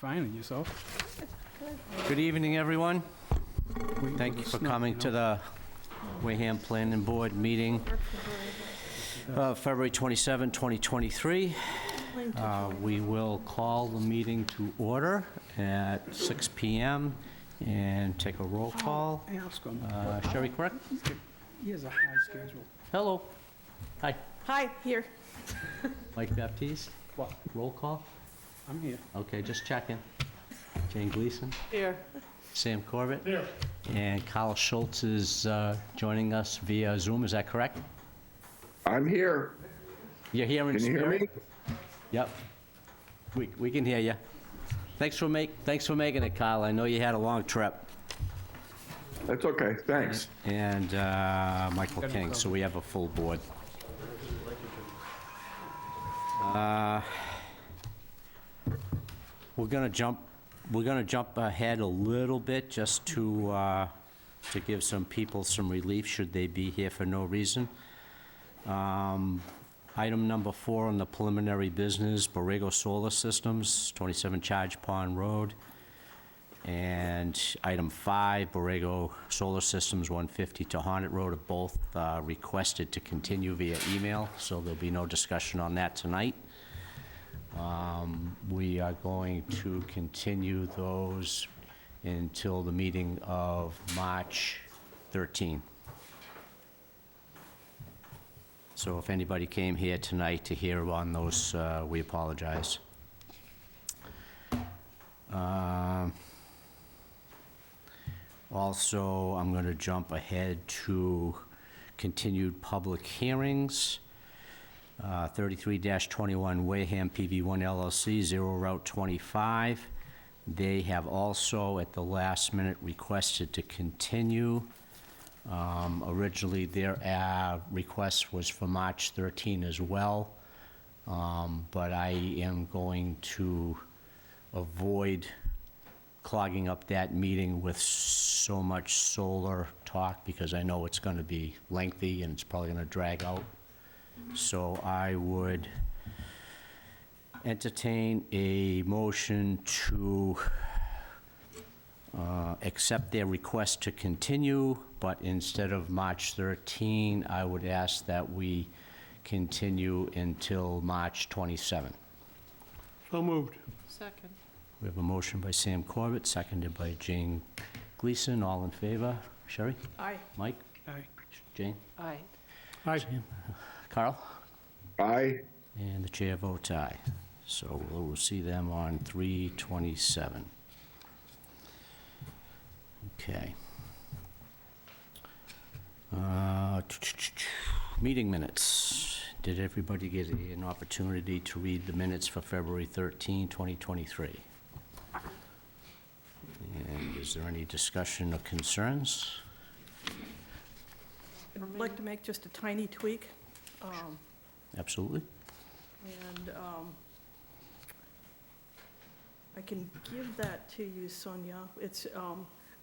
Fine, and yourself? Good evening, everyone. Waiting Thank the you for snow, coming you to know? the Wareham Planning Board meeting of February 27, 2023. We will call the meeting to order at 6 PM and take a roll call. Ask him. Sherry, correct? He has a high schedule. Hello. Hi. Hi, here. Mike Baptiste, What? roll call. I'm here. Okay, just checking. Jane Gleason, Here. Sam Corbett. Here. And Kyle Schultz is joining us via Zoom, is that correct? I'm here. You're here in Can you hear spirit? me? Yep. We can hear you. Thanks for making it, Kyle. I know you had a long trip. That's okay, thanks. And Michael King, so we have a full board. We're gonna jump ahead a little bit just to give some people some relief should they be here for no reason. Item number 4 on the preliminary business, Borrego Solar Systems, 27 Charge Pond Road. And item 5, Borrego Solar Systems, 150 Tohonet Road, are both requested to continue via email, so there'll be no discussion on that tonight. We are going to continue those until the meeting of March 13. So if anybody came here tonight to hear on those, we apologize. Also, I'm going to jump ahead to continued public hearings. 33-21 Wareham PV1 LLC, 0 Route 25. They have also, at the last minute, requested to continue. Originally, their request was for March 13 as well, but I am going to avoid clogging up that meeting with so much solar talk because I know it's going to be lengthy and it's probably going to drag out. So I would entertain a motion to accept their request to continue, but instead of March 13, I would ask that we continue until March 27. So moved. Second. We have a motion by Sam Corbett, seconded by Jane Gleason. All in favor? Sherry? Aye. Mike? Aye. Jane? Aye. Aye. Carl? Aye. And the chair votes aye. So we'll see them on 3/27. Okay. Meeting minutes. Did everybody get an opportunity to read the minutes for February 13, 2023? And is there any discussion or concerns? I'd like to make just a tiny tweak. Absolutely. And I can give that to you, Sonia. It's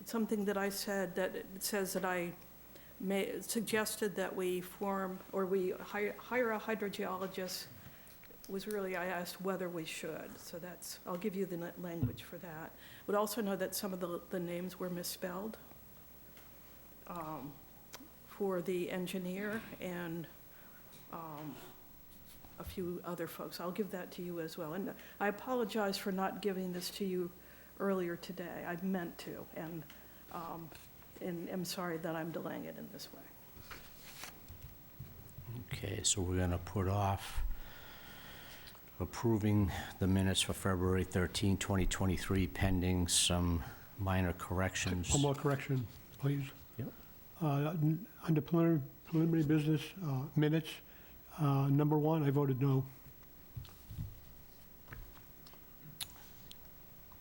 something that I said, that it says that I suggested that we form, or we hire a hydrogeologist, was really, I asked whether we should. So that's, I'll give you the language for that. Would also know that some of the names were misspelled for the engineer and a few other folks. I'll give that to you as well. And I apologize for not giving this to you earlier today. I meant to, and am sorry that I'm delaying it in this way. Okay, so we're going to put off approving the minutes for February 13, 2023, pending some minor corrections. One more correction, please. Yep. Under preliminary business minutes, number 1, I voted no.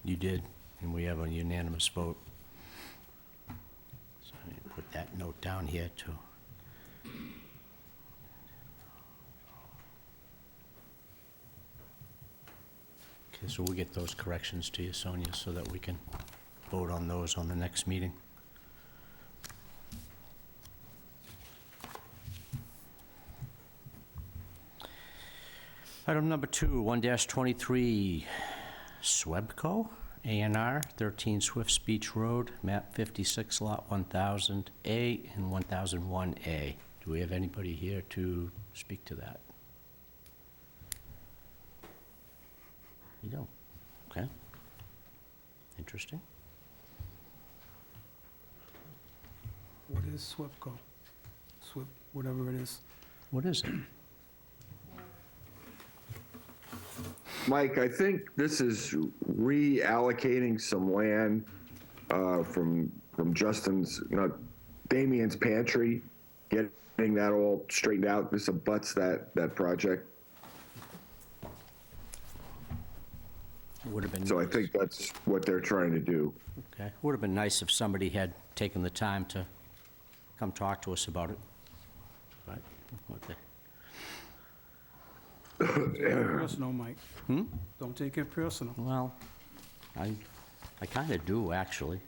You did, and we have a unanimous vote. So I put that note down here, too. Okay, so we'll get those corrections to you, Sonia, so that we can vote on those on the next meeting. Item number 2, 1-23, Swebco, A&R, 13 Swifts Beach Road, map 56, lot 1000A and 1001A. Do we have anybody here to speak to that? You don't? Okay. Interesting. What is SWIPCO? SWIP, whatever it is. What is it? Mike, I think this is reallocating some land from Justin's, not Damien's pantry, getting that all straightened out. This abuts that project. Would have been. So I think that's what they're trying to do. Okay. Would have been nice if somebody had taken the time to come talk to us about it. But, okay. Personal, Mike. Hmm? Don't take it personal. Well, I kind of do, actually.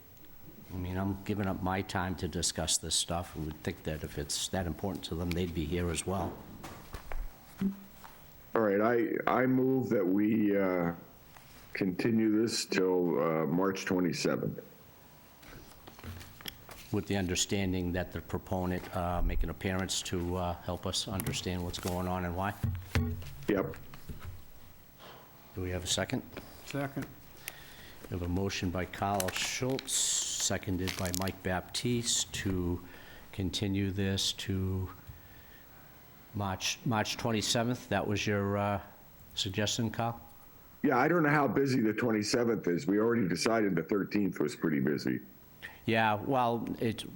I mean, I'm giving up my time to discuss this stuff. I would think that if it's that important to them, they'd be here as well. All right, I move that we continue this till March 27th. With the understanding that the proponent make an appearance to help us understand what's going on and why. Yep. Do we have a second? Second. We have a motion by Carl Schultz, seconded by Mike Baptiste, to continue this to March 27th. That was your suggestion, Carl? Yeah, I don't know how busy the 27th is. We already decided the 13th was pretty busy. Yeah, well,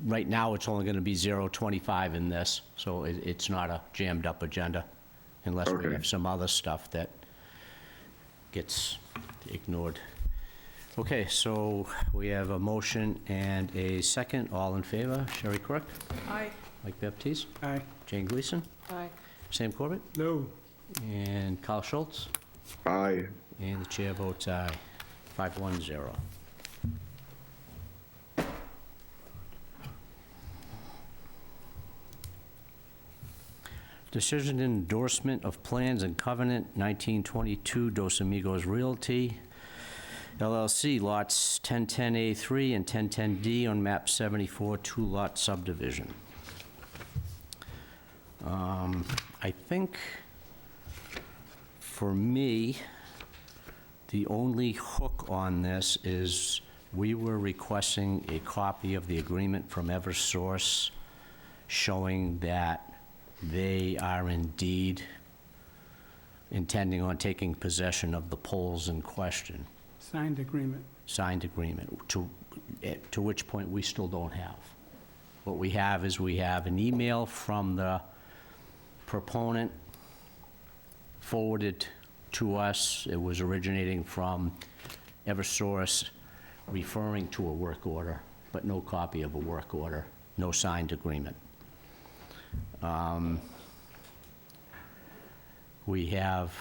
right now, it's only going to be 0:25 in this, so it's not a jammed-up agenda, unless we Okay. have some other stuff that gets ignored. Okay, so we have a motion and a second. All in favor? Sherry Crook? Aye. Mike Baptiste? Aye. Jane Gleason? Aye. Sam Corbett? No. And Carl Schultz? Aye. And the chair votes aye. 510. Decision endorsement of plans and covenant 1922 Dos Amigos Realty LLC, lots 1010A3 and 1010D on map 74, two-lot subdivision. I think, for me, the only hook on this is we were requesting a copy of the agreement from Eversource showing that they are indeed intending on taking possession of the poles in question. Signed agreement. Signed agreement, to which point we still don't have. What we have is we have an email from the proponent forwarded to us. It was originating from Eversource, referring to a work order, but no copy of a work order, no signed agreement. We have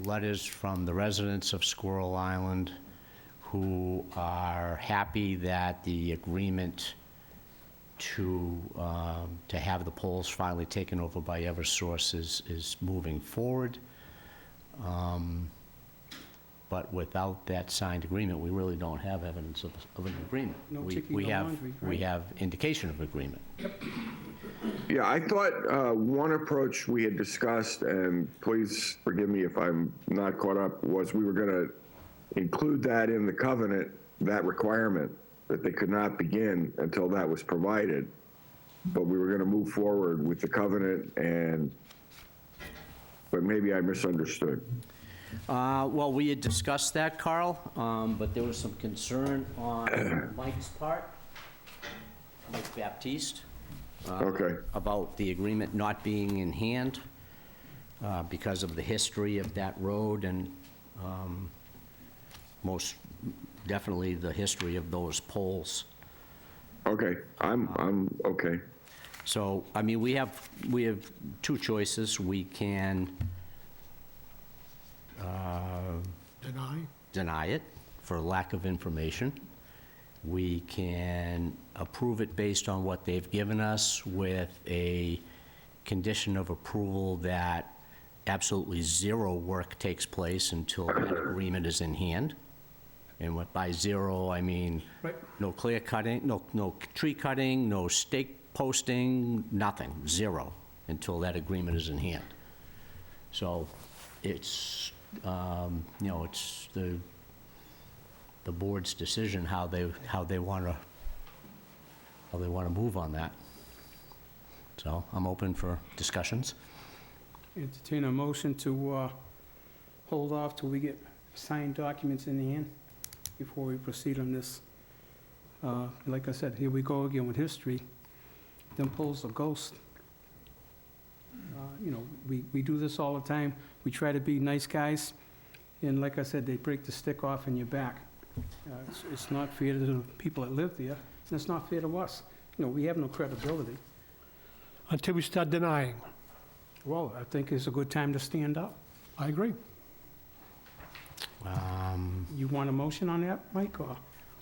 letters from the residents of Squirrel Island who are happy that the agreement to have the poles finally taken over by Eversource is moving forward. But without that signed agreement, we really don't have evidence of an agreement. No We- chicken, we no have- laundry, We right? have indication of agreement. Yeah, I thought one approach we had discussed, and please forgive me if I'm not caught up, was we were going to include that in the covenant, that requirement, that they could not begin until that was provided. But we were going to move forward with the covenant, but maybe I misunderstood. Well, we had discussed that, Carl, but there was some concern on Mike's part, Mike Baptiste, Okay. about the agreement not being in hand because of the history of that road and most definitely the history of those poles. Okay, I'm okay. So, I mean, we have two choices. We can deny it for lack of information. We can approve it based on what they've given us with a condition of approval that absolutely zero work takes place until that agreement is in hand. And by zero, I mean Right. no clear cutting, no tree cutting, no stake posting, nothing, zero, until that agreement is in hand. So it's, it's the board's decision how they want to move on that. So I'm open for discussions. Entertain a motion to hold off till we get signed documents in hand before we proceed on this. Like I said, here we go again with history. Them poles are ghosts. We do this all the time. We try to be nice guys, and like I said, they break the stick off in your back. It's not fair to the people that live there, and it's not fair to us. We have no credibility. Until we start denying. Well, I think it's a good time to stand up. I agree. You want a motion on that, Mike, or?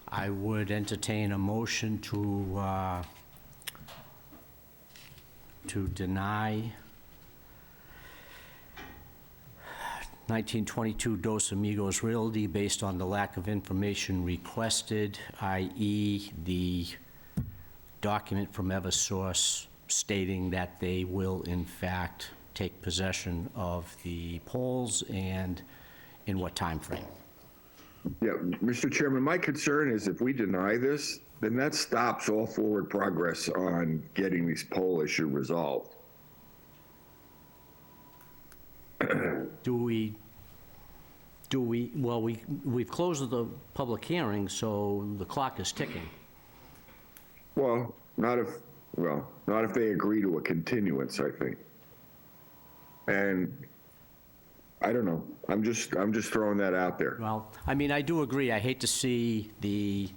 I would entertain a motion to deny 1922 Dos Amigos Realty based on the lack of information requested, i.e. the document from Eversource stating that they will in fact take possession of the poles, and in what time frame. Yeah, Mr. Chairman, my concern is if we deny this, then that stops all forward progress on getting this pole issue resolved. Well, we've closed the public hearing, so the clock is ticking. Well, not if they agree to a continuance, I think. And I don't know. I'm just throwing that out there. Well, I mean, I do agree. I hate to see the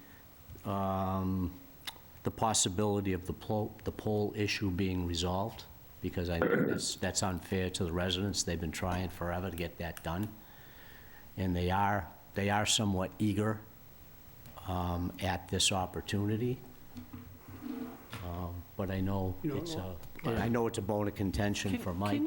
possibility of the pole issue being resolved, because I think that's unfair to the residents. They've been trying forever to get that done. And they are somewhat eager at this opportunity. But I know it's a bone of contention for Mike.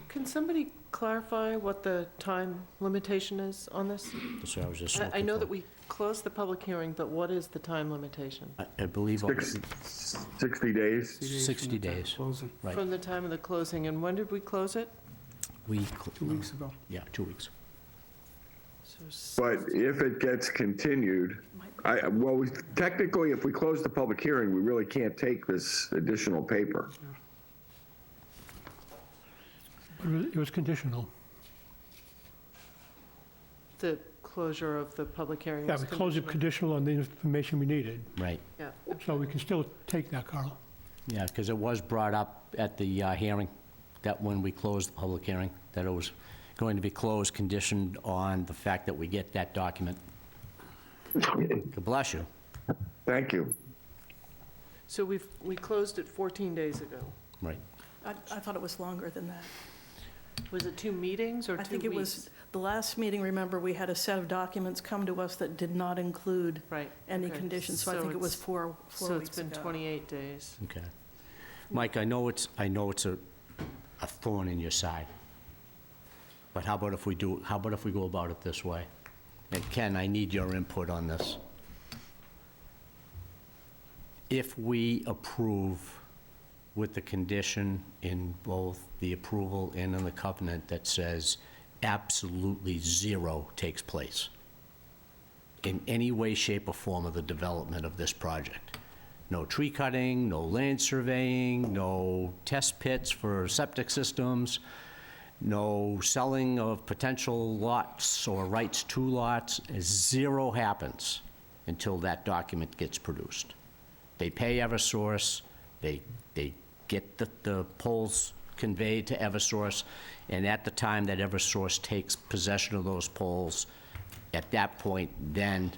Can somebody clarify what the time limitation is on this? So I was just I know looking that we closed the public hearing, but what is the time limitation? I believe 60 days? 60 days. Closing, Right. From the time of the closing, and when did we close it? 2 weeks ago. Yeah, 2 weeks. So But if it gets continued, technically, if we close the public hearing, we really can't take this additional paper. It was conditional. the closure of the public hearing Yeah, was we closed it conditional? conditional on the information we needed, Right. Yeah, so we can still take that, Carl. Yeah, because it was brought up at the hearing, that when we closed the public hearing, that it was going to be closed conditioned on the fact that we get that document. God bless you. Thank you. so we closed it 14 days ago. Right. I thought it was longer than that. Was it 2 meetings or 2 weeks? I think it was, the last meeting, remember, we had a set of documents come to us that did not include Right. any okay. conditions, so I think it was it's- 4 So weeks it's been ago. 28 days. Okay. Mike, I know it's a thorn in your side. But how about if we go about it this way? And Ken, I need your input on this. If we approve with the condition in both the approval and in the covenant that says absolutely zero takes place in any way, shape, or form of the development of this project. No tree cutting, no land surveying, no test pits for septic systems, no selling of potential lots or rights to lots. Zero happens until that document gets produced. They pay Eversource, they get the poles conveyed to Eversource, and at the time that Eversource takes possession of those poles, at that point, then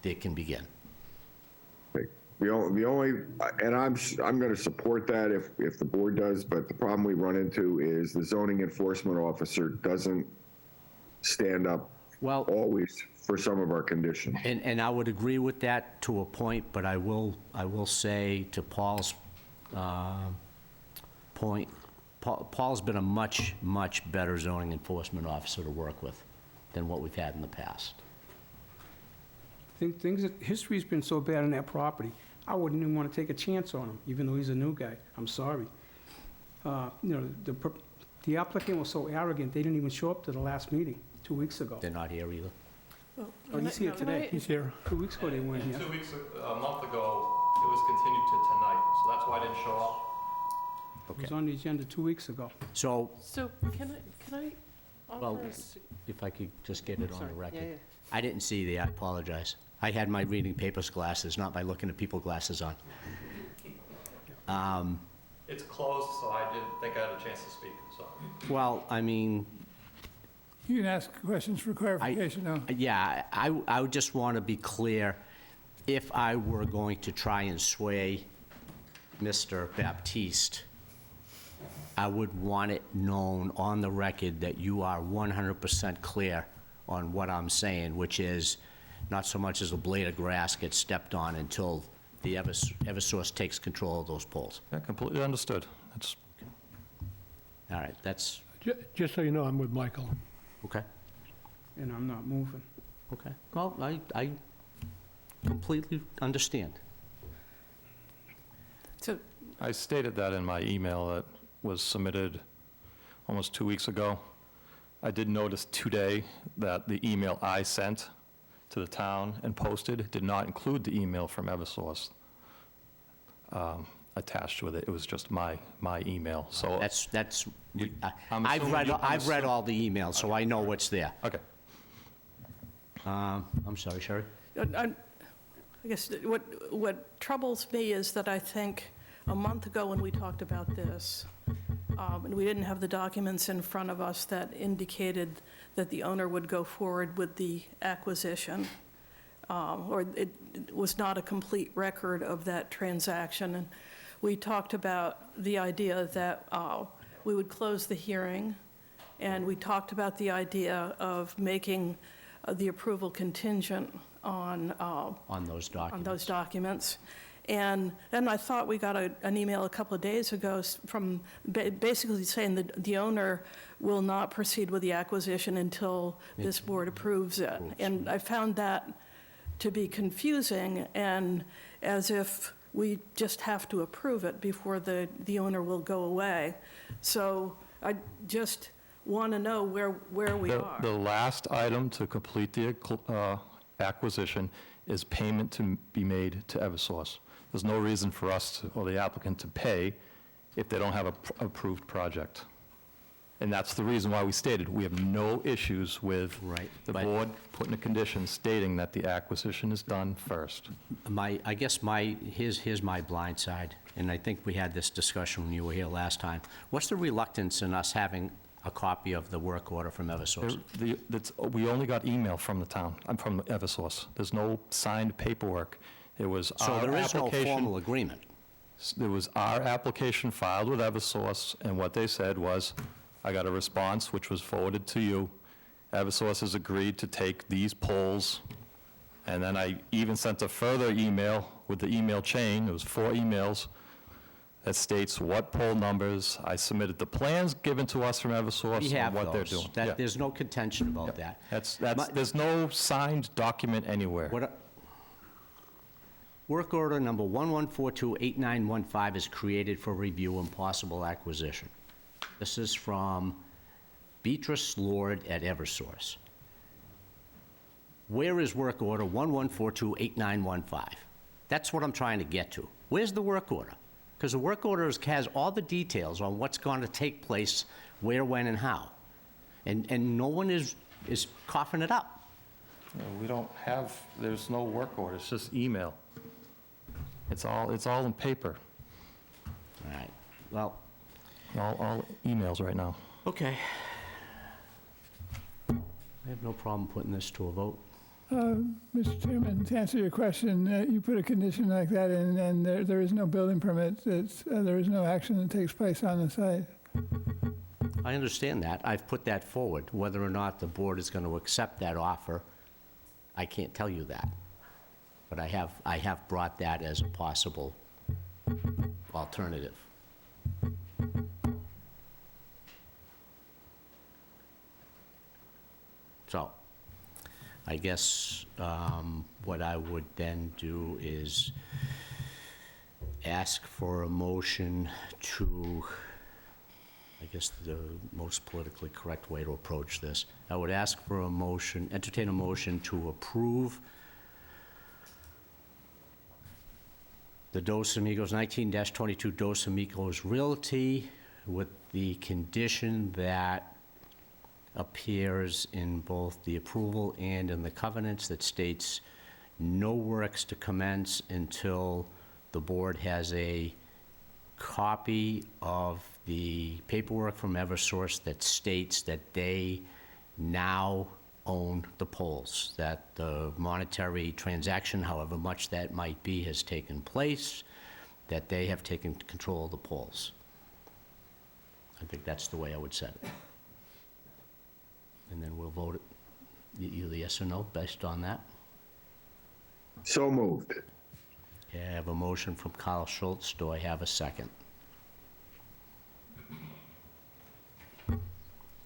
they can begin. The only, and I'm going to support that if the board does, but the problem we run into is the zoning enforcement officer doesn't stand up Well, always for some of our conditions. and I would agree with that to a point, but I will say to Paul's point, Paul's been a much, much better zoning enforcement officer to work with than what we've had in the past. History's been so bad on that property, I wouldn't even want to take a chance on him, even though he's a new guy. I'm sorry. The applicant was so arrogant, they didn't even show up to the last meeting 2 weeks ago. They're not here either. Well, Oh, he's here can today. He's here. 2 weeks ago, they weren't And here. 2 weeks, a month ago, it was continued to tonight, so that's why I didn't show up. It was on the agenda 2 weeks ago. So, So can I Well, offer us? if I could just get it on Sorry, the yeah, record. yeah. I didn't see the, I apologize. I had my reading papers glasses, not my looking at people glasses on. It's closed, so I didn't think I had a chance to speak, so. Well, I mean, You can ask questions for clarification now. yeah, I would just want to be clear, if I were going to try and sway Mr. Baptiste, I would want it known on the record that you are 100% clear on what I'm saying, which is not so much as a blade of grass gets stepped on until the Eversource takes control of those poles. Yeah, completely understood. It's All right, that's, Just so you know, I'm with Michael. okay, And I'm not moving. okay. Well, I completely understand. So, I stated that in my email that was submitted almost 2 weeks ago. I did notice today that the email I sent to the town and posted did not include the email from Eversource attached with it. It was just my email, so. That's, I'm I've assuming I've read all the emails, so I know what's there. Okay. I'm sorry, Sherry? I guess what troubles me is that I think a month ago when we talked about this, and we didn't have the documents in front of us that indicated that the owner would go forward with the acquisition, or it was not a complete record of that transaction. And we talked about the idea that we would close the hearing, and we talked about the idea of making the approval contingent on Those those documents. And then I thought we got an email a couple of days ago from basically saying that the owner will not proceed with the acquisition until this board approves it. And I found that to be confusing, and as if we just have to approve it before the owner will go away. So I just want to know where we are. The last item to complete the acquisition is payment to be made to Eversource. There's no reason for us or the applicant to pay if they don't have an approved project. And that's the reason why we stated, we have no issues with Right, the but- board putting a condition stating that the acquisition is done first. I guess here's my blind side, and I think we had this discussion when you were here last time. What's the reluctance in us having a copy of the work order from Eversource? We only got email from the town, I'm from Eversource. There's no signed paperwork. It was So our there is no application. formal agreement. There was our application filed with Eversource, and what they said was, I got a response which was forwarded to you. Eversource has agreed to take these polls, and then I even sent a further email with the email chain, there was 4 emails, that states what poll numbers. I submitted the plans given to us from We Eversource have and what they're those. doing. Yeah. There's no contention about that. There's no signed document anywhere. Work order number 11428915 is created for review and possible acquisition. This is from Beatrice Lord at Eversource. Where is work order 11428915? That's what I'm trying to get to. Where's the work order? Because the work order has all the details on what's going to take place, where, when, and how. And no one is coughing it up. We don't have, there's no work order, it's just email. It's all in paper, All right, well, all emails right now. okay. I have no problem putting this to a vote. Mr. Chairman, to answer your question, you put a condition like that in, and there is no building permit. There is no action that takes place on the site. I understand that. I've put that forward. Whether or not the board is going to accept that offer, I can't tell you that. But I have brought that as a possible alternative. So, I guess what I would then do is ask for a motion to, I guess the most politically correct way to approach this, I would ask for a motion, entertain a motion to approve the Dos Amigos, 19-22 Dos Amigos Realty with the condition that appears in both the approval and in the covenants that states no works to commence until the board has a copy of the paperwork from Eversource that states that they now own the poles, that the monetary transaction, however much that might be, has taken place, that they have taken control of the poles. I think that's the way I would set it. And then we'll vote it, either yes or no, based on that. So moved. Okay, I have a motion from Carl Schultz. Do I have a second?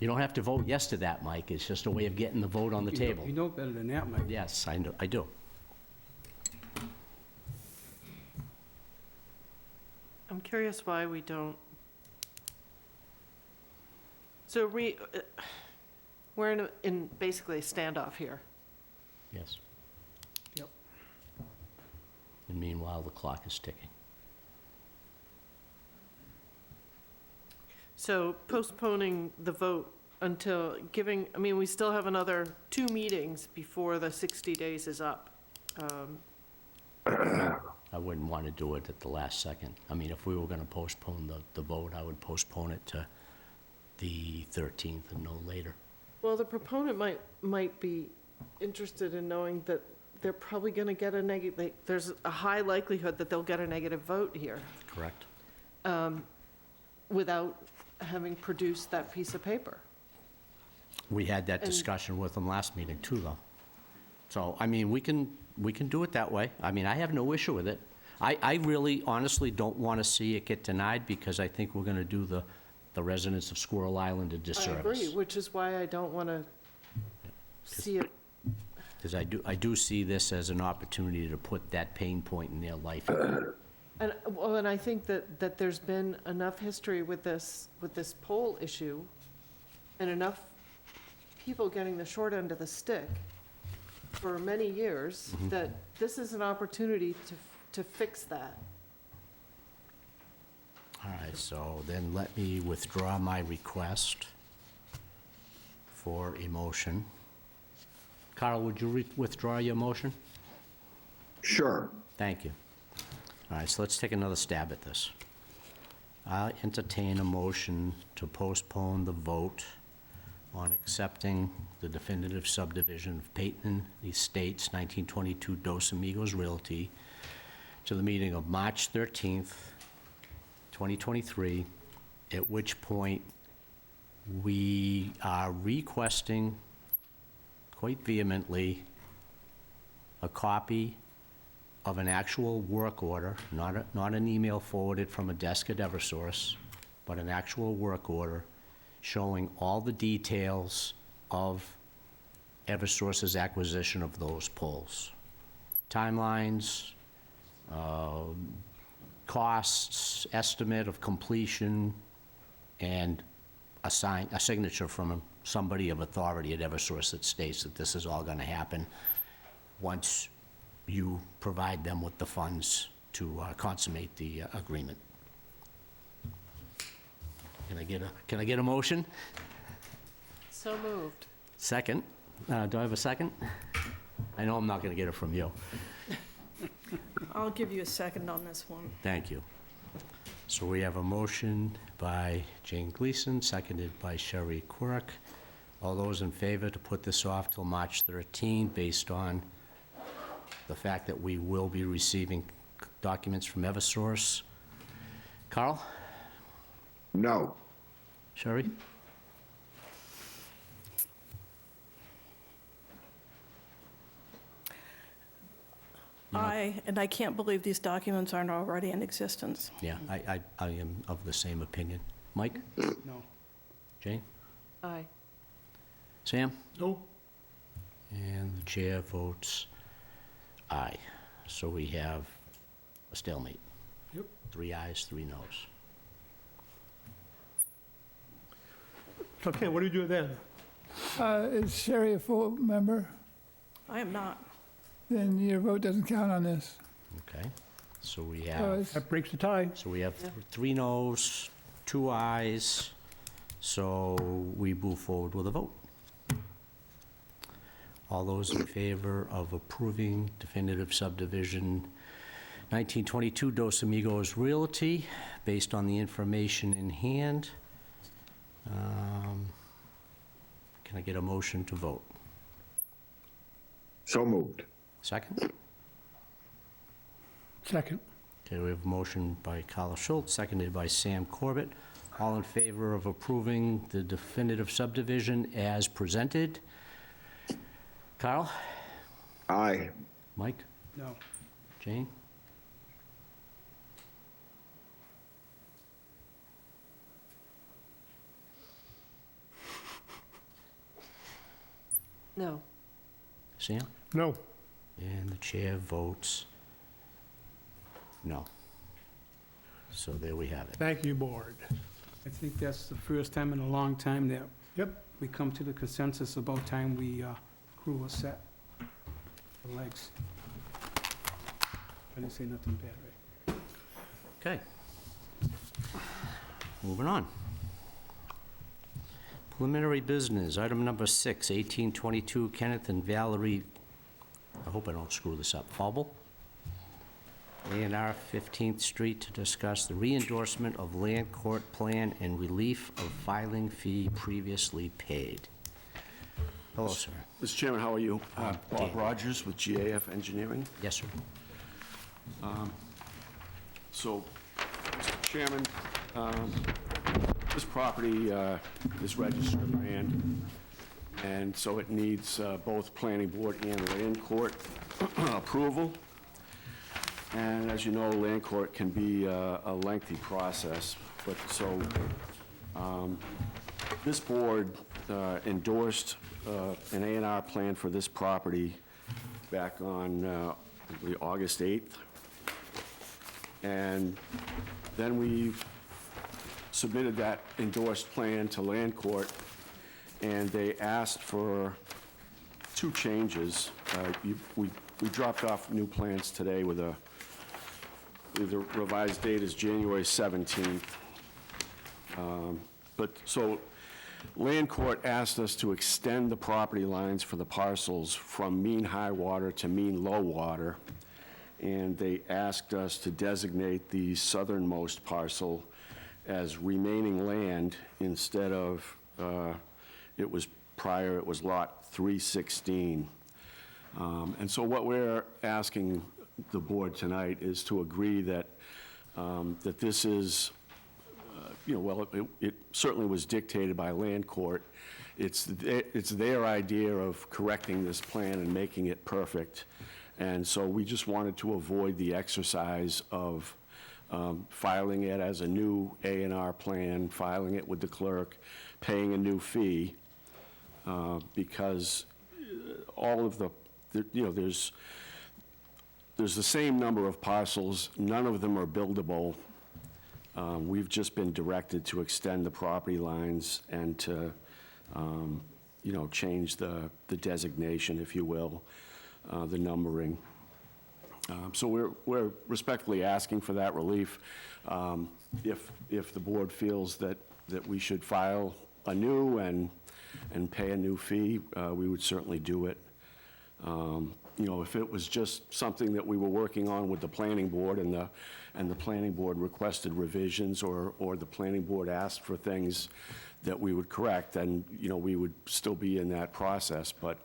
You don't have to vote yes to that, Mike. It's just a way of getting the vote on the table. You know better than that, Mike. Yes, I know, I do. I'm curious why we don't. So we're in basically a standoff here. Yes. Yep. And meanwhile, the clock is ticking. So postponing the vote until I mean, we still have another 2 meetings before the 60 days is up. I wouldn't want to do it at the last second. I mean, if we were going to postpone the vote, I would postpone it to the 13th and no later. Well, the proponent might be interested in knowing that they're probably going to get a negative, there's a high likelihood that they'll get a negative vote here Correct? without having produced that piece of paper. We had that And- discussion with them last meeting too, though. So, I mean, we can do it that way. I mean, I have no issue with it. I really honestly don't want to see it get denied because I think we're going to do the residents of Squirrel Island a I disservice. agree, which is why I don't want to see it. Because I do see this as an opportunity to put that pain point in their life. And I think that there's been enough history with this poll issue and enough people getting the short end of the stick for many years that this is an opportunity to fix that. All right, so then let me withdraw my request for a motion. Carl, would you withdraw your motion? Sure. Thank you. All right, so let's take another stab at this. I'll entertain a motion to postpone the vote on accepting the definitive subdivision of Peyton Estates, 1922 Dos Amigos Realty, to the meeting of March 13th, 2023, at which point we are requesting quite vehemently a copy of an actual work order, not an email forwarded from a desk at Eversource, but an actual work order showing all the details of Eversource's acquisition of those poles. Timelines, costs, estimate of completion, and a signature from somebody of authority at Eversource that states that this is all going to happen once you provide them with the funds to consummate the agreement. Can I get a motion? So moved. Second. Do I have a second? I know I'm not going to get it from you. I'll give you a second on this one. Thank you. So we have a motion by Jane Gleason, seconded by Sherry Quirk. All those in favor to put this off till March 13 based on the fact that we will be receiving documents from Eversource. Carl? No. Sherry? I can't believe these documents aren't already in existence. Yeah, I am of the same opinion. Mike? No. Jane? Aye. Sam? No. chair votes aye. So we have a stalemate. Yep. 3 ayes, 3 noes. So Ken, what do you do then? Is Sherry a full member? I am not. Then your vote doesn't count on this. Okay, so we So have, it's, That breaks the tie. so we have Yeah. 3 noes, 2 ayes, so we move forward with a vote. All those in favor of approving definitive subdivision 1922 Dos Amigos Realty, based on the information in hand, can I get a motion to vote? So moved. Second? Second. Okay, we have a motion by Carl Schultz, seconded by Sam Corbett. All in favor of approving the definitive subdivision as presented? Carl? Aye. Mike? No. Jane? No. Sam? No. And the chair votes no. So there we have it. Thank you, board. I think that's the first time in a long time that Yep. we come to the consensus about time we crew a set the legs. I didn't say nothing bad, right? Okay. Moving on. Preliminary business, item number 6, 1822 Kenneth and Valerie, I hope I don't screw this up, Fauble, A&R 15th Street, to discuss the re-endorsement of land court plan and relief of filing fee previously paid. Hello, sir. Mr. Chairman, how are you? Dan. Bob Rogers with GAF Engineering. Yes, sir. So, Mr. Chairman, this property is registered land, and so it needs both planning board and land court approval. And as you know, land court can be a lengthy process, but so this board endorsed an A&R plan for this property back on August 8th. And then we submitted that endorsed plan to land court, and they asked for 2 changes. We dropped off new plans today with the revised date is January 17th. But so land court asked us to extend the property lines for the parcels from mean high water to mean low water. And they asked us to designate the southernmost parcel as remaining land instead of, it was lot 316. And so what we're asking the board tonight is to agree that, that this is, it certainly was dictated by land court. It's their idea of correcting this plan and making it perfect. And so we just wanted to avoid the exercise of filing it as a new A&R plan, filing it with the clerk, paying a new fee, because all of there's the same number of parcels, none of them are buildable. We've just been directed to extend the property lines and to, change the designation, if you will, the numbering. So we're respectfully asking for that relief. If the board feels that we should file anew and pay a new fee, we would certainly do it. If it was just something that we were working on with the planning board and the planning board requested revisions or the planning board asked for things that we would correct, then, we would still be in that process. But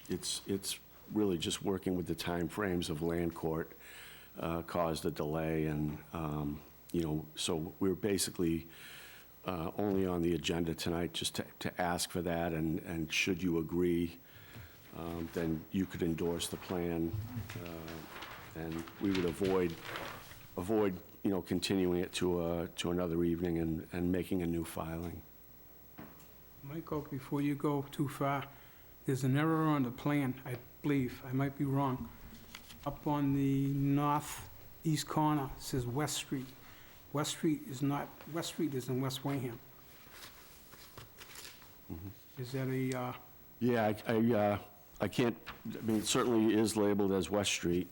it's really just working with the timeframes of land court caused a delay. And, so we're basically only on the agenda tonight just to ask for that. And should you agree, then you could endorse the plan, and we would avoid, continuing it to another evening and making a new filing. Michael, before you go too far, there's an error on the plan, I believe, I might be wrong. Up on the northeast corner, it says West Street. West Street is not, West Street is in West Wareham. Is that a, Yeah, I can't, I mean, it certainly is labeled as West Street.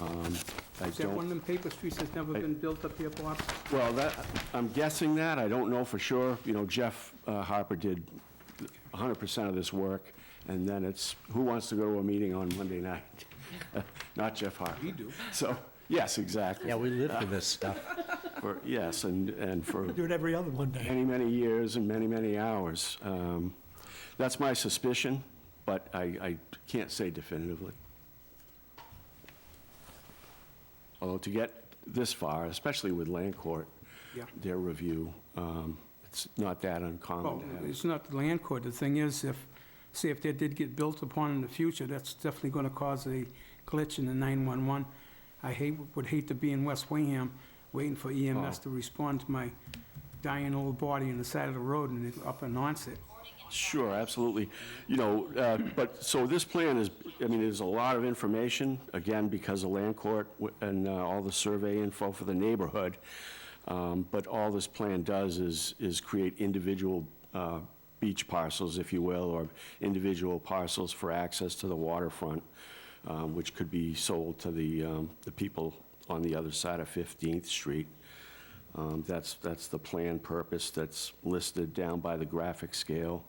I is that one don't, of them paper streets that's never been built up here, Bob? well, that, I'm guessing that, I don't know for sure. You know, Jeff Harper did 100% of this work, and then it's, who wants to go to a meeting on Monday night? Not Jeff Harper. We do. So, yes, exactly. Yeah, we live for this stuff. Yes, and for Do it every other one day. many, many years and many, many hours. That's my suspicion, but I can't say definitively. Although to get this far, especially with land court, Yeah. their review, it's not that uncommon Well, to have. it's not the land court. The thing is, if they did get built upon in the future, that's definitely gonna cause a glitch in the 911. Would hate to be in West Wareham waiting for EMS to respond to my dying old body on the side of the road and up in Onset. Sure, absolutely. You know, but, so this plan is, I mean, there's a lot of information, again, because of land court and all the survey info for the neighborhood. But all this plan does is create individual beach parcels, if you will, or individual parcels for access to the waterfront, which could be sold to the people on the other side of 15th Street. That's the plan purpose that's listed down by the graphic scale.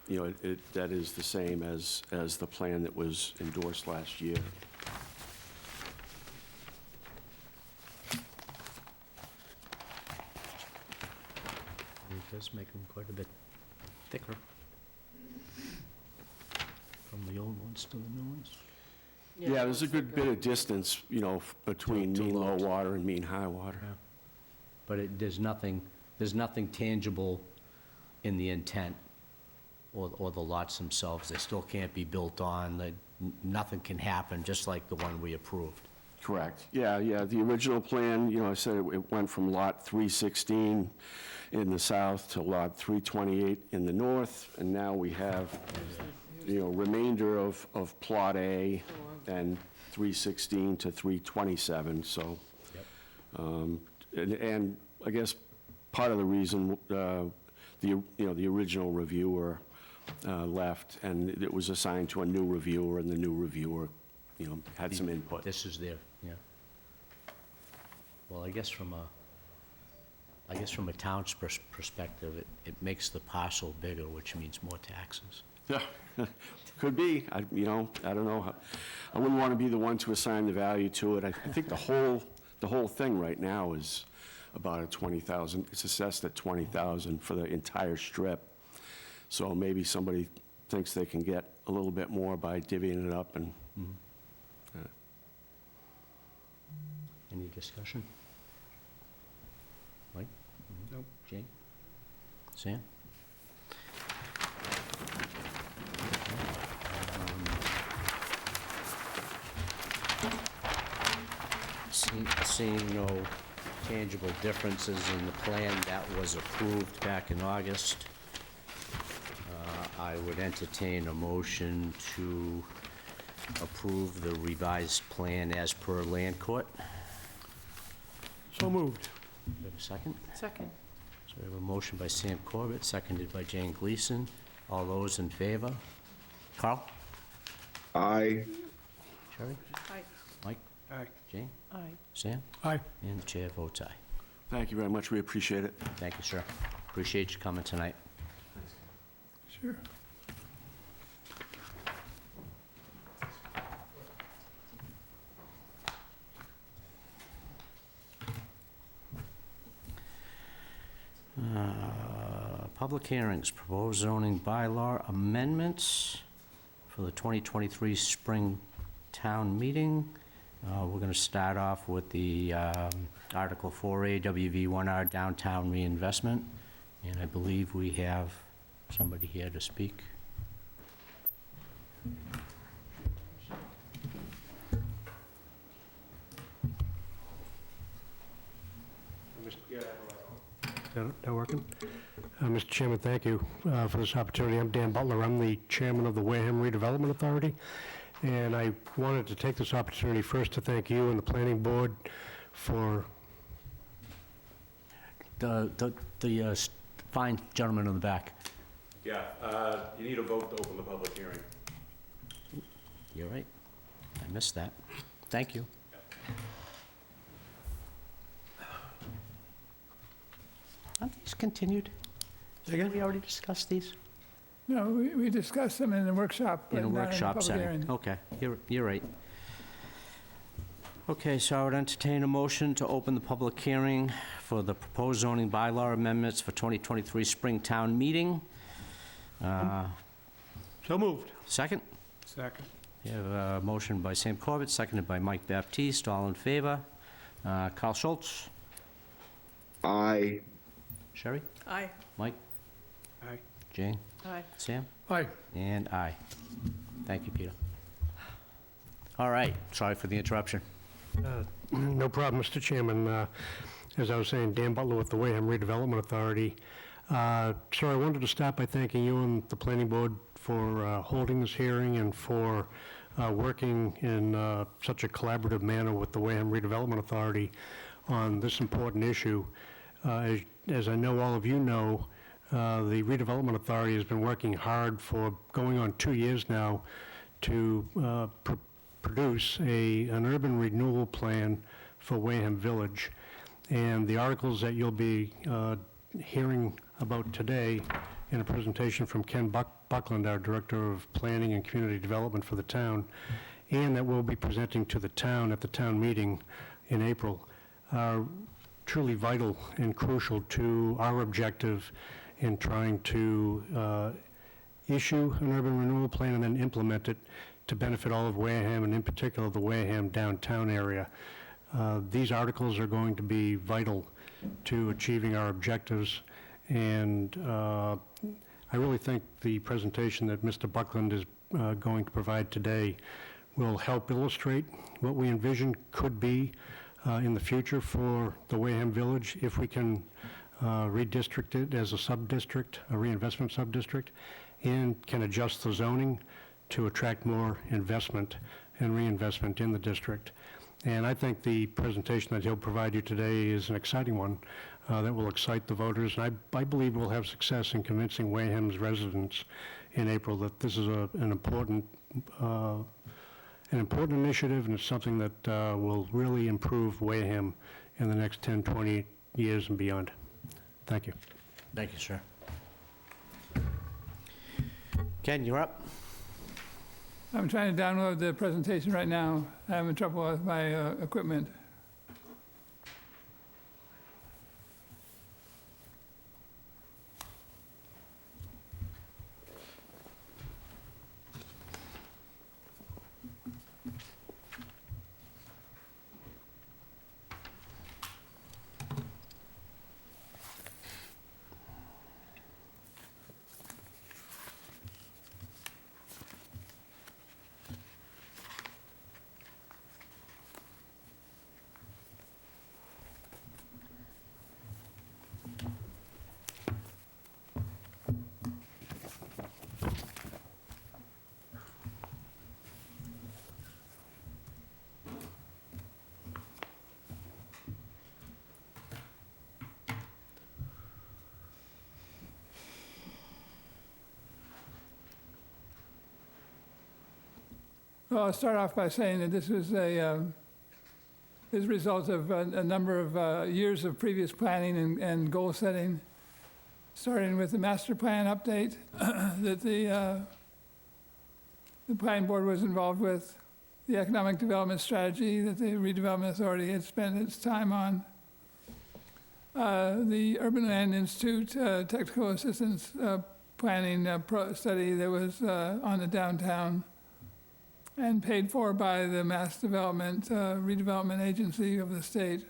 You know, that is the same as the plan that was endorsed last year. It does make them quite a bit thicker from the old ones to the new ones. Yeah, there's a good bit of distance, you know, between To mean low low. water and mean high water. But there's nothing tangible in the intent or the lots themselves. They still can't be built on, nothing can happen, just like the one we approved. Correct. Yeah, the original plan, you know, I said it went from lot 316 in the south to lot 328 in the north, and now we have, you know, remainder of Plot A and 316 to 327, so. And I guess part of the reason, you know, the original reviewer left, and it was assigned to a new reviewer, and the new reviewer, you know, had some input. This is their, yeah. Well, I guess from a town's perspective, it makes the parcel bigger, which means more taxes. Yeah, could be. You know, I don't know. I wouldn't want to be the one to assign the value to it. I think the whole thing right now is about a 20,000. It's assessed at 20,000 for the entire strip. So maybe somebody thinks they can get a little bit more by divvying it up and. Any discussion? Mike? Nope. Jane? Sam? Seeing no tangible differences in the plan that was approved back in August, I would entertain a motion to approve the revised plan as per land court. So moved. Do we have a second? Second. So we have a motion by Sam Corbett, seconded by Jane Gleason. All those in favor? Carl? Aye. Sherry? Aye. Mike? Aye. Jane? Aye. Sam? Aye. And the chair votes aye. Thank you very much. We appreciate it. Thank you, sir. Appreciate you coming tonight. Sure. Public hearings, proposed zoning bylaw amendments for the 2023 spring town meeting. We're going to start off with the Article 4A WV1R downtown reinvestment, and I believe we have somebody here to speak. that working? Mr. Chairman, thank you for this opportunity. I'm Dan Butler. I'm the chairman of the Wareham Redevelopment Authority, and I wanted to take this opportunity first to thank you and the planning board for... The fine gentleman in the back. Yeah, you need a vote to open the public hearing. You're right. I missed that. Thank you. Aren't these continued? Again? We already discussed these? No, we discussed them in the workshop, but In a not in the workshop public setting? hearing. Okay, you're right. Okay, so I would entertain a motion to open the public hearing for the proposed zoning bylaw amendments for 2023 Springtown meeting. So moved. Second? Second. You have a motion by Sam Corbett, seconded by Mike Baptiste. All in favor? Carl Schultz? Aye. Sherry? Aye. Mike? Aye. Jane? Aye. Sam? Aye. And aye. Thank you, Peter. All right, sorry for the interruption. No problem, Mr. Chairman. As I was saying, Dan Butler with the Wareham Redevelopment Authority. So I wanted to start by thanking you and the planning board for holding this hearing and for working in such a collaborative manner with the Wareham Redevelopment Authority on this important issue. As I know all of you know, the Redevelopment Authority has been working hard for going on 2 years now to produce an urban renewal plan for Wareham Village. And the articles that you'll be hearing about today in a presentation from Ken Buckland, our Director of Planning and Community Development for the town, and that we'll be presenting to the town at the town meeting in April, are truly vital and crucial to our objective in trying to issue an urban renewal plan and then implement it to benefit all of Wareham, and in particular the Wareham downtown area. These articles are going to be vital to achieving our objectives, and I really think the presentation that Mr. Buckland is going to provide today will help illustrate what we envision could be in the future for the Wareham Village if we can redistrict it as a sub-district, a reinvestment sub-district, and can adjust the zoning to attract more investment and reinvestment in the district. And I think the presentation that he'll provide you today is an exciting one that will excite the voters. And I believe we'll have success in convincing Wareham's residents in April that this is an important initiative, and it's something that will really improve Wareham in the next 10, 20 years and beyond. Thank you. Thank you, sir. Ken, you're up. I'm trying to download the presentation right now. I'm having trouble with my equipment. Well, I'll start off by saying that this was a result of a number of years of previous planning and goal setting, starting with the master plan update that the planning board was involved with, the economic development strategy that the redevelopment authority had spent its time on, the Urban Land Institute technical assistance planning study that was on the downtown, and paid for by the Mass Development, Redevelopment Agency of the state.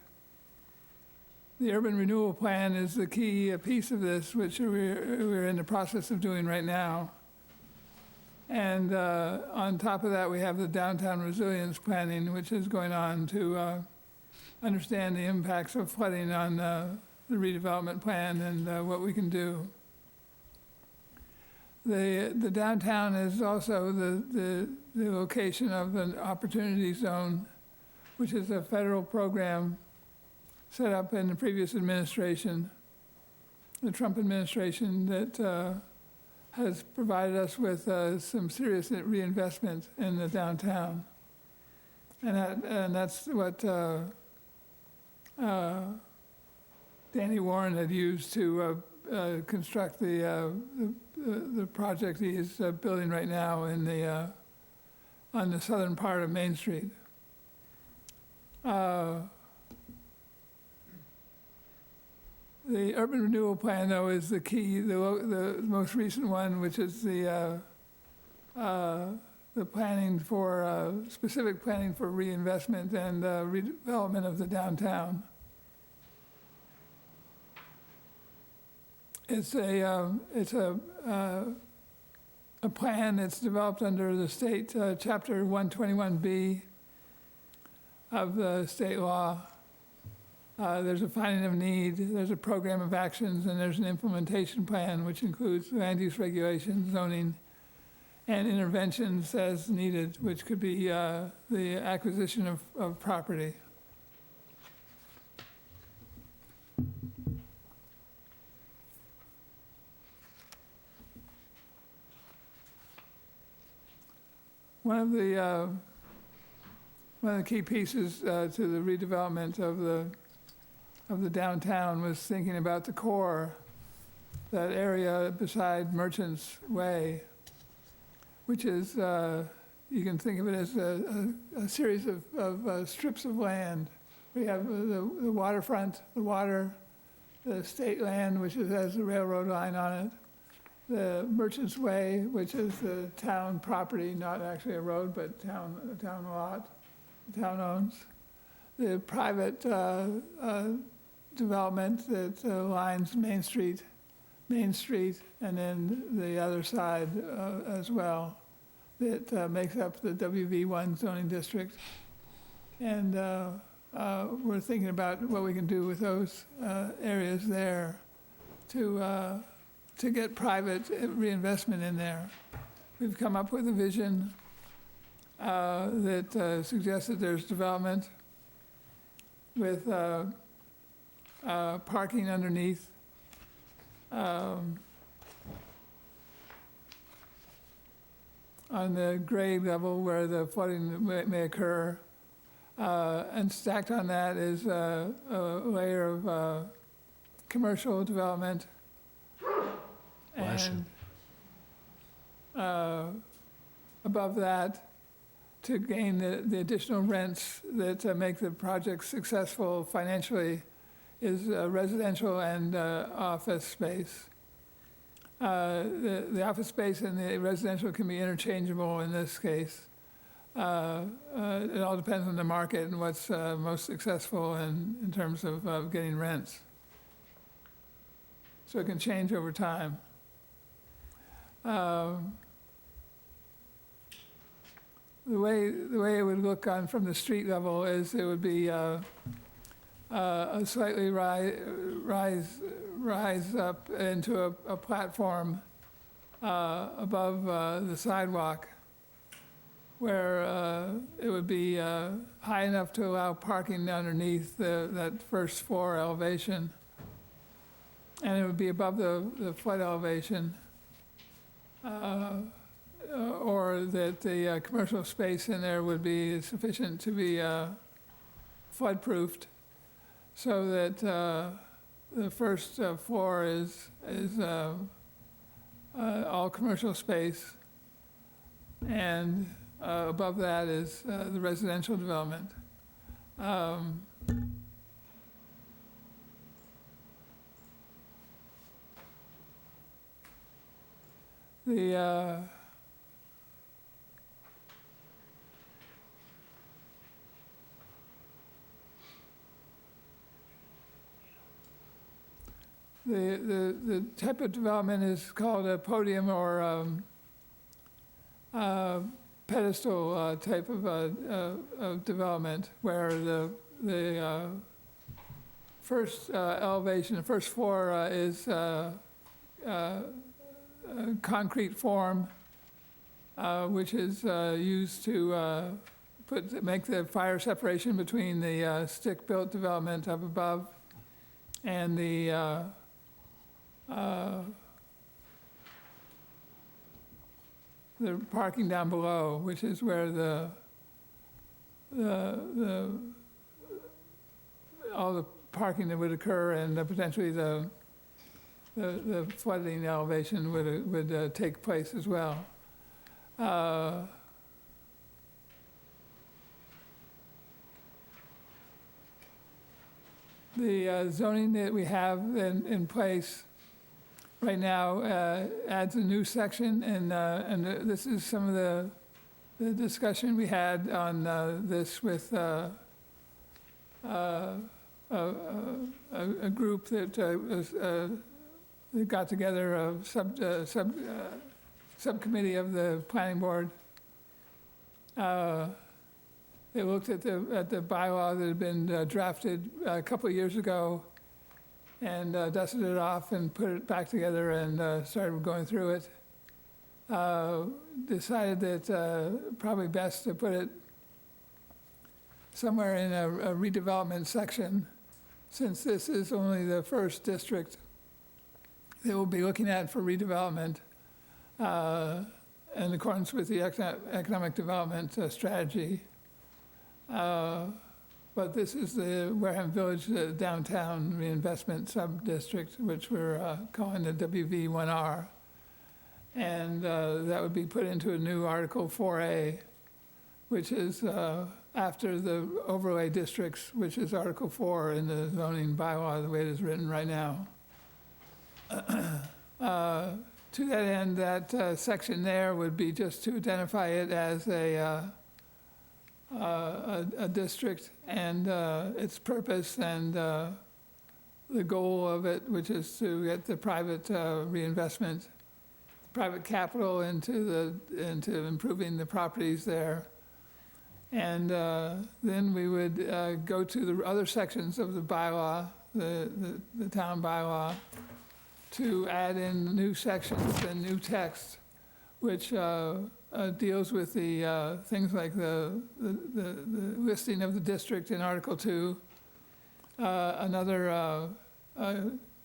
The urban renewal plan is the key piece of this, which we're in the process of doing right now. And on top of that, we have the downtown resilience planning, which is going on to understand the impacts of flooding on the redevelopment plan and what we can do. The downtown is also the location of an opportunity zone, which is a federal program set up in the previous administration, the Trump administration, that has provided us with some serious reinvestment in the downtown. And that's what Danny Warren had used to construct the project he is building right now in on the southern part of Main Street. The urban renewal plan, though, is the key, the most recent one, which is the planning for, specific planning for reinvestment and redevelopment of the downtown. It's a plan that's developed under the state Chapter 121B of the state law. There's a finding of need, there's a program of actions, and there's an implementation plan, which includes land use regulations, zoning, and interventions as needed, which could be the acquisition of property. One of the key pieces to the redevelopment of the downtown was thinking about the core, that area beside Merchants Way, which is, you can think of it as a series of strips of land. We have the waterfront, the water, the state land, which has the railroad line on it, the Merchants Way, which is the town property, not actually a road, but a town lot, the town owns. The private development that lines Main Street, and then the other side as well, that makes up the WV1 zoning district. And we're thinking about what we can do with those areas there to get private reinvestment in there. We've come up with a vision that suggests that there's development with parking underneath, on the grade level where the flooding may occur, and stacked on that is a layer of commercial development. Bless you. And above that, to gain the additional rents that make the project successful financially, is residential and office space. The office space and the residential can be interchangeable in this case. It all depends on the market and what's most successful in terms of getting rents. So it can change over time. The way it would look on from the street level is it would be a slightly rise up into a platform above the sidewalk, where it would be high enough to allow parking underneath that first floor elevation, and it would be above the flood elevation, or that the commercial space in there would be sufficient to be flood-proofed, so that the first floor is all commercial space, and above that is the residential development. The type of development is called a podium or pedestal type of development, where the first elevation, the first floor is concrete form, which is used to make the fire separation between the stick-built development up above and the parking down below, which is where all the parking that would occur and potentially the flooding elevation would take place as well. The zoning that we have in place right now adds a new section, and this is some of the discussion we had on this with a group that that got together, a subcommittee of the planning board. They looked at the bylaw that had been drafted a couple of years ago and dusted it off and put it back together and started going through it. Decided that probably best to put it somewhere in a redevelopment section, since this is only the first district that we'll be looking at for redevelopment in accordance with the economic development strategy. But this is the Wareham Village Downtown Reinvestment Sub-District, which we're calling the WV1R. And that would be put into a new Article 4A, which is after the overlay districts, which is Article 4 in the zoning bylaw, the way it is written right now. To that end, that section there would be just to identify it as a district and its purpose and the goal of it, which is to get the private reinvestment, private capital into improving the properties there. And then we would go to the other sections of the bylaw, the town bylaw, to add in new sections and new text, which deals with the things like the listing of the district in Article 2, another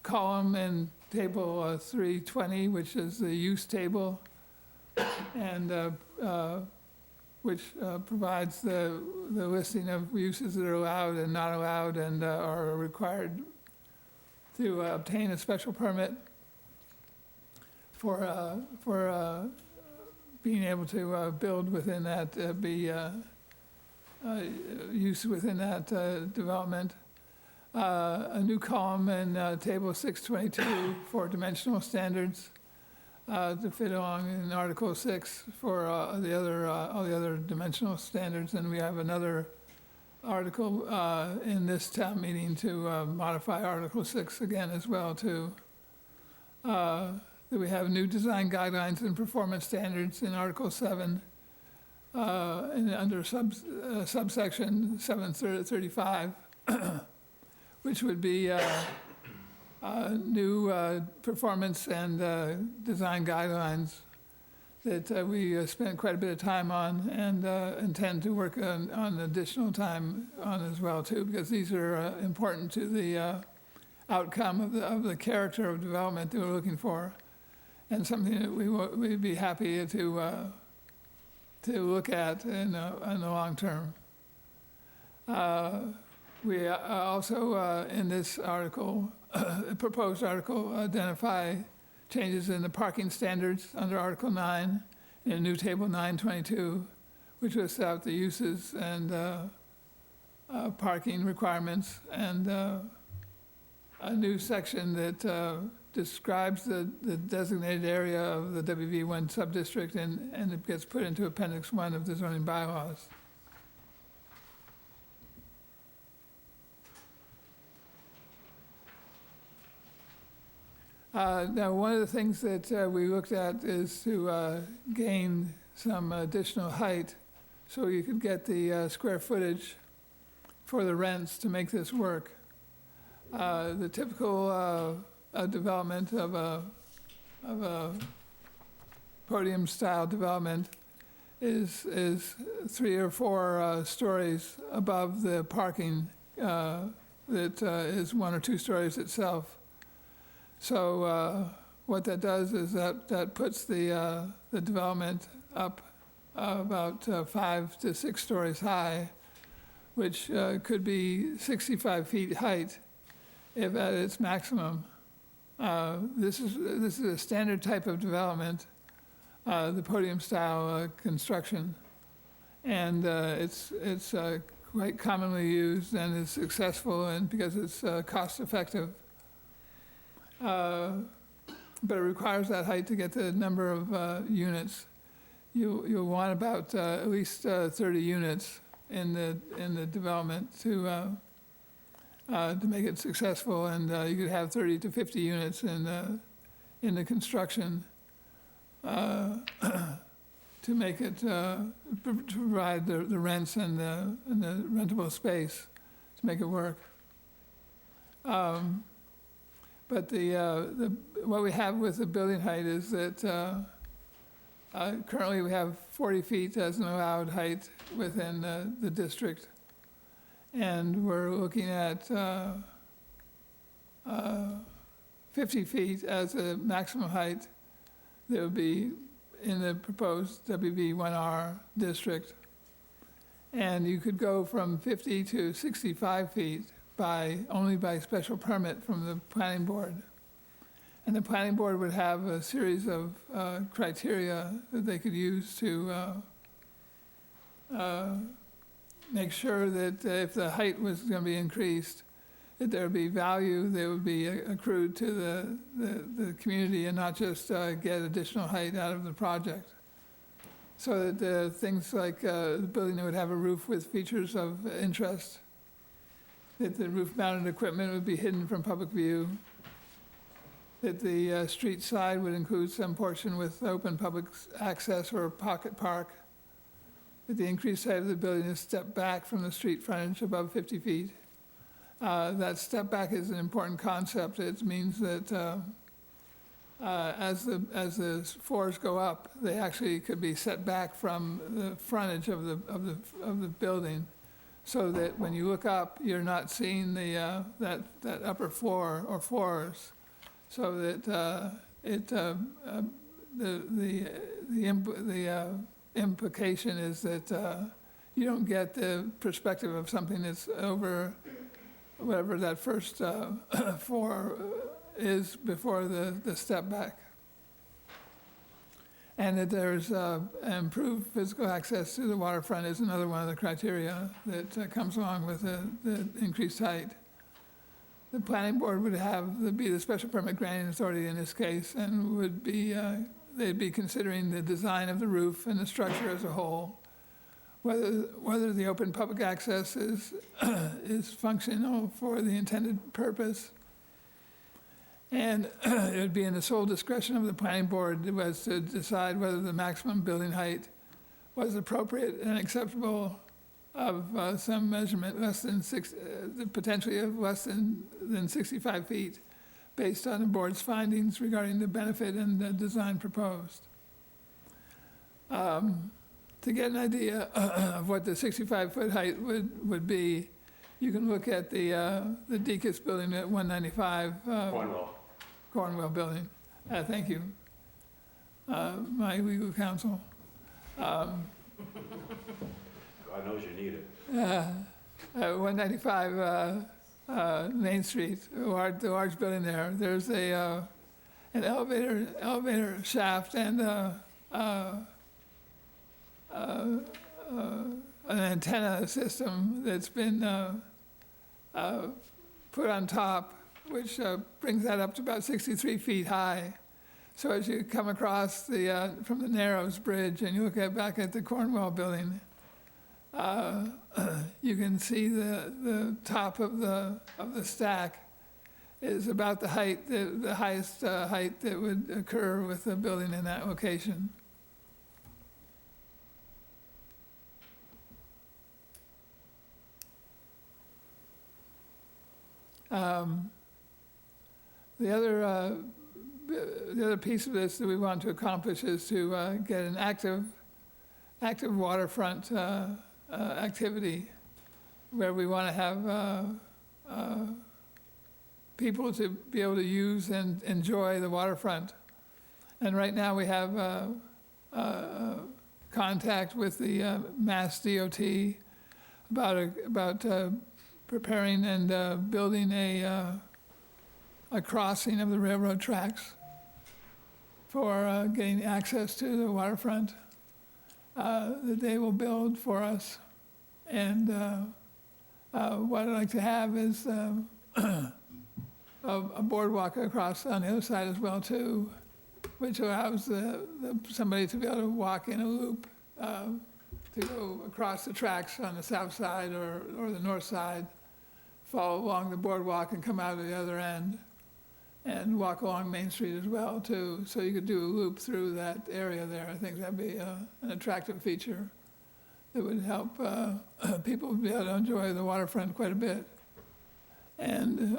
column in Table 320, which is the use table, and which provides the listing of uses that are allowed and not allowed and are required to obtain a special permit for being able to build within that, use within that development. A new column in Table 622 for dimensional standards to fit along in Article 6 for all the other dimensional standards. And we have another article in this town meeting to modify Article 6 again as well, too. That we have new design guidelines and performance standards in Article 7 and under subsection 735, which would be new performance and design guidelines that we spent quite a bit of time on and intend to work on additional time on as well, too, because these are important to the outcome of the character of development that we're looking for, and something that we'd be happy to look at in the long term. We also, in this article, proposed article, identify changes in the parking standards under Article 9 in a new Table 922, which lists out the uses and parking requirements, and a new section that describes the designated area of the WV1 sub-district, and it gets put into Appendix 1 of the zoning bylaws. Now, one of the things that we looked at is to gain some additional height so you could get the square footage for the rents to make this work. The typical development of a podium-style development is 3 or 4 stories above the parking that is 1 or 2 stories itself. So what that does is that puts the development up about 5 to 6 stories high, which could be 65 feet height if at its maximum. This is a standard type of development, the podium-style construction, and it's quite commonly used and is successful, and because it's cost-effective. But it requires that height to get the number of units. You'll want about at least 30 units in the development to make it successful, and you could have 30 to 50 units in the construction to make it to provide the rents and the rentable space to make it work. But what we have with the building height is that currently we have 40 feet as an allowed height within the district. And we're looking at 50 feet as a maximum height that would be in the proposed WV1R district. And you could go from 50 to 65 feet only by special permit from the planning board. And the planning board would have a series of criteria that they could use to make sure that if the height was going to be increased, that there would be value that would be accrued to the community and not just get additional height out of the project. So that things like the building that would have a roof with features of interest, that the roof-mounted equipment would be hidden from public view, that the street side would include some portion with open public access or a pocket park, that the increased height of the building is stepped back from the street frontage above 50 feet. That step back is an important concept. It means that as the floors go up, they actually could be set back from the frontage of the building, so that when you look up, you're not seeing that upper floor or floors, so that the implication is that you don't get the perspective of something that's over whatever that first floor is before the step back. And that there's improved physical access to the waterfront is another one of the criteria that comes along with the increased height. The planning board would be the special permit granting authority in this case, and would be they'd be considering the design of the roof and the structure as a whole, whether the open public access is functional for the intended purpose. And it would be in the sole discretion of the planning board was to decide whether the maximum building height was appropriate and acceptable of some measurement less than potentially of less than 65 feet, based on the board's findings regarding the benefit and the design proposed. To get an idea of what the 65-foot height would be, you can look at the Deacon's building at 195. Cornwall building. Thank you. My legal counsel. God knows you need it. 195 Main Street, the large building there. There's an elevator shaft and an antenna system that's been put on top, which brings that up to about 63 feet high. So as you come across from the Narrows Bridge and you look back at the Cornwall building, you can see the top of the stack is about the highest height that would occur with the building in that location. The other piece of this that we want to accomplish is to get an active waterfront activity where we want to have people to be able to use and enjoy the waterfront. And right now we have contact with the Mass DOT about preparing and building a crossing of the railroad tracks for getting access to the waterfront that they will build for us. And what I'd like to have is a boardwalk across on the other side as well too, which allows somebody to be able to walk in a loop to go across the tracks on the south side or the north side, follow along the boardwalk and come out of the other end, and walk along Main Street as well too. So you could do a loop through that area there. I think that'd be an attractive feature that would help people be able to enjoy the waterfront quite a bit. And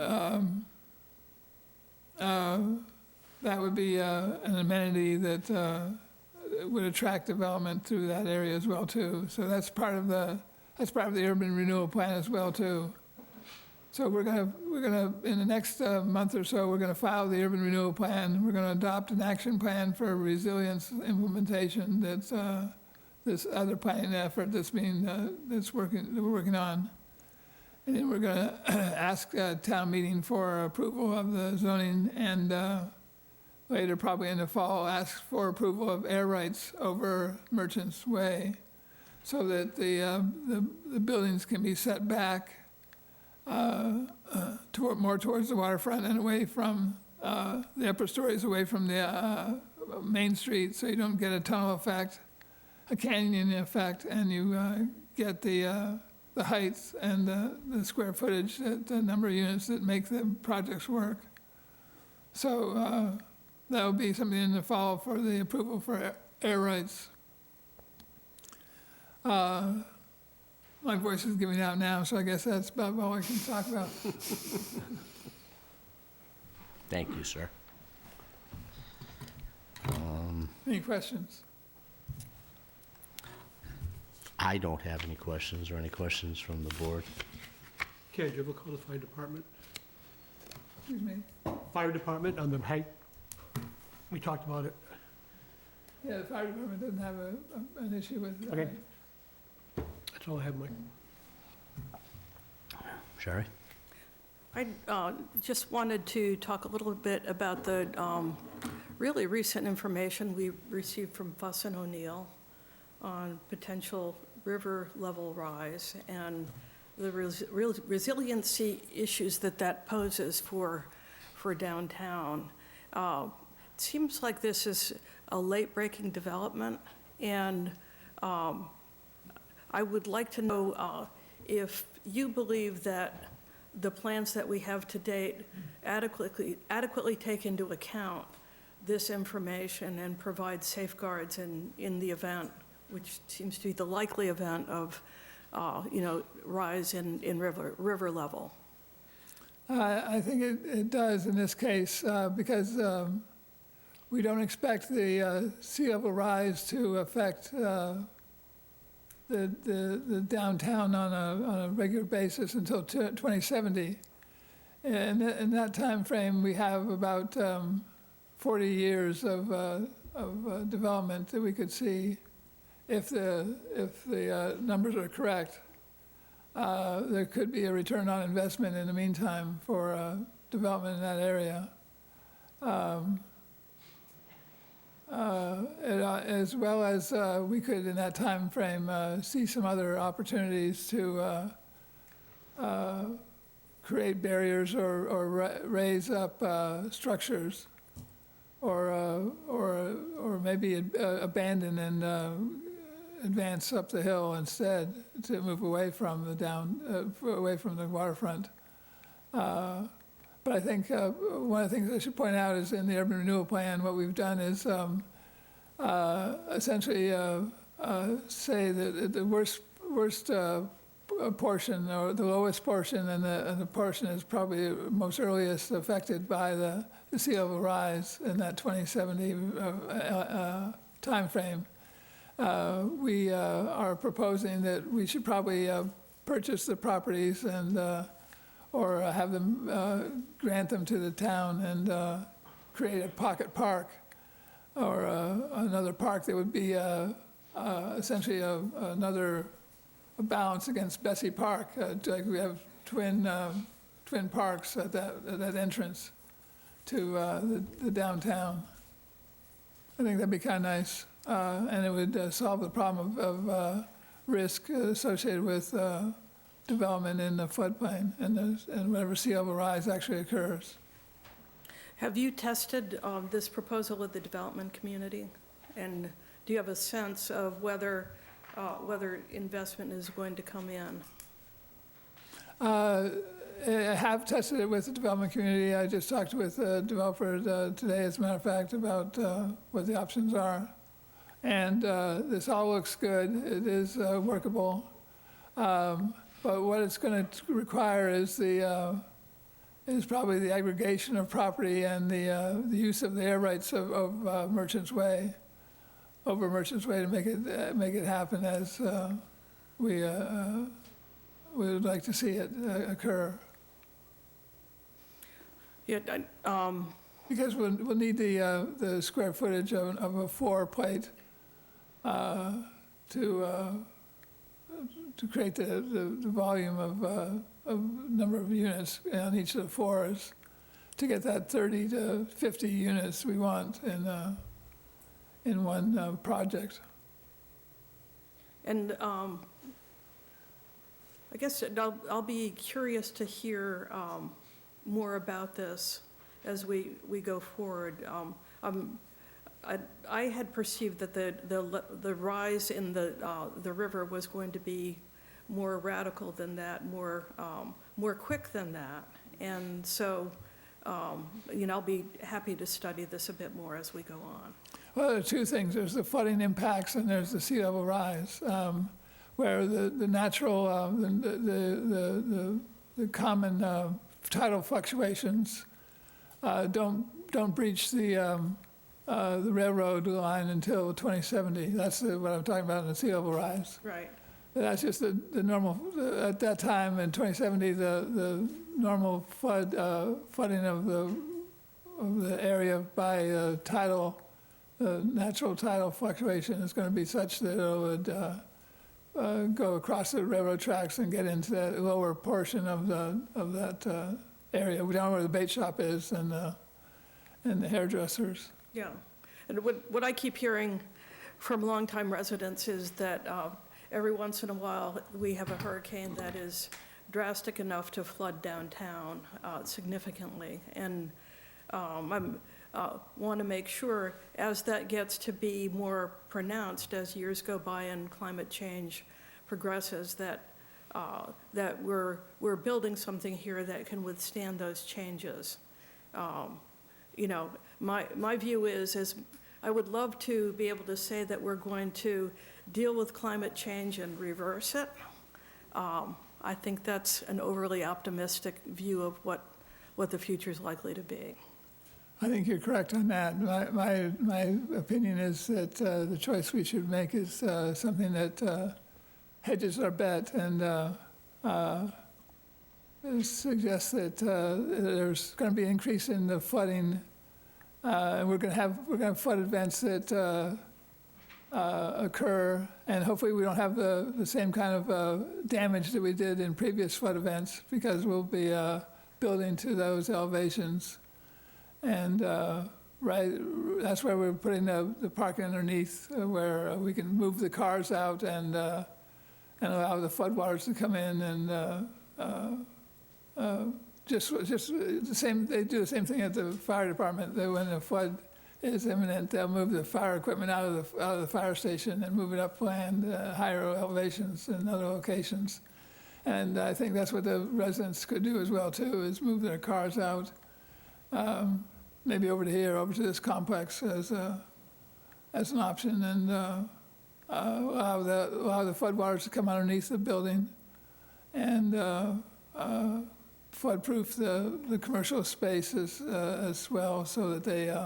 that would be an amenity that would attract development through that area as well too. So that's part of the urban renewal plan as well too. So we're gonna in the next month or so, we're gonna file the urban renewal plan. We're gonna adopt an action plan for resilience implementation. That's this other planning effort that we're working on. And then we're gonna ask town meeting for approval of the zoning, and later, probably in the fall, ask for approval of air rights over Merchants Way, so that the buildings can be set back more towards the waterfront and away from the upper stories, away from the Main Street, so you don't get a tunnel effect, a canyon effect, and you get the heights and the square footage, the number of units that make the projects work. So that will be something in the fall for the approval for air rights. My voice is giving out now, so I guess that's about all I can talk about. Thank you, sir. Any questions? I don't have any questions, or any questions from the board. Okay, did you ever call the fire department? Excuse me? Fire department on the height? We talked about it. Yeah, the fire department doesn't have an issue with that. Okay. That's all I have, Mike. Sherry? I just wanted to talk a little bit about the really recent information we received from Fuss and O'Neill on potential river level rise and the resiliency issues that poses for downtown. It seems like this is a late-breaking development, and I would like to know if you believe that the plans that we have to date adequately take into account this information and provide safeguards in the event, which seems to be the likely event of, rise in river level. I think it does in this case, because we don't expect the sea level rise to affect the downtown on a regular basis until 2070. And in that time frame, we have about 40 years of development that we could see if the numbers are correct. There could be a return on investment in the meantime for development in that area. As well as we could, in that time frame, see some other opportunities to create barriers or raise up structures, or maybe abandon and advance up the hill instead to move away from the waterfront. But I think one of the things I should point out is in the urban renewal plan, what we've done is essentially say that the worst a portion, or the lowest portion, and the portion is probably most earliest affected by the sea level rise in that 2070 timeframe. We are proposing that we should probably purchase the properties and, or have them, grant them to the town and create a pocket park, or another park that would be essentially another balance against Bessie Park. Like we have twin parks at that entrance to the downtown. I think that'd be kind of nice, and it would solve the problem of risk associated with development in the floodplain and whenever sea level rise actually occurs. Have you tested this proposal with the development community? And do you have a sense of whether investment is going to come in? I have tested it with the development community. I just talked with a developer today, as a matter of fact, about what the options are. And this all looks good. It is workable. But what it's going to require is probably the aggregation of property and the use of the air rights of Merchants Way, over Merchants Way, to make it happen as we would like to see it occur. Yeah, Because we'll need the square footage of a 4-plate to create the volume of number of units on each of the floors to get that 30 to 50 units we want in one project. and I guess I'll be curious to hear more about this as we go forward. I had perceived that the rise in the river was going to be more radical than that, more quick than that. And so, I'll be happy to study this a bit more as we go on. Well, there are two things. There's the flooding impacts and there's the sea level rise, where the natural, the common tidal fluctuations don't breach the railroad line until 2070. That's what I'm talking about in the sea level rise. Right. That's just the normal, at that time in 2070, the normal flooding of the area by natural tidal fluctuation is going to be such that it would go across the railroad tracks and get into that lower portion of that area, down where the bait shop is and the hairdressers. Yeah. And what I keep hearing from longtime residents is that every once in a while, we have a hurricane that is drastic enough to flood downtown significantly. And I want to make sure, as that gets to be more pronounced as years go by and climate change progresses, that we're building something here that can withstand those changes. My view is I would love to be able to say that we're going to deal with climate change and reverse it. I think that's an overly optimistic view of what the future is likely to be. I think you're correct on that. My opinion is that the choice we should make is something that hedges our bet and suggests that there's going to be an increase in the flooding, and we're going to have flood events that occur, and hopefully we don't have the same kind of damage that we did in previous flood events, because we'll be building to those elevations. And that's where we're putting the parking underneath, where we can move the cars out and allow the floodwaters to come in, and just the same. They do the same thing at the fire department. When a flood is imminent, they'll move the fire equipment out of the fire station and move it upland, higher elevations and other locations. And I think that's what the residents could do as well too, is move their cars out. Maybe over to here, over to this complex as an option, and allow the floodwaters to come underneath the building and flood-proof the commercial spaces as well, so that they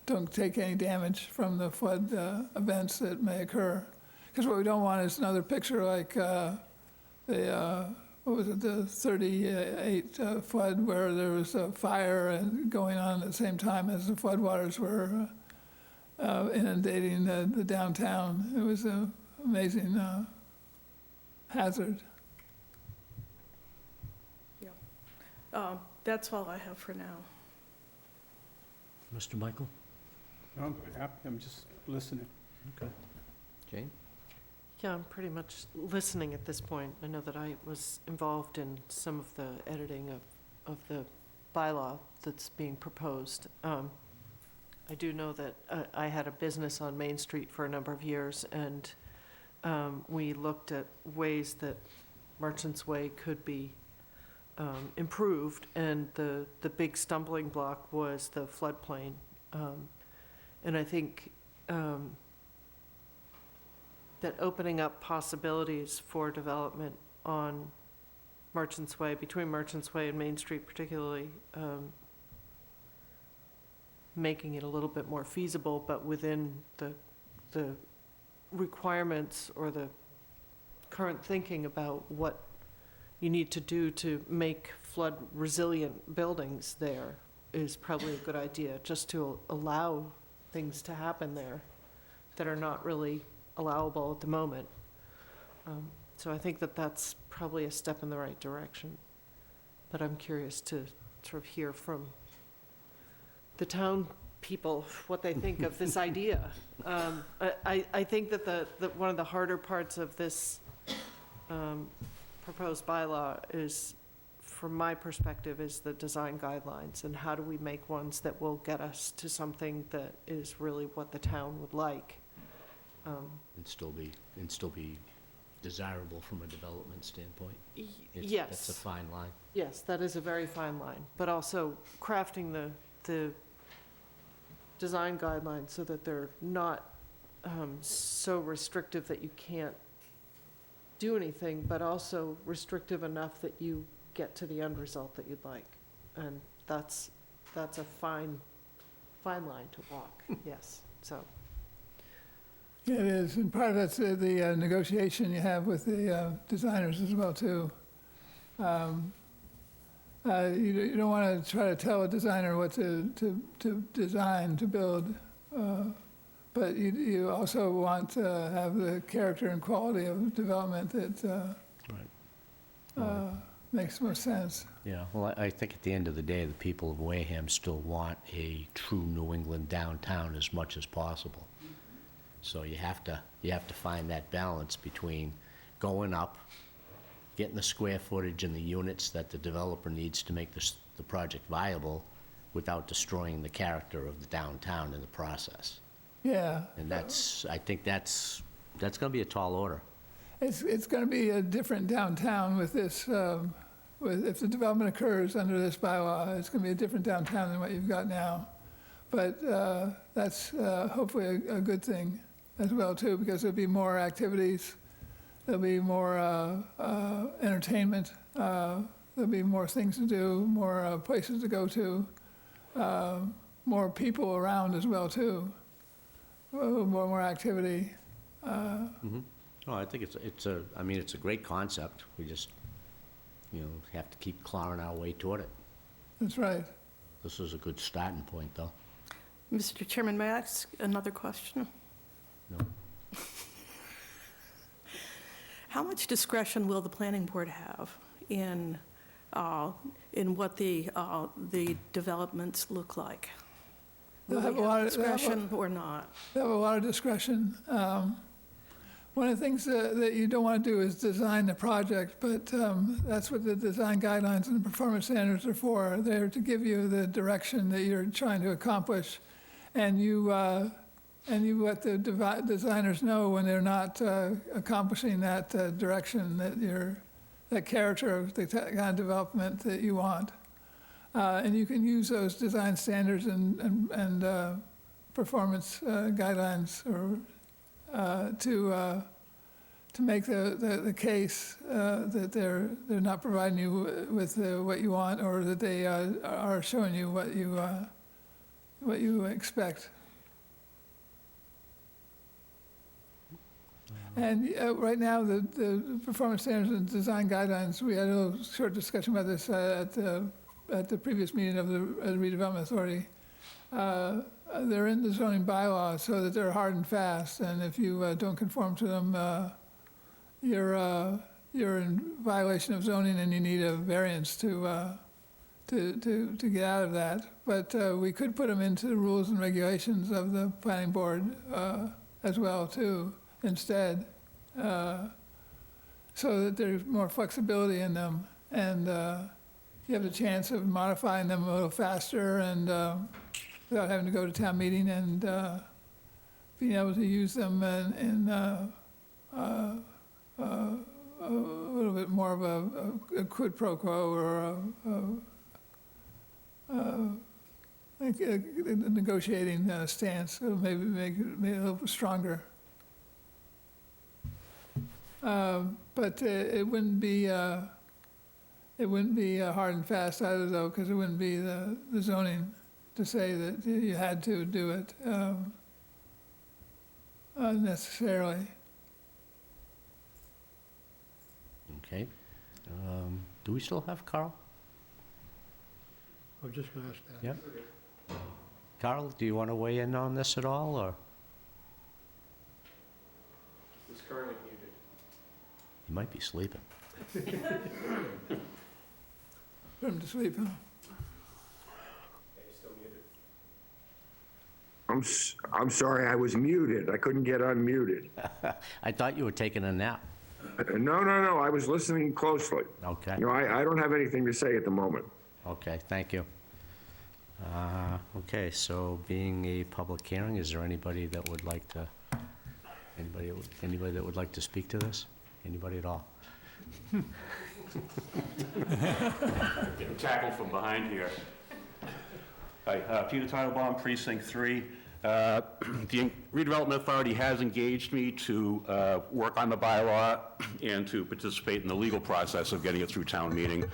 don't take any damage from the flood events that may occur. Because what we don't want is another picture like what was it, the 38 flood, where there was a fire going on at the same time as the floodwaters were inundating the downtown. It was an amazing hazard. That's all I have for now. Mr. Michael? I'm happy, I'm just listening. Okay. Jane? Yeah, I'm pretty much listening at this point. I know that I was involved in some of the editing of the bylaw that's being proposed. I do know that I had a business on Main Street for a number of years, and we looked at ways that Merchants Way could be improved, and the big stumbling block was the floodplain. And I think that opening up possibilities for development on Merchants Way, between Merchants Way and Main Street particularly, making it a little bit more feasible, but within the requirements or the current thinking about what you need to do to make flood-resilient buildings there is probably a good idea, just to allow things to happen there that are not really allowable at the moment. So I think that that's probably a step in the right direction. But I'm curious to sort of hear from the town people what they think of this idea. I think that one of the harder parts of this proposed bylaw is, from my perspective, is the design guidelines, and how do we make ones that will get us to something that is really what the town would like. And still be desirable from a development standpoint. Yes. That's a fine line. Yes, that is a very fine line, but also crafting the design guidelines so that they're not so restrictive that you can't do anything, but also restrictive enough that you get to the end result that you'd like. And that's a fine line to walk, yes, so. Yeah, it is, and part of that's the negotiation you have with the designers as well, too. You don't want to try to tell a designer what to design, to build, but you also want to have the character and quality of development that makes most sense. Yeah, well, I think at the end of the day, the people of Wareham still want a true New England downtown as much as possible. So you have to find that balance between going up, getting the square footage and the units that the developer needs to make the project viable without destroying the character of the downtown in the process. Yeah. And I think that's gonna be a tall order. It's going to be a different downtown with this, if the development occurs under this bylaw, it's going to be a different downtown than what you've got now. But that's hopefully a good thing as well, too, because there'll be more activities, there'll be more entertainment, there'll be more things to do, more places to go to, more people around as well, too, more activity. Oh, I think it's a great concept. We just, have to keep clawing our way toward it. That's right. This is a good starting point, though. Mr. Chairman, may I ask another question? No. How much discretion will the planning board have in what the developments look like? Will They'll they have a lot have of- they'll have a- discretion or not? They have a lot of discretion. One of the things that you don't want to do is design the project, but that's what the design guidelines and the performance standards are for. They're to give you the direction that you're trying to accomplish, and you let the designers know when they're not accomplishing that direction, that character of the kind of development that you want. And you can use those design standards and performance guidelines or make the case that they're not providing you with what you want, or that they are showing you what you expect. And right now, the performance standards and design guidelines, we had a little short discussion about this at the previous meeting of the redevelopment authority. They're in the zoning bylaws so that they're hard and fast, and if you don't conform to them, you're in violation of zoning, and you need a variance to get out of that. But we could put them into the rules and regulations of the planning board as well too, instead, so that there's more flexibility in them, and you have the chance of modifying them a little faster and without having to go to town meeting, and being able to use them in a little bit more of a quid pro quo, or like a negotiating stance, so maybe make it a little bit stronger. But it wouldn't be hard and fast either, though, because it wouldn't be the zoning to say that you had to do it necessarily. Okay. Do we still have Carl? I was just going to ask that. Yep. Carl, do you want to weigh in on this at all, or? He's currently muted. You might be sleeping. Put him to sleep, huh? Yeah, he's still muted. I'm sorry, I was muted. I couldn't get unmuted. I thought you were taking a nap. No, I was listening closely. Okay. You know, I don't have anything to say at the moment. Okay, thank you. Okay, so being a public hearing, is there anybody that would like to, anybody that would like to speak to this? Anybody at all? Getting tackled from behind here. Hi, Peter Teitelbaum, Precinct 3. The Redevelopment Authority has engaged me to work on the bylaw and to participate in the legal process of getting it through town meeting.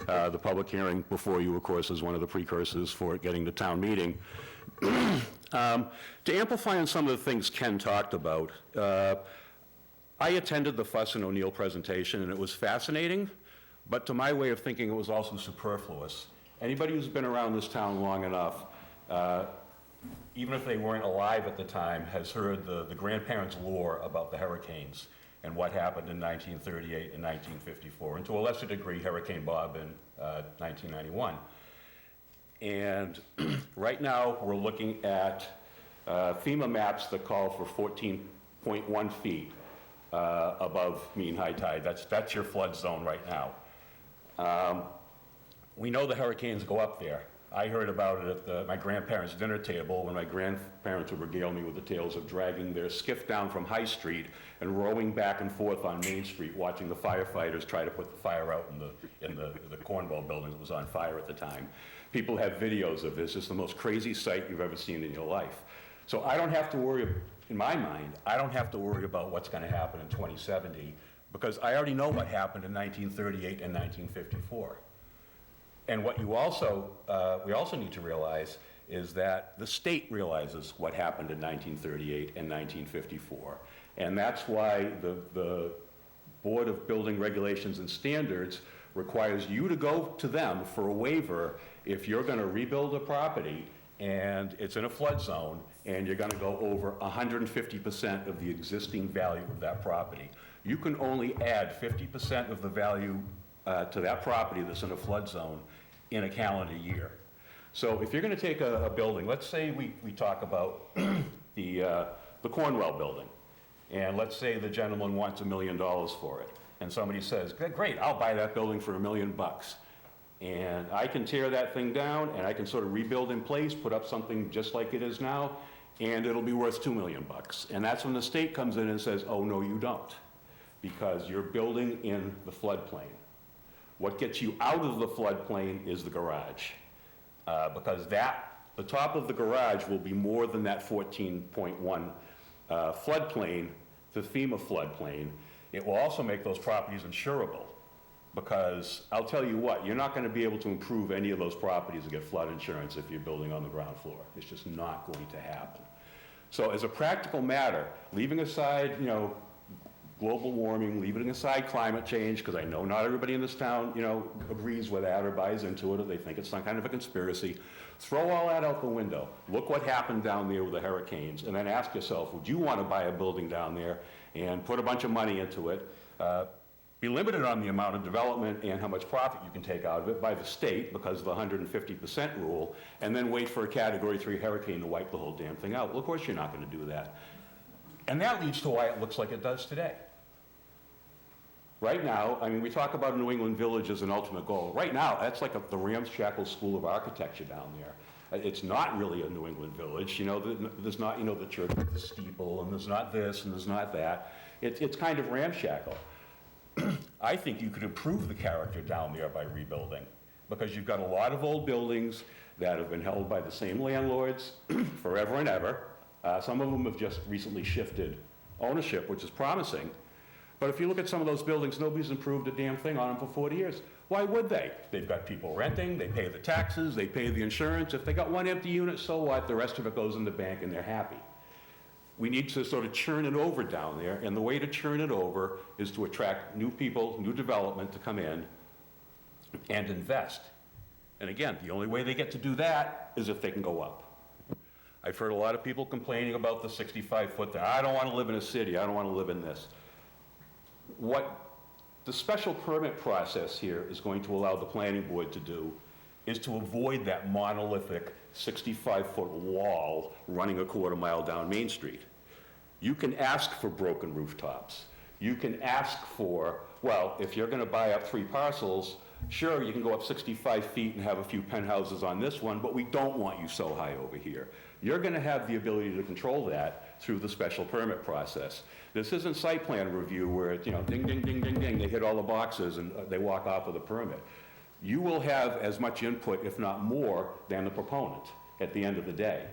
The public hearing before you, of course, is one of the precursors for it getting to town meeting. To amplify on some of the things Ken talked about, I attended the Fuss and O'Neill presentation, and it was fascinating, but to my way of thinking, it was also superfluous. Anybody who's been around this town long enough, even if they weren't alive at the time, has heard the grandparents' lore about the hurricanes and what happened in 1938 and 1954, and to a lesser degree, Hurricane Bob in 1991. And right now, we're looking at FEMA maps that call for 14.1 feet above mean high tide. That's your flood zone right now. We know the hurricanes go up there. I heard about it at my grandparents' dinner table when my grandparents would regale me with the tales of dragging their skiff down from High Street and rowing back and forth on Main Street, watching the firefighters try to put the fire out in the Cornwall building that was on fire at the time. People have videos of this. It's the most crazy sight you've ever seen in your life. So I don't have to worry, in my mind, I don't have to worry about what's going to happen in 2070, because I already know what happened in 1938 and 1954. And what you also, we also need to realize is that the state realizes what happened in 1938 and 1954. And that's why the Board of Building Regulations and Standards requires you to go to them for a waiver if you're going to rebuild a property and it's in a flood zone and you're going to go over 150% of the existing value of that property. You can only add 50% of the value to that property that's in a flood zone in a calendar year. So if you're going to take a building, let's say we talk about the Cornwell building, and let's say the gentleman wants $1 million for it, and somebody says, great, I'll buy that building for $1 million. And I can tear that thing down, and I can sort of rebuild in place, put up something just like it is now, and it'll be worth $2 million. And that's when the state comes in and says, oh, no, you don't, because you're building in the floodplain. What gets you out of the floodplain is the garage, because the top of the garage will be more than that 14.1 floodplain, the FEMA floodplain. It will also make those properties insurable, because I'll tell you what, you're not gonna be able to improve any of those properties and get flood insurance if you're building on the ground floor. It's just not going to happen. So as a practical matter, leaving aside, you know, global warming, leaving aside climate change, because I know not everybody in this town, you know, agrees with that or buys into it, or they think it's some kind of a conspiracy. Throw all that out the window. Look what happened down there with the hurricanes, and then ask yourself, would you want to buy a building down there and put a bunch of money into it, be limited on the amount of development and how much profit you can take out of it by the state because of the 150% rule, and then wait for a Category 3 hurricane to wipe the whole damn thing out? Well, of course you're not going to do that. And that leads to why it looks like it does today. Right now, I mean, we talk about New England Village as an ultimate goal. Right now, that's like the Ramshackle School of Architecture down there. It's not really a New England Village. You know, there's not, you know, the church with the steeple, and there's not this, and there's not that. It's kind of ramshackle. I think you could improve the character down there by rebuilding, because you've got a lot of old buildings that have been held by the same landlords forever and ever. Some of them have just recently shifted ownership, which is promising. But if you look at some of those buildings, nobody's improved a damn thing on them for 40 years. Why would they? They've got people renting, they pay the taxes, they pay the insurance. If they got one empty unit, so what? The rest of it goes in the bank and they're happy. We need to sort of churn it over down there, and the way to churn it over is to attract new people, new development to come in and invest. And again, the only way they get to do that is if they can go up. I've heard a lot of people complaining about the 65-foot thing. I don't want to live in a city, I don't want to live in this. What the special permit process here is going to allow the planning board to do is to avoid that monolithic 65-foot wall running a quarter mile down Main Street. You can ask for broken rooftops. You can ask for, well, if you're going to buy up 3 parcels, sure, you can go up 65 feet and have a few penthouses on this one, but we don't want you so high over here. You're going to have the ability to control that through the special permit process. This isn't site plan review where it's, you know, ding, ding, ding, ding, ding, they hit all the boxes and they walk off with a permit. You will have as much input, if not more, than the proponent at the end of the day.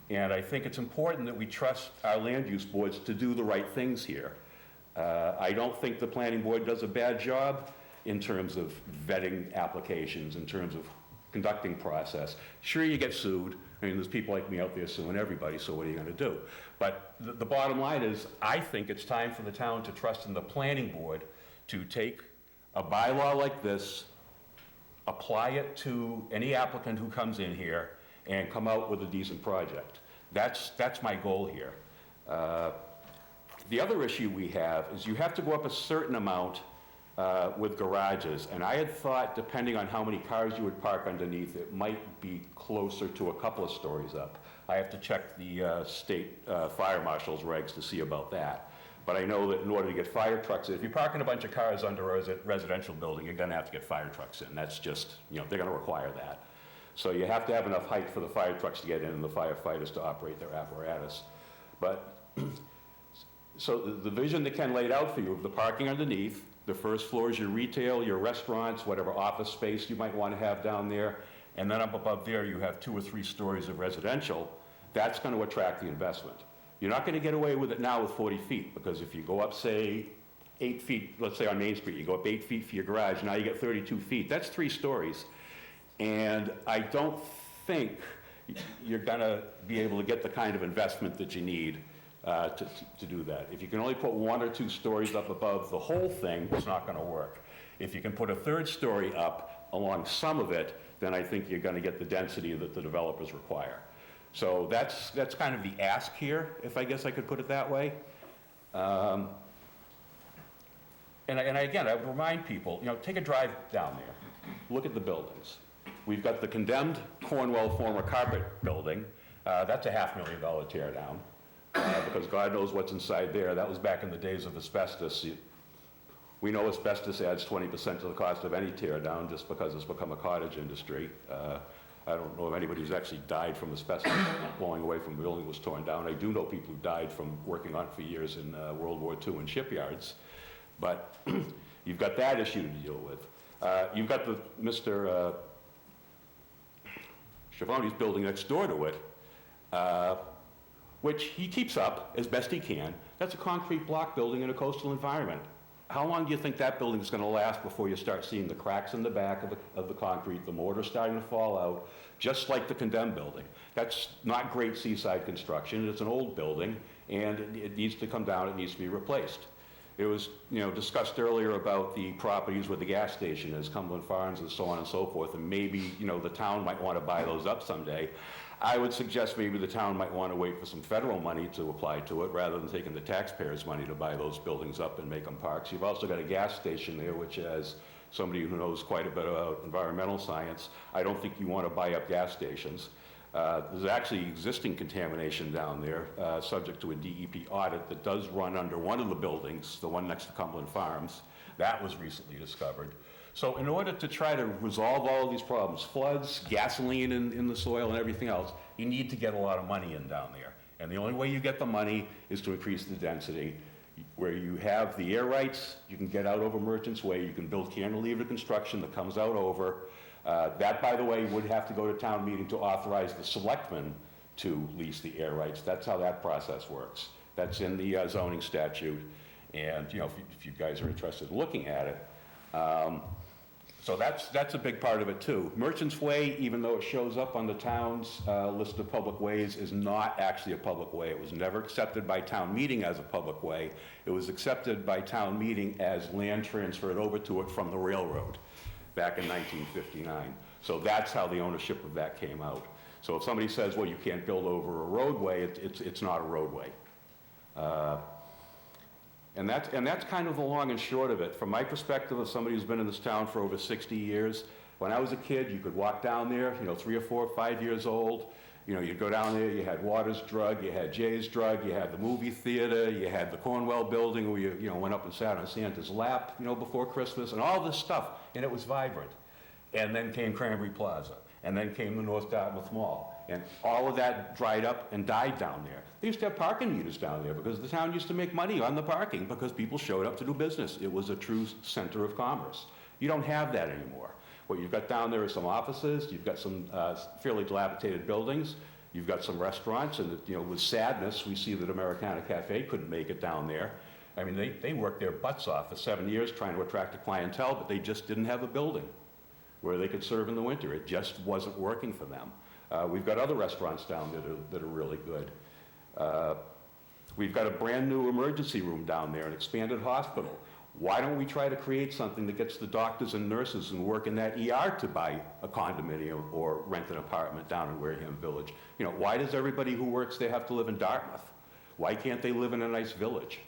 And I think it's important that we trust our land use boards to do the right things here. I don't think the planning board does a bad job in terms of vetting applications, in terms of conducting process. Sure, you get sued. I mean, there's people like me out there suing everybody, so what are you going to do? But the bottom line is, I think it's time for the town to trust in the planning board to take a bylaw like this, apply it to any applicant who comes in here, and come out with a decent project. That's my goal here. The other issue we have is you have to go up a certain amount with garages, and I had thought, depending on how many cars you would park underneath, it might be closer to a couple of stories up. I have to check the state fire marshal's regs to see about that. But I know that in order to get fire trucks, if you're parking a bunch of cars under a residential building, you're gonna have to get fire trucks in. That's just, you know, they're gonna require that. So you have to have enough height for the fire trucks to get in and the firefighters to operate their apparatus. But, so the vision that Ken laid out for you of the parking underneath, the first floor is your retail, your restaurants, whatever office space you might want to have down there, and then up above there you have 2 or 3 stories of residential. That's going to attract the investment. You're not going to get away with it now with 40 feet, because if you go up, say, 8 feet, let's say on Main Street, you go up 8 feet for your garage, now you get 32 feet. That's 3 stories. And I don't think you're going to be able to get the kind of investment that you need to do that. If you can only put 1 or 2 stories up above the whole thing, it's not going to work. If you can put a 3rd story up along some of it, then I think you're going to get the density that the developers require. So that's kind of the ask here, if I guess I could put it that way. And again, I would remind people, you know, take a drive down there, look at the buildings. We've got the condemned Cornwell former carpet building. That's a $500,000 tear down. Because God knows what's inside there. That was back in the days of asbestos. We know asbestos adds 20% to the cost of any tear down just because it's become a cottage industry. I don't know of anybody who's actually died from asbestos blowing away from the building was torn down. I do know people who died from working on it for years in World War II in shipyards. But you've got that issue to deal with. You've got the Mr. Schiavone's building next door to it, which he keeps up as best he can. That's a concrete block building in a coastal environment. how long do you think that building's gonna last before you start seeing the cracks in the back of the concrete, the mortar starting to fall out, just like the condemned building? That's not great seaside construction. It's an old building, and it needs to come down, it needs to be replaced. It was, discussed earlier about the properties where the gas station is, Cumberland Farms and so on and so forth, and maybe, the town might want to buy those up someday. I would suggest maybe the town might want to wait for some federal money to apply to it, rather than taking the taxpayers' money to buy those buildings up and make them parks. You've also got a gas station there, which, as somebody who knows quite a bit about environmental science, I don't think you want to buy up gas stations. There's actually existing contamination down there, subject to a DEP audit, that does run under one of the buildings, the one next to Cumberland Farms. That was recently discovered. So in order to try to resolve all of these problems, floods, gasoline in the soil and everything else, you need to get a lot of money in down there. And the only way you get the money is to increase the density. Where you have the air rights, you can get out over Merchant's Way, you can build cantilever construction that comes out over. That, by the way, would have to go to town meeting to authorize the selectmen to lease the air rights. That's how that process works. That's in the zoning statute. And, if you guys are interested in looking at it. So that's a big part of it too. Merchant's Way, even though it shows up on the town's list of public ways, is not actually a public way. It was never accepted by town meeting as a public way. It was accepted by town meeting as land transferred over to it from the railroad back in 1959. So that's how the ownership of that came out. So if somebody says, well, you can't build over a roadway, it's not a roadway. And that's kind of the long and short of it. From my perspective, as somebody who's been in this town for over 60 years, when I was a kid, you could walk down there, 3 or 4 or 5 years old. You'd go down there, you had Waters Drug, you had Jay's Drug, you had the movie theater, you had the Cornwell building where you went up and sat on Santa's lap, before Christmas, and all this stuff, and it was vibrant. And then came Cranberry Plaza, and then came the North Dartmouth Mall. And all of that dried up and died down there. They used to have parking meters down there because the town used to make money on the parking because people showed up to do business. It was a true center of commerce. You don't have that anymore. What you've got down there is some offices, you've got some fairly dilapidated buildings, you've got some restaurants, and with sadness, we see that Americana Cafe couldn't make it down there. I mean, they worked their butts off for 7 years trying to attract a clientele, but they just didn't have a building where they could serve in the winter. It just wasn't working for them. We've got other restaurants down there that are really good. We've got a brand new emergency room down there, an expanded hospital. Why don't we try to create something that gets the doctors and nurses who work in that ER to buy a condominium or rent an apartment down in Wareham Village? Why does everybody who works there have to live in Dartmouth? Why can't they live in a nice village?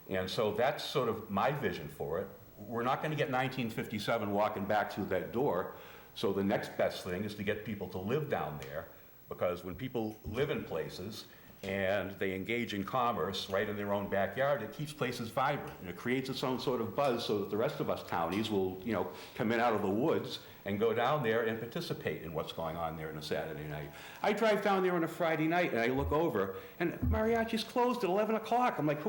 And so that's sort of my vision for it. We're not going to get 1957 walking back through that door. So the next best thing is to get people to live down there, because when people live in places and they engage in commerce right in their own backyard, it keeps places vibrant, and it creates its own sort of buzz so that the rest of us townies will, come in out of the woods and go down there and participate in what's going on there on a Saturday night. I drive down there on a Friday night and I look over and mariachi's closed at 11 o'clock. I'm like,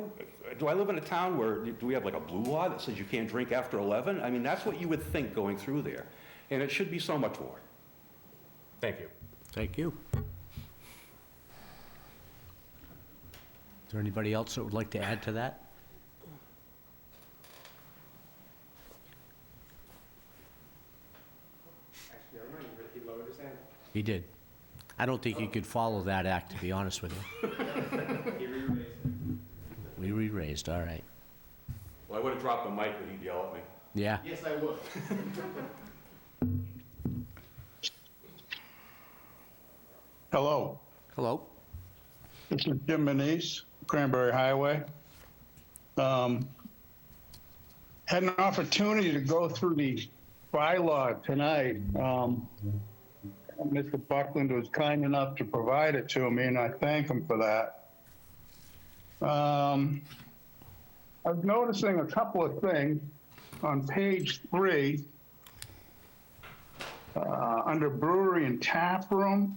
do I live in a town where, do we have like a blue law that says you can't drink after 11? I mean, that's what you would think going through there. And it should be so much more. Thank you. Thank you. Is there anybody else that would like to add to that? Actually, I don't know, he lowered his hand. He did. I don't think you could follow that act, to be honest with you. He re-raised it. We re-raised, all right. Well, I would have dropped the mic, but he'd yell at me. Yeah. Yes, I would. Hello, Hello? this is Jim Manise, Cranberry Highway. Had an opportunity to go through the bylaw tonight. Mr. Buckland was kind enough to provide it to me, and I thank him for that. I was noticing a couple of things on page 3, under brewery and tap room.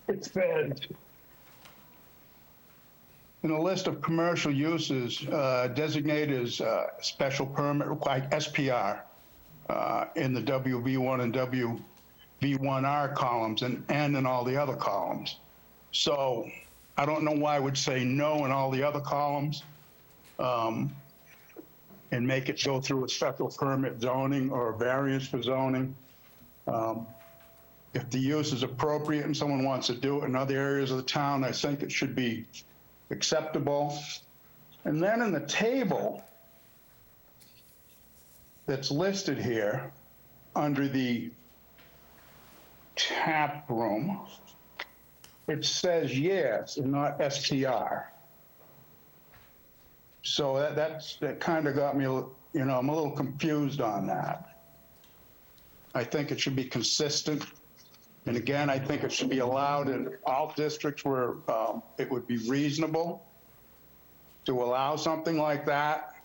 It says, in a list of commercial uses designated as special permit, like SPR, in the WV1 and WV1R columns and in all the other columns. So I don't know why I would say no in all the other columns. and make it go through a special permit zoning or a variance for zoning. If the use is appropriate and someone wants to do it in other areas of the town, I think it should be acceptable. And then in the table that's listed here under the tap room, it says yes and not STR. So that kind of got me, I'm a little confused on that. I think it should be consistent. And again, I think it should be allowed in all districts where it would be reasonable to allow something like that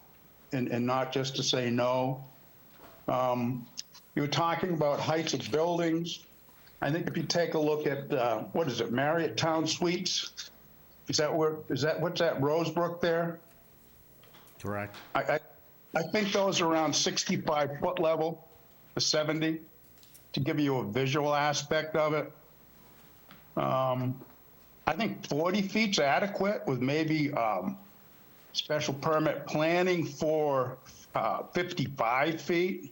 and not just to say no. You were talking about heights of buildings. I think if you take a look at, what is it, Marriott Town Suites? What's that, Rosebrook there? Correct. I think those are around 65 foot level to 70 to give you a visual aspect of it. I think 40 feet's adequate with maybe special permit planning for 55 feet.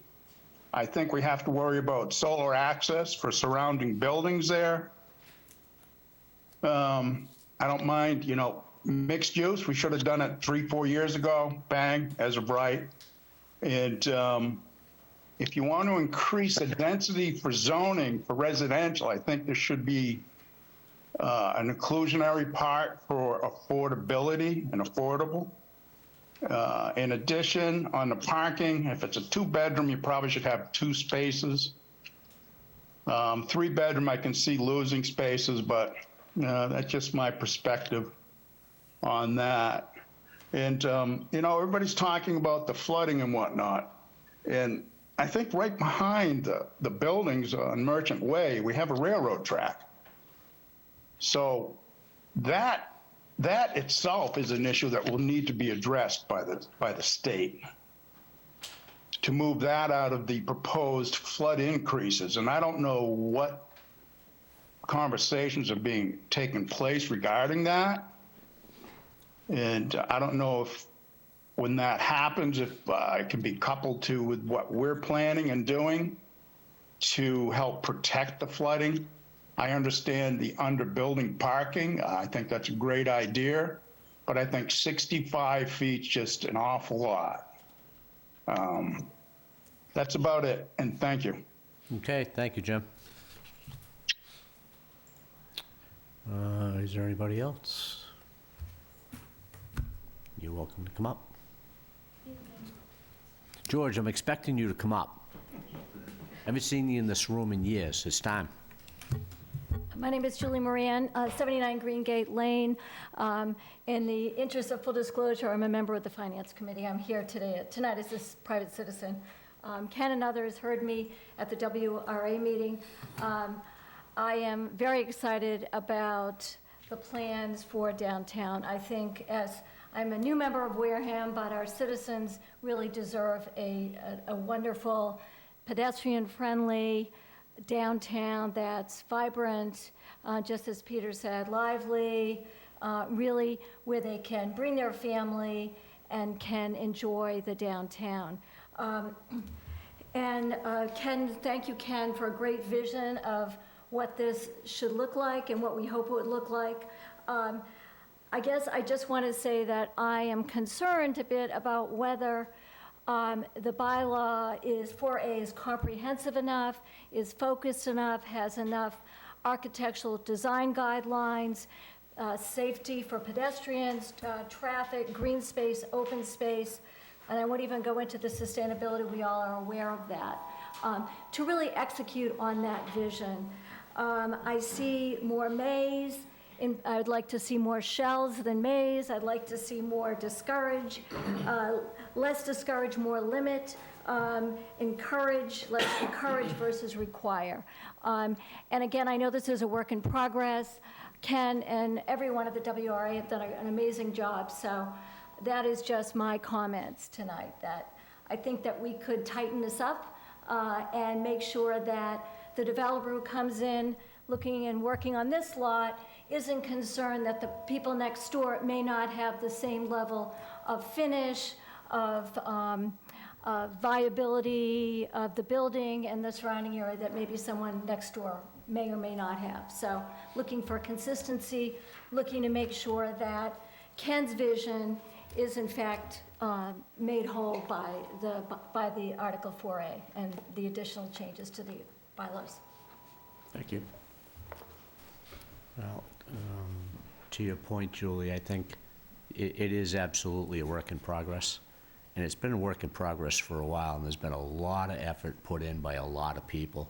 I think we have to worry about solar access for surrounding buildings there. I don't mind, mixed use. We should have done it 3-4 years ago, bang, as of right. And if you want to increase the density for zoning for residential, I think there should be an inclusionary part for affordability and affordable. In addition, on the parking, if it's a 2-bedroom, you probably should have 2 spaces. 3-bedroom, I can see losing spaces, but that's just my perspective on that. And, everybody's talking about the flooding and whatnot. And I think right behind the buildings on Merchant Way, we have a railroad track. So that itself is an issue that will need to be addressed by the state to move that out of the proposed flood increases. And I don't know what conversations are being taken place regarding that. And I don't know if when that happens, if it can be coupled to with what we're planning and doing to help protect the flooding. I understand the underbuilding parking. I think that's a great idea, but I think 65 feet's just an awful lot. That's about it, and thank you. Okay, thank you, Jim. Is there anybody else? You're welcome to come up. George, I'm expecting you to come up. I haven't seen you in this room in years. It's time. My name is Julie Moran, 79 Greengate Lane. In the interest of full disclosure, I'm a member of the Finance Committee. I'm here tonight as this private citizen. Ken and others heard me at the WRA meeting. I am very excited about the plans for downtown. I think I'm a new member of Wareham, but our citizens really deserve a wonderful, pedestrian-friendly downtown that's vibrant, just as Peter said, lively, really where they can bring their family and can enjoy the downtown. Thank you, Ken, for a great vision of what this should look like and what we hope it would look like. I guess I just want to say that I am concerned a bit about whether the bylaw is 4A is comprehensive enough, is focused enough, has enough architectural design guidelines, safety for pedestrians, traffic, green space, open space, and I won't even go into the sustainability, we all are aware of that, to really execute on that vision. I see more maze. I'd like to see more shells than maze. I'd like to see more discourage, less discourage, more limit, encourage, less encourage versus require. And again, I know this is a work in progress. Ken and everyone at the WRA have done an amazing job. So that is just my comments tonight, that I think that we could tighten this up and make sure that the developer who comes in looking and working on this lot isn't concerned that the people next door may not have the same level of finish, of viability of the building and the surrounding area that maybe someone next door may or may not have. So looking for consistency, looking to make sure that Ken's vision is in fact made whole by the Article 4A and the additional changes to the bylaws. Thank you. Well, to your point, Julie, I think it is absolutely a work in progress. And it's been a work in progress for a while, and there's been a lot of effort put in by a lot of people.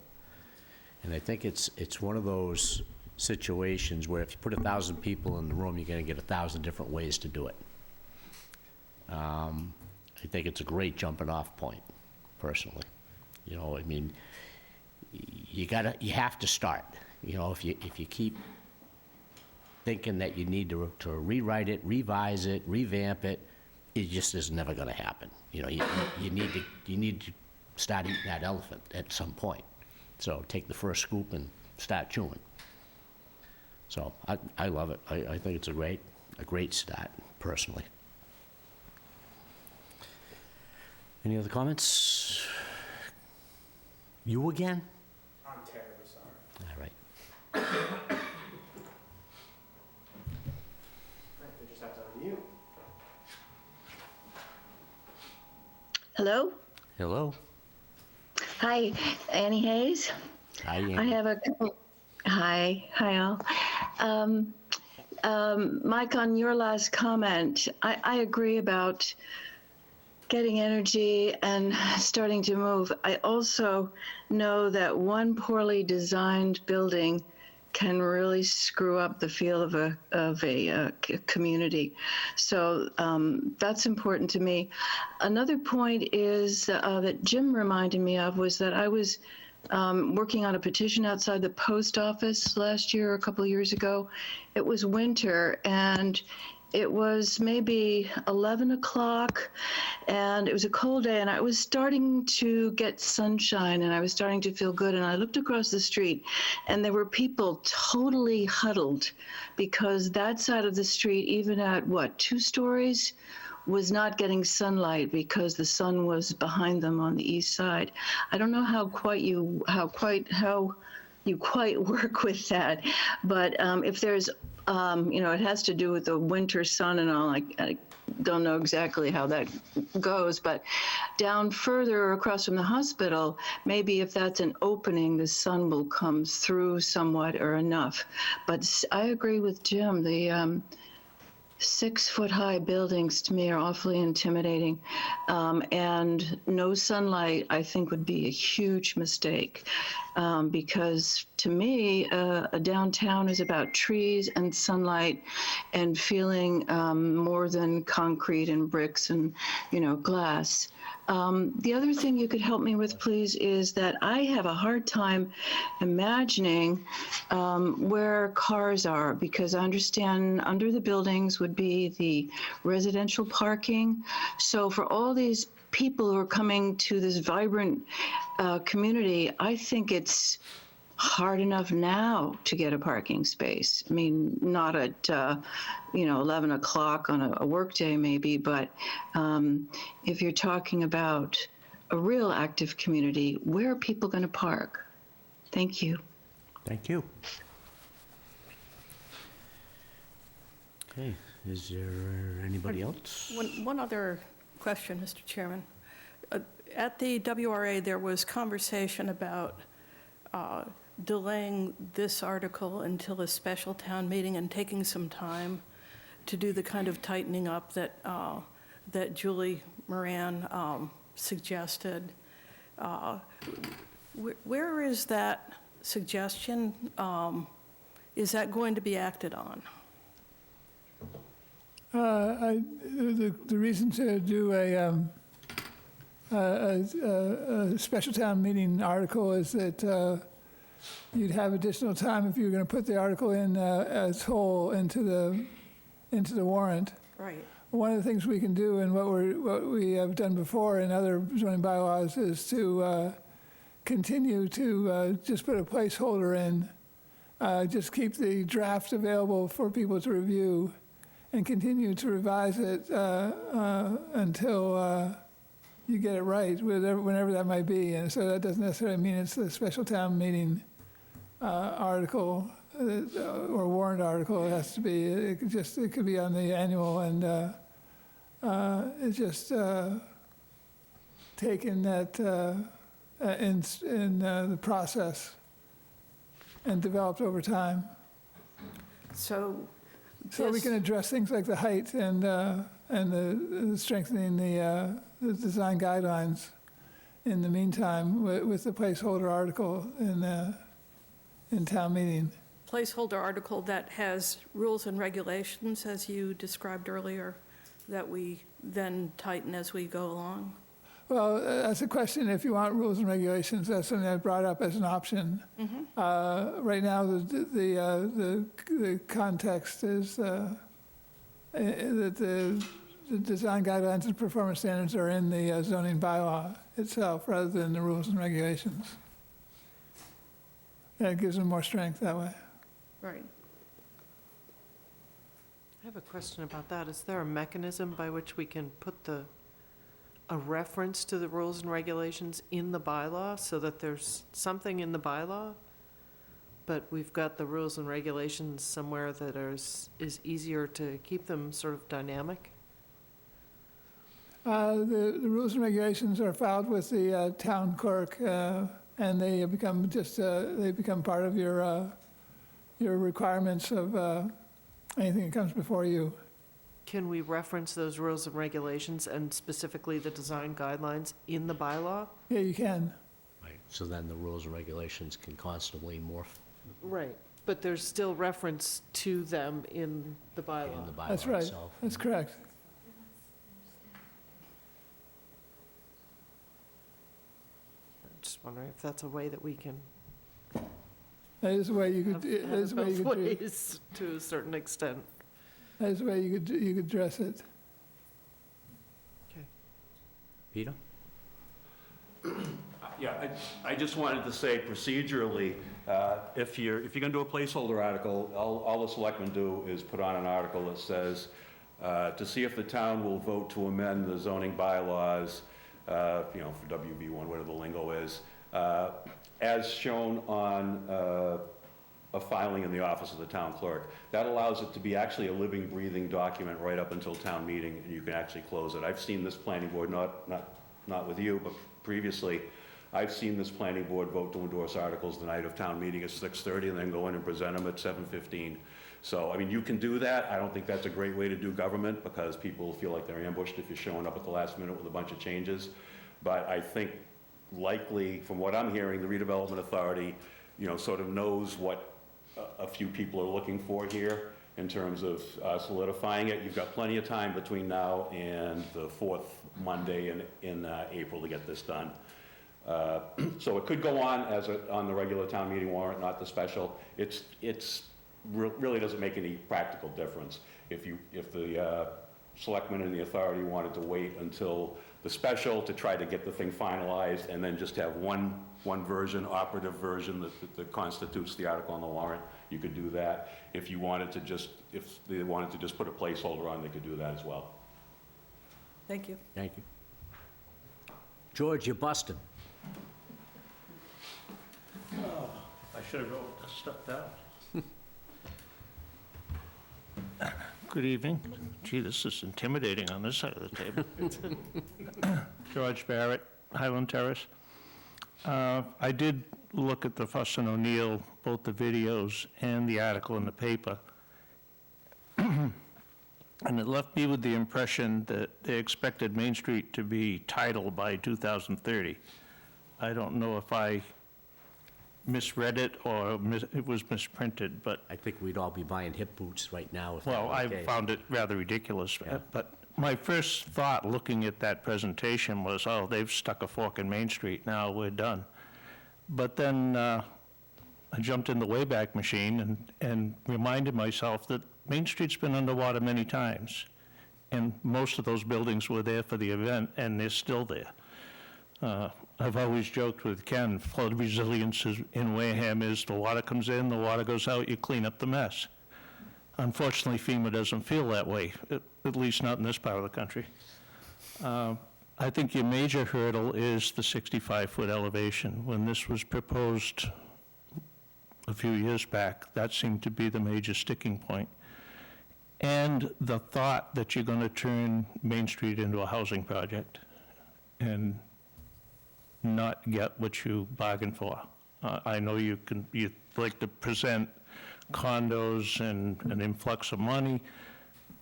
And I think it's one of those situations where if you put 1,000 people in the room, you're gonna get 1,000 different ways to do it. I think it's a great jumping off point, personally. You know, I mean, you have to start. You know, if you keep thinking that you need to rewrite it, revise it, revamp it, it just is never gonna happen. You know, you need to start eating that elephant at some point. So take the first scoop and start chewing. So I love it. I think it's a great start, personally. Any other comments? You again? I'm terribly sorry. All right. I just have to unmute. Hello? Hello? Hi, Annie Hayes. Hi, Ann. I have a couple. Hi all. Mike, on your last comment, I agree about getting energy and starting to move. I also know that one poorly designed building can really screw up the feel of a community. So that's important to me. Another point is that Jim reminded me of was that I was working on a petition outside the post office last year, a couple of years ago. It was winter, and it was maybe 11 o'clock, and it was a cold day, and I was starting to get sunshine, and I was starting to feel good, and I looked across the street, and there were people totally huddled because that side of the street, even at, 2 stories, was not getting sunlight because the sun was behind them on the east side. I don't know how you quite work with that, but if there's it has to do with the winter sun and all. I don't know exactly how that goes, but down further across from the hospital, maybe if that's an opening, the sun will come through somewhat or enough. But I agree with Jim. The 6-foot-high buildings to me are awfully intimidating, and no sunlight I think would be a huge mistake, because to me a downtown is about trees and sunlight and feeling more than concrete and bricks and glass. The other thing you could help me with, please, is that I have a hard time imagining where cars are, because I understand under the buildings would be the residential parking. So for all these people who are coming to this vibrant community, I think it's hard enough now to get a parking space. I mean, not at 11 o'clock on a work day maybe, but if you're talking about a real active community, where are people going to park? Thank you. Thank you. Okay, is there anybody else? One other question, Mr. Chairman. At the WRA, there was conversation about delaying this article until a special town meeting and taking some time to do the kind of tightening up that Julie Moran suggested. Where is that suggestion? Is that going to be acted on? The reason to do a special town meeting article is that you'd have additional time if you were going to put the article in as whole into the warrant. Right. One of the things we can do, and what we have done before in other zoning bylaws, is to continue to just put a placeholder in, just keep the draft available for people to review, and continue to revise it until you get it right, whenever that might be. And so that doesn't necessarily mean it's a special town meeting article or warrant article. It has to be, it could be on the annual, and it's just taking that in the process and developed over time. So So we this- can address things like the height and the strengthening the design guidelines in the meantime with the placeholder article in town meeting. placeholder article that has rules and regulations, as you described earlier, that we then tighten as we go along? Well, that's a question. If you want rules and regulations, that's something I brought up as an option. Right now, the context is that the design guidelines and performance standards are in the zoning bylaw itself rather than the rules and regulations. That gives them more strength that way. Right. I have a question about that. Is there a mechanism by which we can put a reference to the rules and regulations in the bylaw so that there's something in the bylaw, but we've got the rules and regulations somewhere that is easier to keep them sort of dynamic? The rules and regulations are filed with the town clerk, and they become part of your requirements of anything that comes before you. Can we reference those rules and regulations and specifically the design guidelines in the bylaw? Yeah, you can. Right, so then the rules and regulations can constantly morph Right. But there's still reference to them in the bylaw. in the bylaw That's right. itself. That's correct. I'm just wondering if that's a way that we can That is a way you could, have that is a way you both could do. ways to a certain extent. That is a way you could address it. Peter? Yeah, I just wanted to say procedurally, if you're going to do a placeholder article, all the selectmen do is put on an article that says, to see if the town will vote to amend the zoning bylaws, for WB1, whatever the lingo is, as shown on a filing in the office of the town clerk. That allows it to be actually a living, breathing document right up until town meeting, and you can actually close it. I've seen this planning board, not with you, but previously, I've seen this planning board vote to endorse articles the night of town meeting at 6:30 and then go in and present them at 7:15. So, I mean, you can do that. I don't think that's a great way to do government because people feel like they're ambushed if you're showing up at the last minute with a bunch of changes. But I think likely, from what I'm hearing, the redevelopment authority, sort of knows what a few people are looking for here in terms of solidifying it. You've got plenty of time between now and the fourth Monday in April to get this done. So it could go on on the regular town meeting warrant, not the special. It's really doesn't make any practical difference. If the selectmen and the authority wanted to wait until the special to try to get the thing finalized and then just have one operative version that constitutes the article on the warrant, you could do that. If they wanted to just put a placeholder on, they could do that as well. Thank you. Thank you. George, you're busted. I should have stepped out. Good evening. Gee, this is intimidating on this side of the table. George Barrett, Highland Terrace. I did look at the Fuss and O'Neill, both the videos and the article in the paper. And it left me with the impression that they expected Main Street to be titled by 2030. I don't know if I misread it or it was misprinted, but... I think we'd all be buying hip boots right now if that Well, were I the case. found it rather ridiculous, Yeah. but my first thought looking at that presentation was, oh, they've stuck a fork in Main Street, now we're done. But then I jumped in the Wayback Machine and reminded myself that Main Street's been underwater many times, and most of those buildings were there for the event, and they're still there. I've always joked with Ken, flood resilience in Wareham is the water comes in, the water goes out, you clean up the mess. Unfortunately, FEMA doesn't feel that way, at least not in this part of the country. I think your major hurdle is the 65-foot elevation. When this was proposed a few years back, that seemed to be the major sticking point. And the thought that you're going to turn Main Street into a housing project and not get what you bargained for. I know you like to present condos and an influx of money,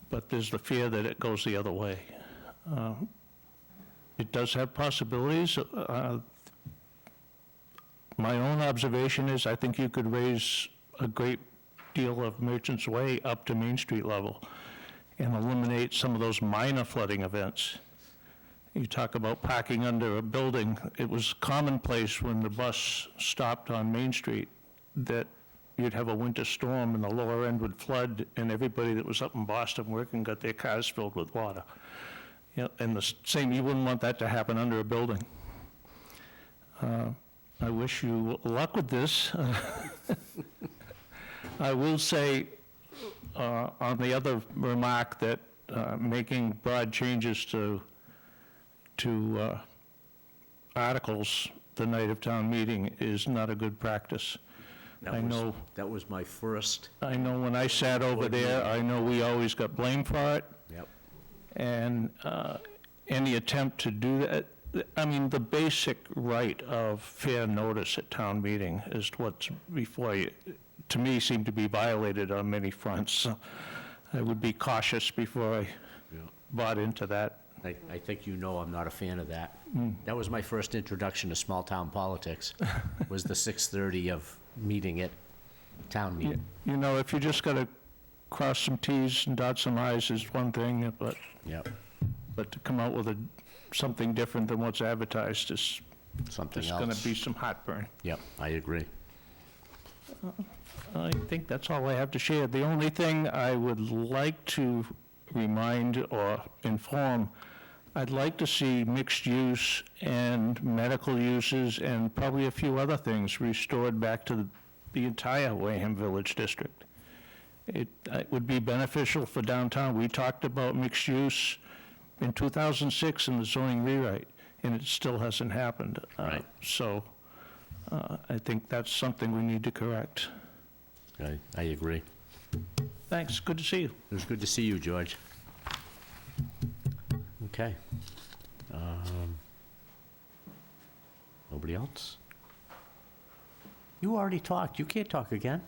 but there's the fear that it goes the other way. It does have possibilities. My own observation is I think you could raise a great deal of Merchants Way up to Main Street level and eliminate some of those minor flooding events. You talk about parking under a building. It was commonplace when the bus stopped on Main Street that you'd have a winter storm and the lower end would flood and everybody that was up in Boston working got their cars filled with water. You know, and the same, you wouldn't want that to happen under a building. I wish you luck with this. I will say on the other remark that making broad changes to articles the night of town meeting is not a good practice. That was my first. I know when I sat over there, I know we always got blamed for it. Yep. And any attempt to do that, I mean, the basic right of fair notice at town meeting is what's before you, to me, seemed to be violated on many fronts. So I would be cautious before I bought into that. I think you know I'm not a fan of that. That was my first introduction to small-town politics, was the 6:30 of meeting at town meeting. You know, if you just got to cross some Ts and dot some Is is one thing, but Yep. but to come out with something different than what's advertised is Something just else. going to be some heartburn. Yep, I agree. I think that's all I have to share. The only thing I would like to remind or inform, I'd like to see mixed use and medical uses and probably a few other things restored back to the entire Wareham Village District. It would be beneficial for downtown. We talked about mixed use in 2006 in the zoning rewrite, and it still hasn't happened. Right. So I think that's something we need to correct. I agree. Thanks, good to see you. It was good to see you, George. Okay. Nobody else? You already talked. You can't talk again.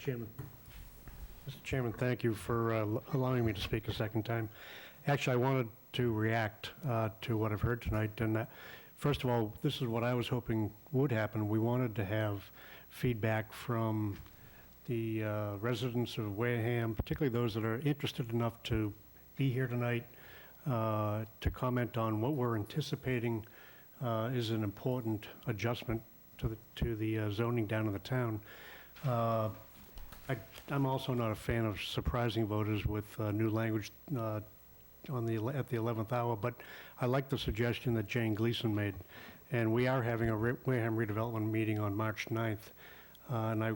Mr. Chairman, thank you for allowing me to speak a second time. Actually, I wanted to react to what I've heard tonight. And first of all, this is what I was hoping would happen. We wanted to have feedback from the residents of Wareham, particularly those that are interested enough to be here tonight to comment on what we're anticipating is an important adjustment to the zoning down in the town. I'm also not a fan of surprising voters with new language at the 11th hour, but I like the suggestion that Jane Gleason made. And we are having a Wareham redevelopment meeting on March 9th. And I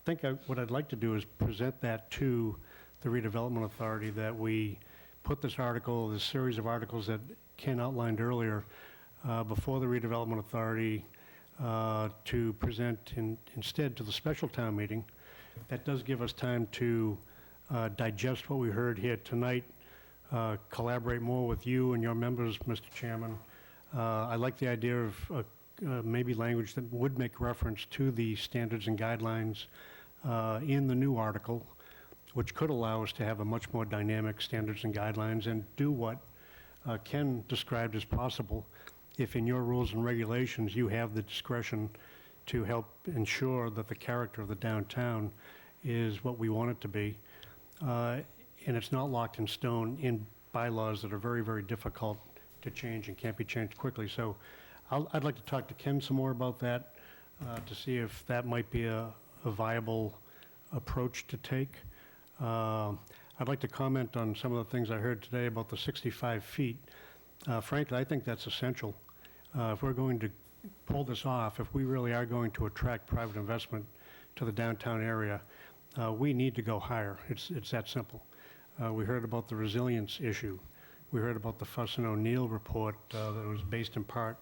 think what I'd like to do is present that to the redevelopment authority, that we put this article, this series of articles that Ken outlined earlier, before the redevelopment authority to present instead to the special town meeting. That does give us time to digest what we heard here tonight, collaborate more with you and your members, Mr. Chairman. I like the idea of maybe language that would make reference to the standards and guidelines in the new article, which could allow us to have a much more dynamic standards and guidelines and do what Ken described as possible. If in your rules and regulations you have the discretion to help ensure that the character of the downtown is what we want it to be, and it's not locked in stone in bylaws that are very, very difficult to change and can't be changed quickly. So I'd like to talk to Ken some more about that to see if that might be a viable approach to take. I'd like to comment on some of the things I heard today about the 65 feet. Frankly, I think that's essential. If we're going to pull this off, if we really are going to attract private investment to the downtown area, we need to go higher. It's that simple. We heard about the resilience issue. We heard about the Fuss and O'Neill report that was based in part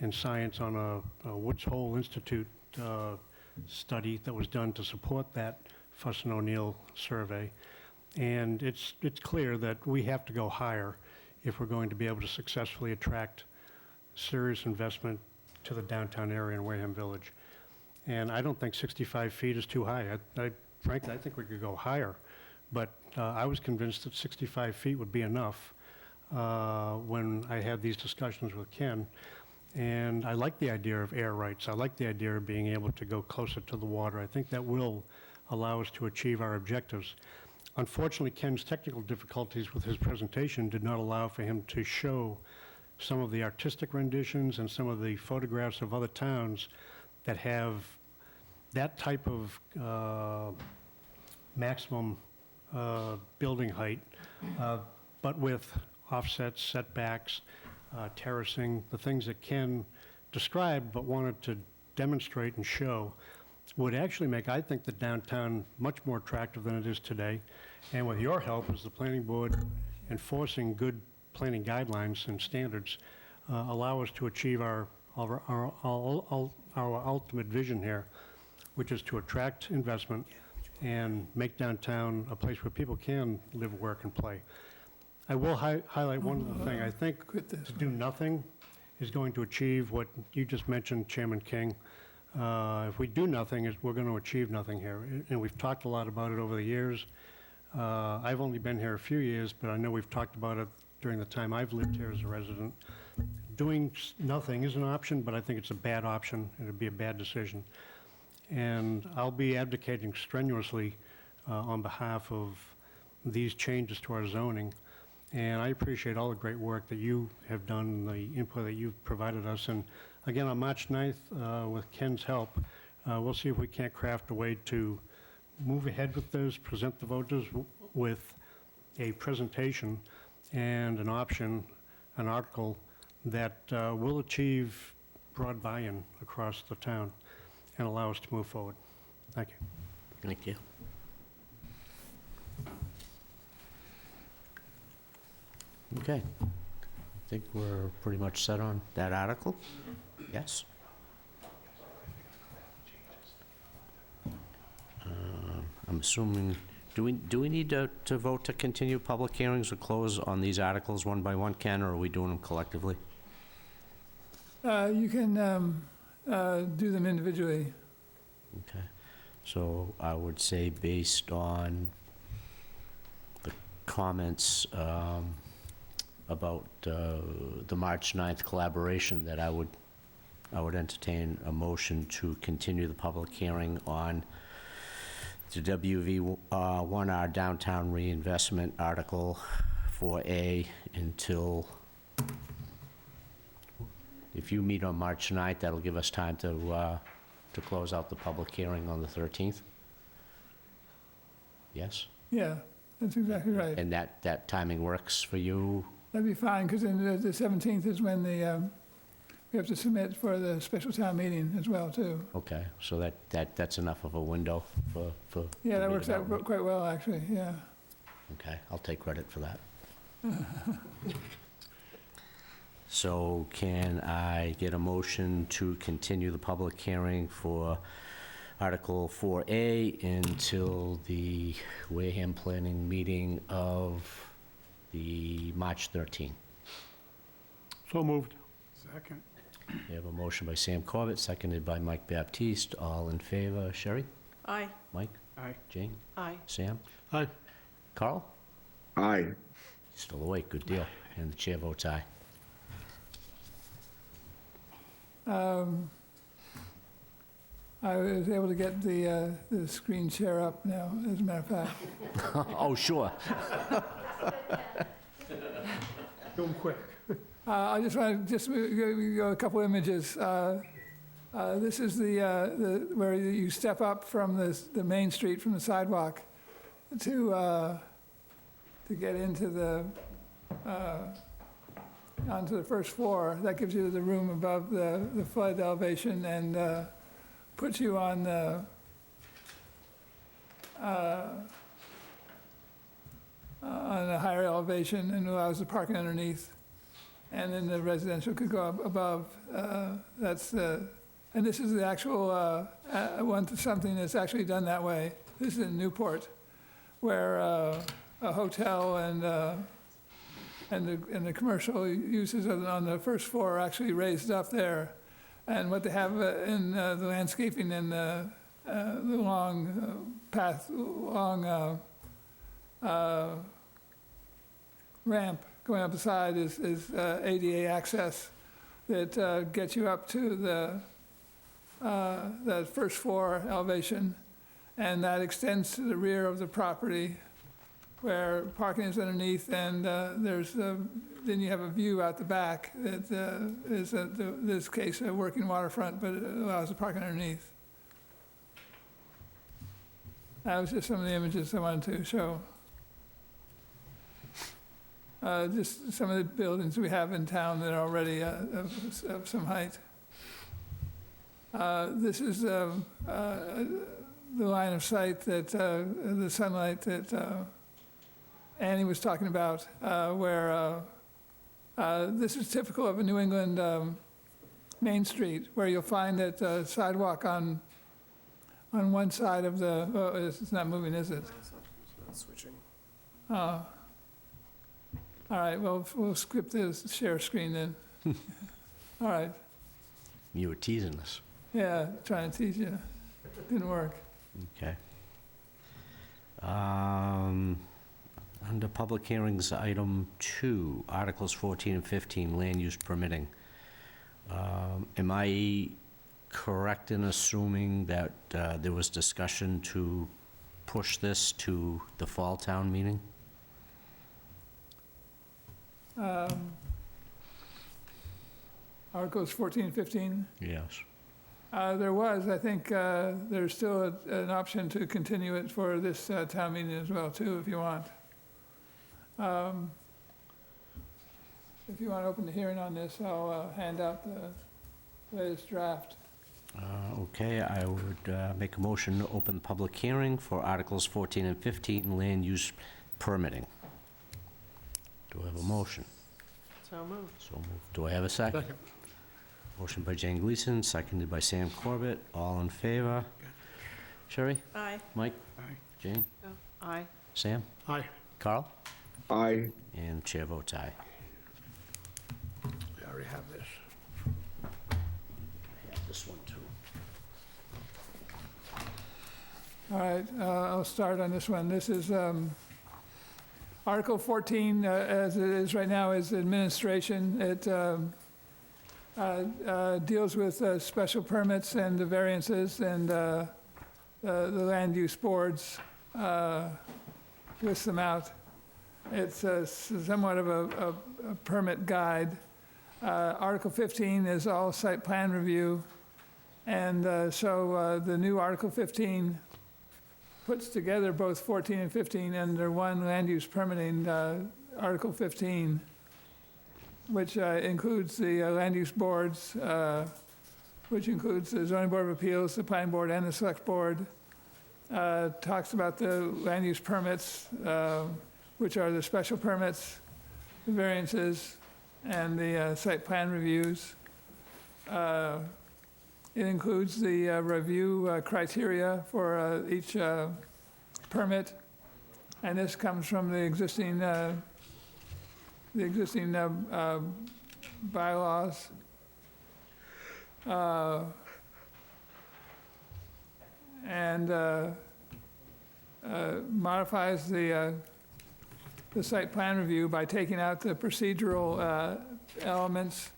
in science on a Woods Hole Institute study that was done to support that Fuss and O'Neill survey. And it's clear that we have to go higher if we're going to be able to successfully attract serious investment to the downtown area in Wareham Village. And I don't think 65 feet is too high. Frankly, I think we could go higher. But I was convinced that 65 feet would be enough when I had these discussions with Ken. And I like the idea of air rights. I like the idea of being able to go closer to the water. I think that will allow us to achieve our objectives. Unfortunately, Ken's technical difficulties with his presentation did not allow for him to show some of the artistic renditions and some of the photographs of other towns that have that type of maximum building height, but with offsets, setbacks, terracing, the things that Ken described but wanted to demonstrate and show would actually make, I think, the downtown much more attractive than it is today. And with your help as the planning board enforcing good planning guidelines and standards, allow us to achieve our ultimate vision here, which is to attract investment and make downtown a place where people can live, work, and play. I will highlight one other thing. I think to do nothing is going to achieve what you just mentioned, Chairman King. If we do nothing, we're going to achieve nothing here. And we've talked a lot about it over the years. I've only been here a few years, but I know we've talked about it during the time I've lived here as a resident. Doing nothing is an option, but I think it's a bad option. It would be a bad decision. And I'll be advocating strenuously on behalf of these changes to our zoning. And I appreciate all the great work that you have done, the input that you've provided us. And again, on March 9th, with Ken's help, we'll see if we can't craft a way to move ahead with this, present the voters with a presentation and an option, an article that will achieve broad buy-in across the town and allow us to move forward. Thank you. Thank you. Okay. I think we're pretty much set on that article. Yes? I'm assuming, do we need to vote to continue public hearings or close on these articles one by one, Ken, or are we doing them collectively? You can do them individually. Okay. So I would say based on the comments about the March 9th collaboration, that I would entertain a motion to continue the public hearing on the WV1R Downtown Reinvestment Article 4A until, if you meet on March 9th, that'll give us time to close out the public hearing on the 13th? Yes? Yeah, that's exactly right. And that timing works for you? That'd be fine, because then the 17th is when we have to submit for the special town meeting as well, too. Okay, so that's enough of a window for Yeah, that me works to out vote. quite well, actually, yeah. Okay, I'll take credit for that. So can I get a motion to continue the public hearing for Article 4A until the Wareham Planning meeting of the March 13th? So moved. Second. We have a motion by Sam Corbett, seconded by Mike Baptiste. All in favor? Sherry? Aye. Mike? Aye. Jane? Aye. Sam? Aye. Carl? Aye. Still awake, good deal. And the chair votes aye. I was able to get the screen share up now, as a matter of fact. Oh, sure. Do them quick. I just want to go a couple images. This is the where you step up from the main street, from the sidewalk, to get into the onto the first floor. That gives you the room above the flood elevation and puts you on the on a higher elevation and allows the parking underneath. And then the residential could go up above. And this is the actual, something that's actually done that way. This is in Newport, where a hotel and the commercial uses on the first floor are actually raised up there. And what they have in the landscaping and the long ramp going up the side is ADA access that gets you up to the first floor elevation, and that extends to the rear of the property where parking is underneath, and then you have a view out the back that is, in this case, a working waterfront, but it allows the parking underneath. That was just some of the images I wanted to show. Just some of the buildings we have in town that are already of some height. This is the line of sight that, the sunlight that Annie was talking about, where this is typical of a New England Main Street, where you'll find that sidewalk on one side of the, it's not moving, is it? It's not switching. Oh. All right, well, we'll skip the share screen then. All right. You were teasing us. Yeah, trying to tease you. Didn't work. Okay. Under public hearings, item 2, Articles 14 and 15, land use permitting. Am I correct in assuming that there was discussion to push this to the fall town meeting? Articles 14 and 15? Yes. There was, I think, there's still an option to continue it for this town meeting as well, too, if you want. If you want to open the hearing on this, I'll hand out the latest draft. Okay, I would make a motion to open the public hearing for Articles 14 and 15, land use permitting. Do I have a motion? So moved. So moved. Do I have a second? Second. Motion by Jane Gleason, seconded by Sam Corbett. All in favor? Sherry? Aye. Mike? Aye. Jane? Aye. Sam? Aye. Carl? Aye. And chair votes aye. I already have this. I have this one, too. All right, I'll start on this one. This is Article 14, as it is right now, is administration. It deals with special permits and the variances, and the land use boards lists them out. It's somewhat of a permit guide. Article 15 is all site plan review, and so the new Article 15 puts together both 14 and 15 under one land use permitting, Article 15, which includes the land use boards, which includes the zoning board of appeals, the planning board, and the select board. Talks about the land use permits, which are the special permits, the variances, and the site plan reviews. It includes the review criteria for each permit, and this comes from the existing bylaws. And modifies the site plan review by taking out the procedural elements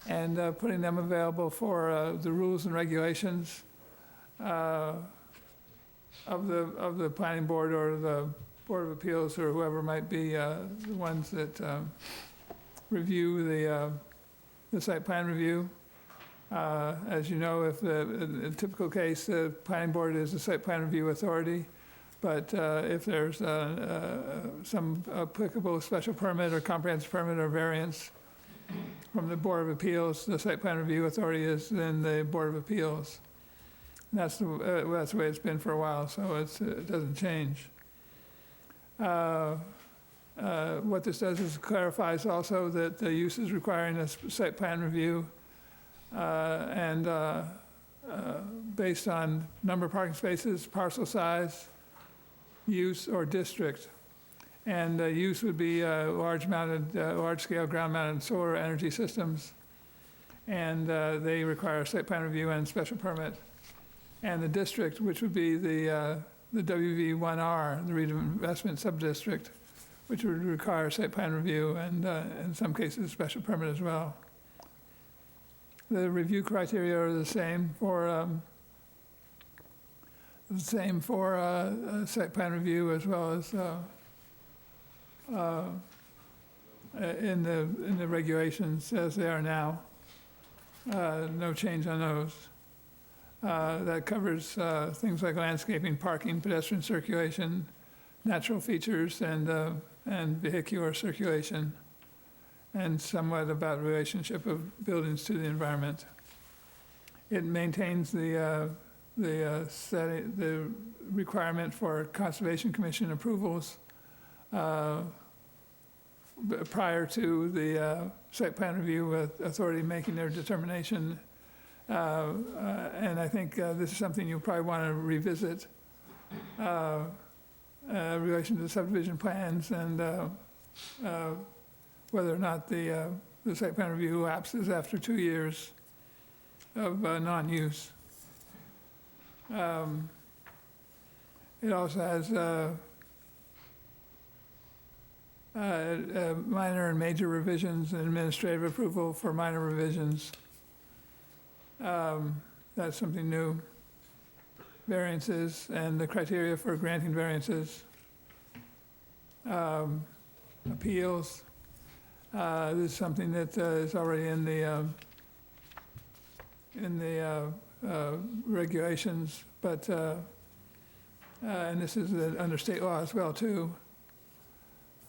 and putting them available for the rules and regulations of the planning board or the Board of Appeals or whoever might be the ones that review the site plan review. As you know, if in a typical case, the planning board is the site plan review authority, but if there's some applicable special permit or comprehensive permit or variance, from the Board of Appeals. The Site Plan Review Authority is then the Board of Appeals. And that's the way it's been for a while, so it doesn't change. What this does is clarifies also that the uses requiring a site plan review and based on number of parking spaces, parcel size, use, or district. And use would be large-scale ground-mounted solar energy systems. And they require a site plan review and special permit. And the district, which would be the WV1R, the Reinvestment Subdistrict, which would require site plan review and in some cases, special permit as well. The review criteria are the same for site plan review as well as in the regulations as they are now. No change on those. That covers things like landscaping, parking, pedestrian circulation, natural features, and vehicular circulation, and somewhat about relationship of buildings to the environment. It maintains the requirement for Conservation Commission approvals prior to the site plan review authority making their determination. And I think this is something you'll probably want to revisit, relation to the subdivision plans and whether or not the site plan review lapses after 2 years of non-use. It also has minor and major revisions and administrative approval for minor revisions. That's something new. Variances and the criteria for granting variances. Appeals. This is something that is already in the regulations, but and this is under state law as well too.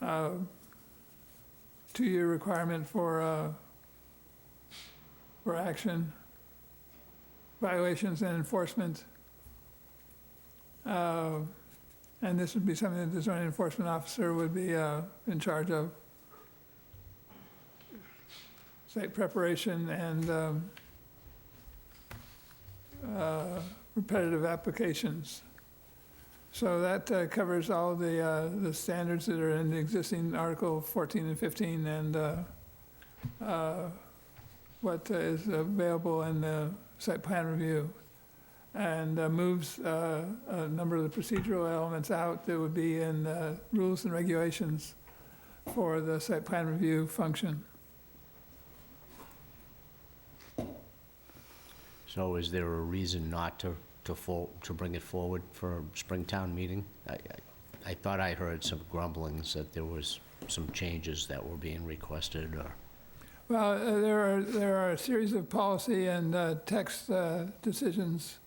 2-year requirement for action, violations and enforcement. And this would be something that the zoning enforcement officer would be in charge of. Site preparation and repetitive applications. So that covers all the standards that are in the existing Article 14 and 15 and what is available in the site plan review. And moves a number of the procedural elements out that would be in rules and regulations for the site plan review function. So is there a reason not to bring it forward for a Springtown meeting? I thought I heard some grumblings that there was some changes that were being requested or... Well, there are a series of policy and text decisions.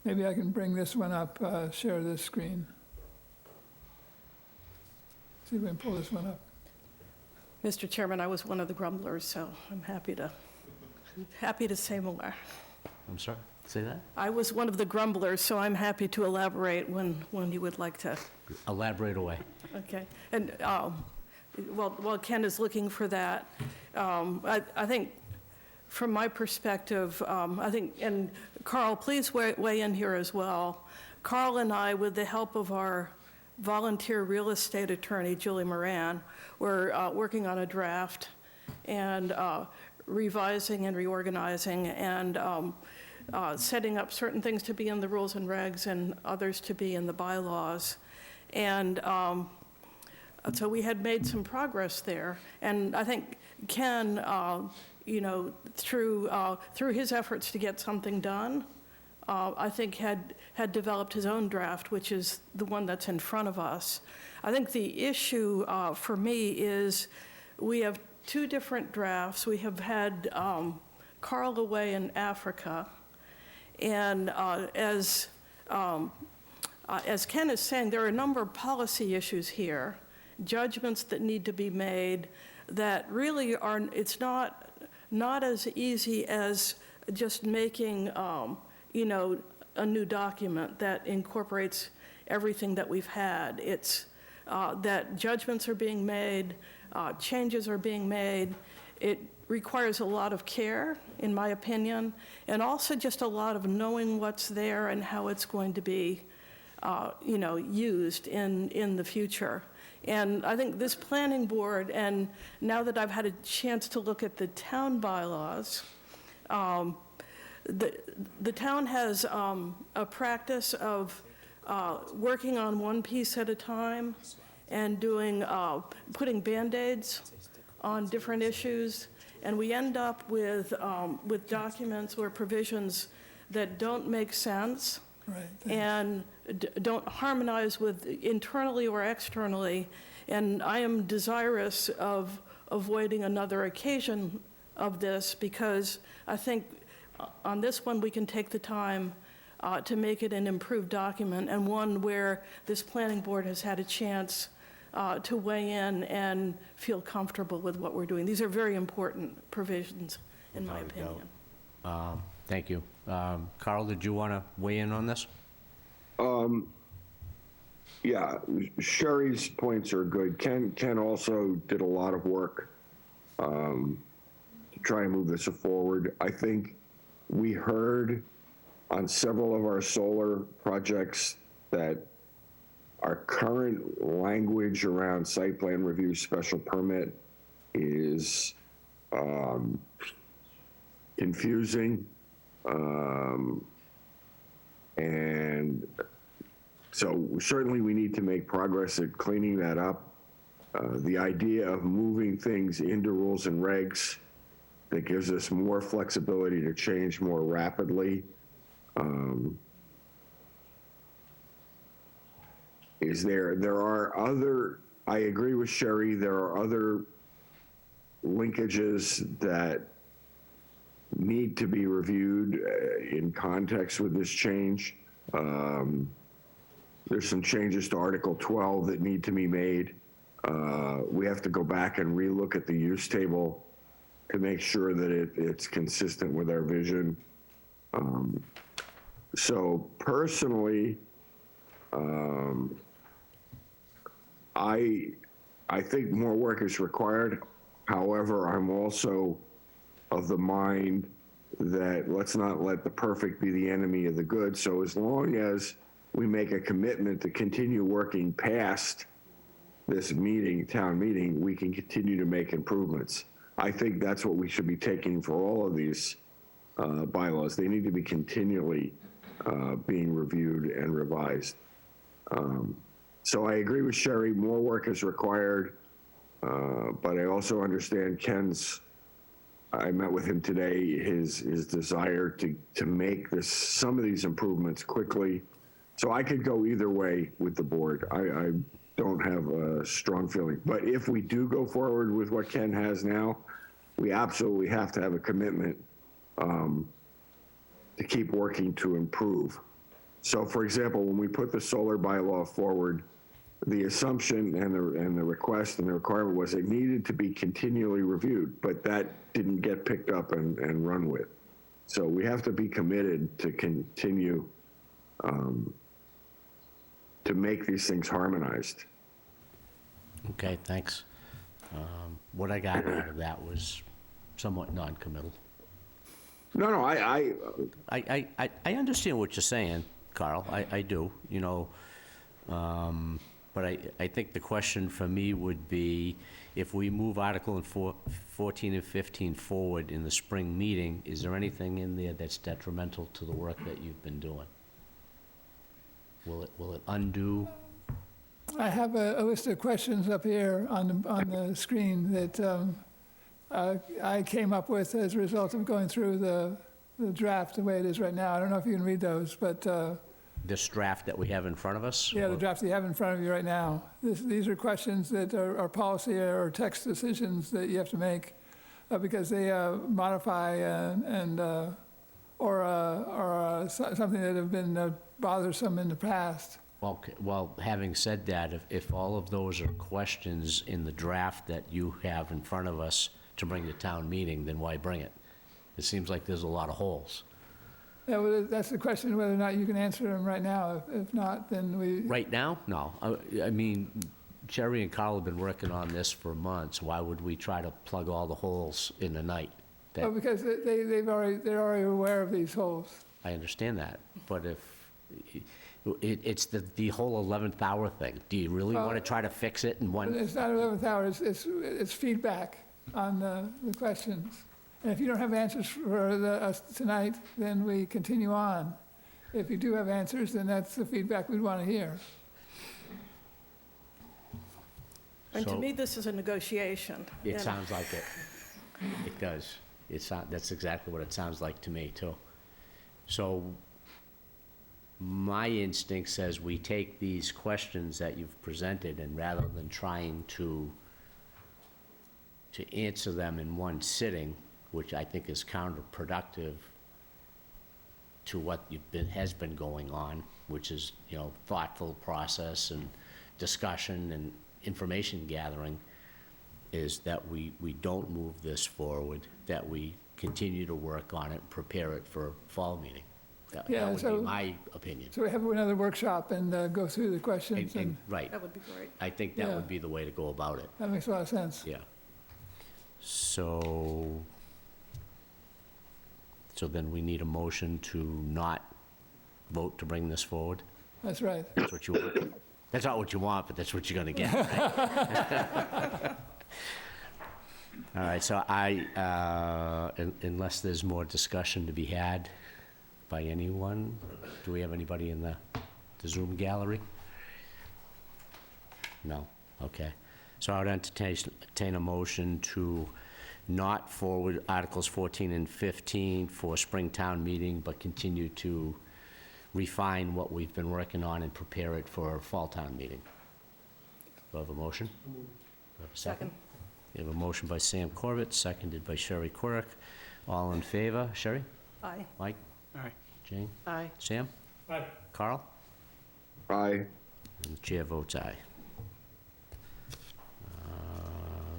Maybe I can bring this one up, share this screen. See if we can pull this one up. Mr. Chairman, I was one of the grumblers, so I'm happy to say more. I'm sorry, say that? I was one of the grumblers, so I'm happy to elaborate when you would like to. Elaborate away. Okay. And while Ken is looking for that, I think from my perspective, I think, and Carl, please weigh in here as well. Carl and I, with the help of our volunteer real estate attorney, Julie Moran, were working on a draft and revising and reorganizing and setting up certain things to be in the rules and regs and others to be in the bylaws. And so we had made some progress there. And I think Ken, through his efforts to get something done, I think had developed his own draft, which is the one that's in front of us. I think the issue for me is we have 2 different drafts. We have had Carl away in Africa, and as Ken is saying, there are a number of policy issues here, judgments that need to be made, that really are, it's not as easy as just making, you know, a new document that incorporates everything that we've had. It's that judgments are being made, changes are being made. It requires a lot of care, in my opinion, and also just a lot of knowing what's there and how it's going to be, you know, used in the future. And I think this planning board, and now that I've had a chance to look at the town bylaws, the town has a practice of working on one piece at a time and doing, putting Band-Aids on different issues. And we end up with documents or provisions that don't make sense. Right. And don't harmonize with internally or externally. And I am desirous of avoiding another occasion of this, because I think on this one, we can take the time to make it an improved document, and one where this planning board has had a chance to weigh in and feel comfortable with what we're doing. These are very important provisions, in my opinion. Thank you. Carl, did you want to weigh in on this? Yeah, Sherry's points are good. Ken also did a lot of work to try and move this forward. I think we heard on several of our solar projects that our current language around site plan review special permit is confusing. And so certainly we need to make progress at cleaning that up. The idea of moving things into rules and regs that gives us more flexibility to change more rapidly is there. There are other, I agree with Sherry, there are other linkages that need to be reviewed in context with this change. There's some changes to Article 12 that need to be made. We have to go back and relook at the use table to make sure that it's consistent with our vision. So personally, I think more work is required. However, I'm also of the mind that let's not let the perfect be the enemy of the good. So as long as we make a commitment to continue working past this meeting, town meeting, we can continue to make improvements. I think that's what we should be taking for all of these bylaws. They need to be continually being reviewed and revised. So I agree with Sherry, more work is required, but I also understand Ken's, I met with him today, his desire to make some of these improvements quickly. So I could go either way with the board. I don't have a strong feeling. But if we do go forward with what Ken has now, we absolutely have to have a commitment to keep working to improve. So for example, when we put the solar bylaw forward, the assumption and the request and the requirement was it needed to be continually reviewed, but that didn't get picked up and run with. So we have to be committed to continue to make these things harmonized. Okay, thanks. What I got out of that was somewhat non-committal. No, I understand what you're saying, Carl. I do, you know. But I think the question for me would be, if we move Article 14 and 15 forward in the spring meeting, is there anything in there that's detrimental to the work that you've been doing? Will it undo? I have a list of questions up here on the screen that I came up with as a result of going through the draft the way it is right now. I don't know if you can read those, but... This draft that we have in front of us? Yeah, the draft that you have in front of you right now. These are questions that are policy or text decisions that you have to make because they modify or something that have been bothersome in the past. Well, having said that, if all of those are questions in the draft that you have in front of us to bring to town meeting, then why bring it? It seems like there's a lot of holes. Yeah, well, that's the question, whether or not you can answer them right now. If not, then we, Right now? No. I mean, Sherry and Carl have been working on this for months. Why would we try to plug all the holes in the night? oh, because they're already aware of these holes. I understand that, but if, it's the whole 11th hour thing. Do you really want to try to fix it in one? It's not 11th hour, it's feedback on the questions. And if you don't have answers for us tonight, then we continue on. If you do have answers, then that's the feedback we'd want to hear. And to So- me, this is a negotiation. It sounds like it. It does. That's exactly what it sounds like to me, too. So my instinct says we take these questions that you've presented, and rather than trying to answer them in one sitting, which I think is counterproductive to what has been going on, which is, thoughtful process and discussion and information gathering, is that we don't move this forward, that we continue to work on it and prepare it for fall meeting. That Yeah, would so- be my opinion. So we have another workshop and go through the questions, and Right. That would be great. I think that Yeah. would be the way to go about it, that makes a lot of sense. yeah. So then we need a motion to not vote to bring this forward? That's right. That's what you want? That's not what you want, but that's what you're gonna get, right? All right, so unless there's more discussion to be had by anyone, do we have anybody in the Zoom gallery? No, okay. So I would entertain a motion to not forward Articles 14 and 15 for Springtown meeting, but continue to refine what we've been working on and prepare it for Fall Town meeting. Do I have a motion? Do I have a second? We have a motion by Sam Corbett, seconded by Sherry Quirk. All in favor? Sherry? Aye. Mike? Aye. Jane? Aye. Sam? Aye. Carl? Aye. And the chair votes aye.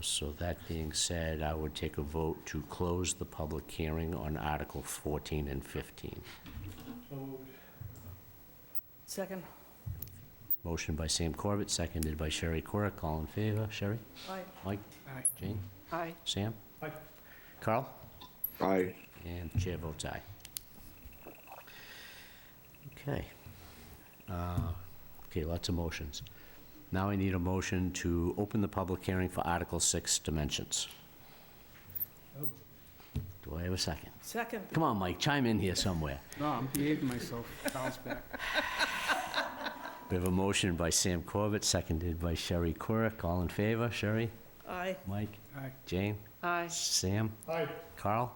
So that being said, I would take a vote to close the public hearing on Article 14 and 15. Second. Motion by Sam Corbett, seconded by Sherry Quirk. All in favor? Sherry? Aye. Mike? Aye. Jane? Aye. Sam? Aye. Carl? Aye. And the chair votes aye. Okay. Okay, lots of motions. Now I need a motion to open the public hearing for Article 6 dimensions. Do I have a second? Second. Come on, Mike, chime in here somewhere. No, I'm behaving myself. Bounce back. We have a motion by Sam Corbett, seconded by Sherry Quirk. All in favor? Sherry? Aye. Mike? Aye. Jane? Aye. Sam? Aye. Carl?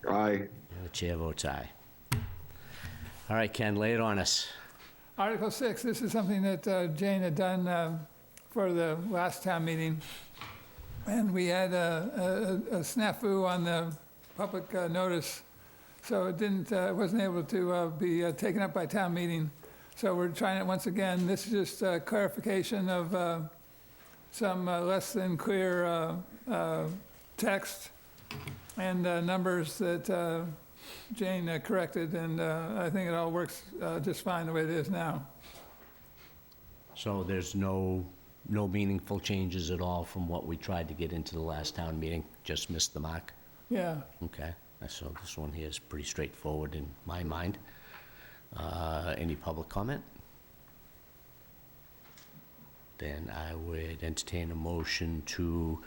Aye. And the chair votes aye. All right, Ken, lay it on us. Article 6, this is something that Jane had done for the last town meeting. And we had a snafu on the public notice, so it wasn't able to be taken up by town meeting. So we're trying it once again. This is just clarification of some less than clear text and numbers that Jane corrected, and I think it all works just fine the way it is now. So there's no meaningful changes at all from what we tried to get into the last town meeting? Just missed the mark? Yeah. Okay, so this one here is pretty straightforward in my mind. Any public comment? Then I would entertain a motion to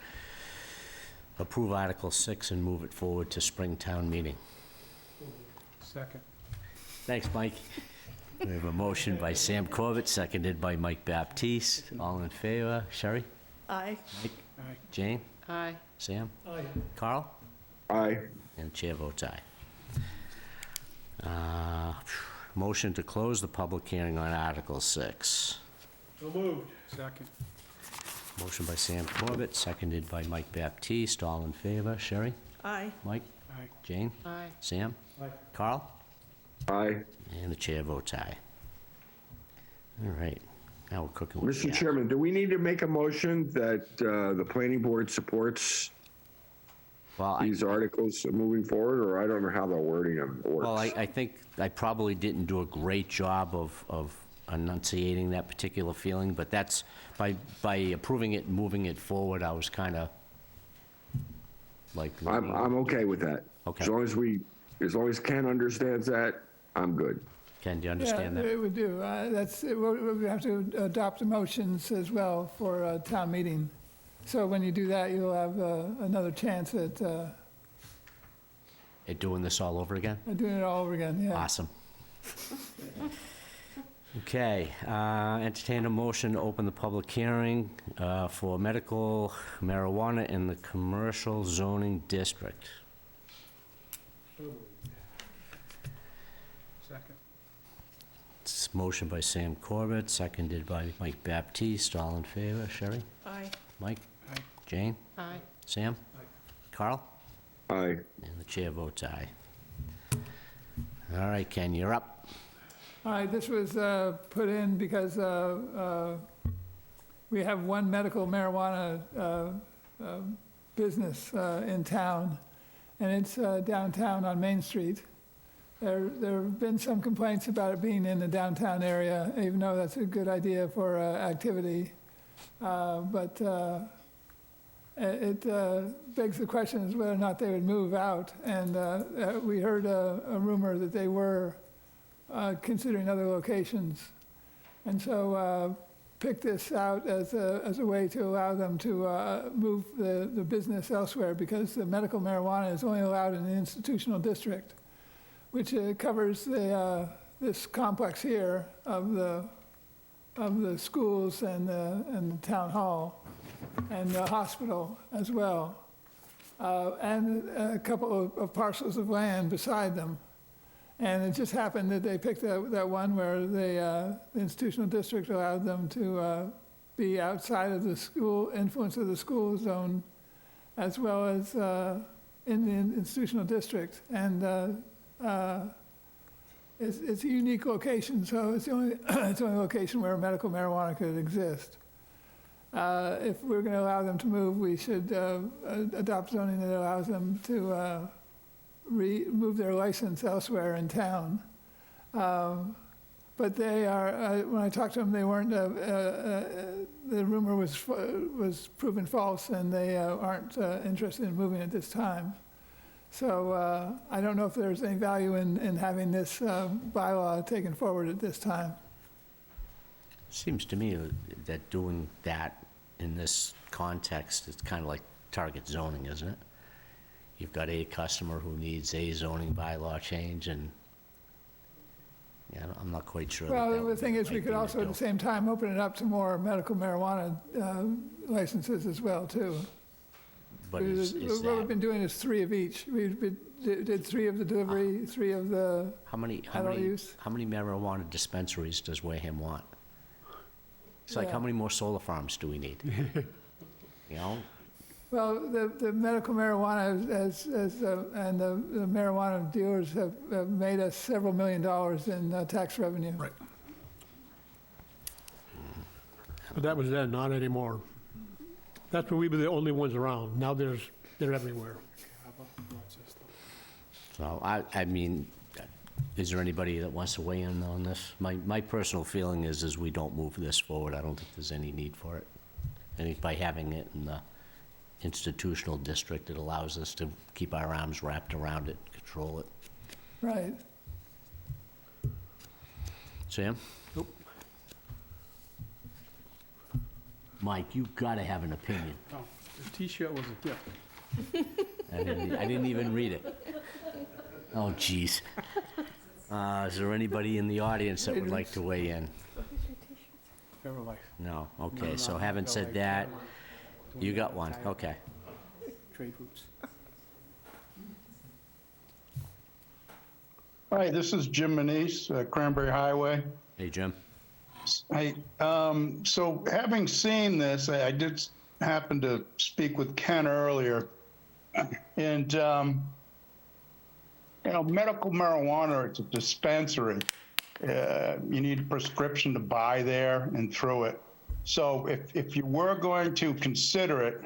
approve Article 6 and move it forward to Springtown meeting. Second. Thanks, Mike. We have a motion by Sam Corbett, seconded by Mike Baptiste. All in favor? Sherry? Aye. Mike? Aye. Jane? Aye. Sam? Aye. Carl? Aye. And the chair votes aye. Motion to close the public hearing on Article 6. So moved. Second. Motion by Sam Corbett, seconded by Mike Baptiste. All in favor? Sherry? Aye. Mike? Aye. Jane? Aye. Sam? Aye. Carl? Aye. And the chair votes aye. All right, now we're cooking with Mr. gas. Chairman, do we need to make a motion that the planning board supports Well, these articles moving forward, or I don't know how the wording of it works? Well, I think I probably didn't do a great job of enunciating that particular feeling, but that's, by approving it and moving it forward, I was kind of like... I'm okay with that. Okay. As long as Ken understands that, I'm good. Ken, do you understand Yeah, that? it would do. We have to adopt the motions as well for a town meeting. So when you do that, you'll have another chance at At doing this all over again? doing it all over again, yeah. Awesome. Okay, entertain a motion to open the public hearing for medical marijuana in the commercial zoning district. Second. It's motion by Sam Corbett, seconded by Mike Baptiste. All in favor? Sherry? Aye. Mike? Aye. Jane? Aye. Sam? Aye. Carl? Aye. And the chair votes aye. All right, Ken, you're up. All right, this was put in because we have one medical marijuana business in town, and it's downtown on Main Street. There have been some complaints about it being in the downtown area, even though that's a good idea for activity. But it begs the question as whether or not they would move out. And we heard a rumor that they were considering other locations. And so picked this out as a way to allow them to move the business elsewhere, because the medical marijuana is only allowed in the institutional district, which covers this complex here of the schools and the town hall and the hospital as well, and a couple of parcels of land beside them. And it just happened that they picked that one where the institutional district allowed them to be outside of the school, influence of the school zone, as well as in the institutional district. And it's a unique location, so it's the only location where medical marijuana could exist. If we're going to allow them to move, we should adopt zoning that allows them to move their license elsewhere in town. But they are, when I talked to them, they weren't, the rumor was proven false, and they aren't interested in moving at this time. So I don't know if there's any value in having this bylaw taken forward at this time. Seems to me that doing that in this context is kind of like target zoning, isn't it? You've got a customer who needs a zoning bylaw change, and yeah, I'm not quite sure. Well, the thing is, we could also at the same time open it up to more medical marijuana licenses as well, too. But is What that, we've been doing is 3 of each. We did 3 of the delivery, 3 of the how many use. marijuana dispensaries does Wareham want? It's like, Yeah. how many more solar farms do we need? You know? Well, the medical marijuana and the marijuana dealers have made us several $1 million in tax revenue. Right. But that was then, not anymore. That's when we were the only ones around. Now they're everywhere. So, I mean, is there anybody that wants to weigh in on this? My personal feeling is we don't move this forward. I don't think there's any need for it. I think by having it in the institutional district, it allows us to keep our arms wrapped around it, control it. Right. Sam? Nope. Mike, you've got to have an opinion. Oh, the T-shirt was a gift. I didn't even read it. Oh, geez. Is there anybody in the audience that would like to weigh in? Fairlife. No, okay, No, so no, having said Fairlife. that, you got one, okay. Trade routes. Hi, this is Jim Manise, Cranberry Highway. Hey, Jim? Hey, so having seen this, I did happen to speak with Ken earlier, and, medical marijuana, it's a dispensary. You need a prescription to buy there and through it. So if you were going to consider it,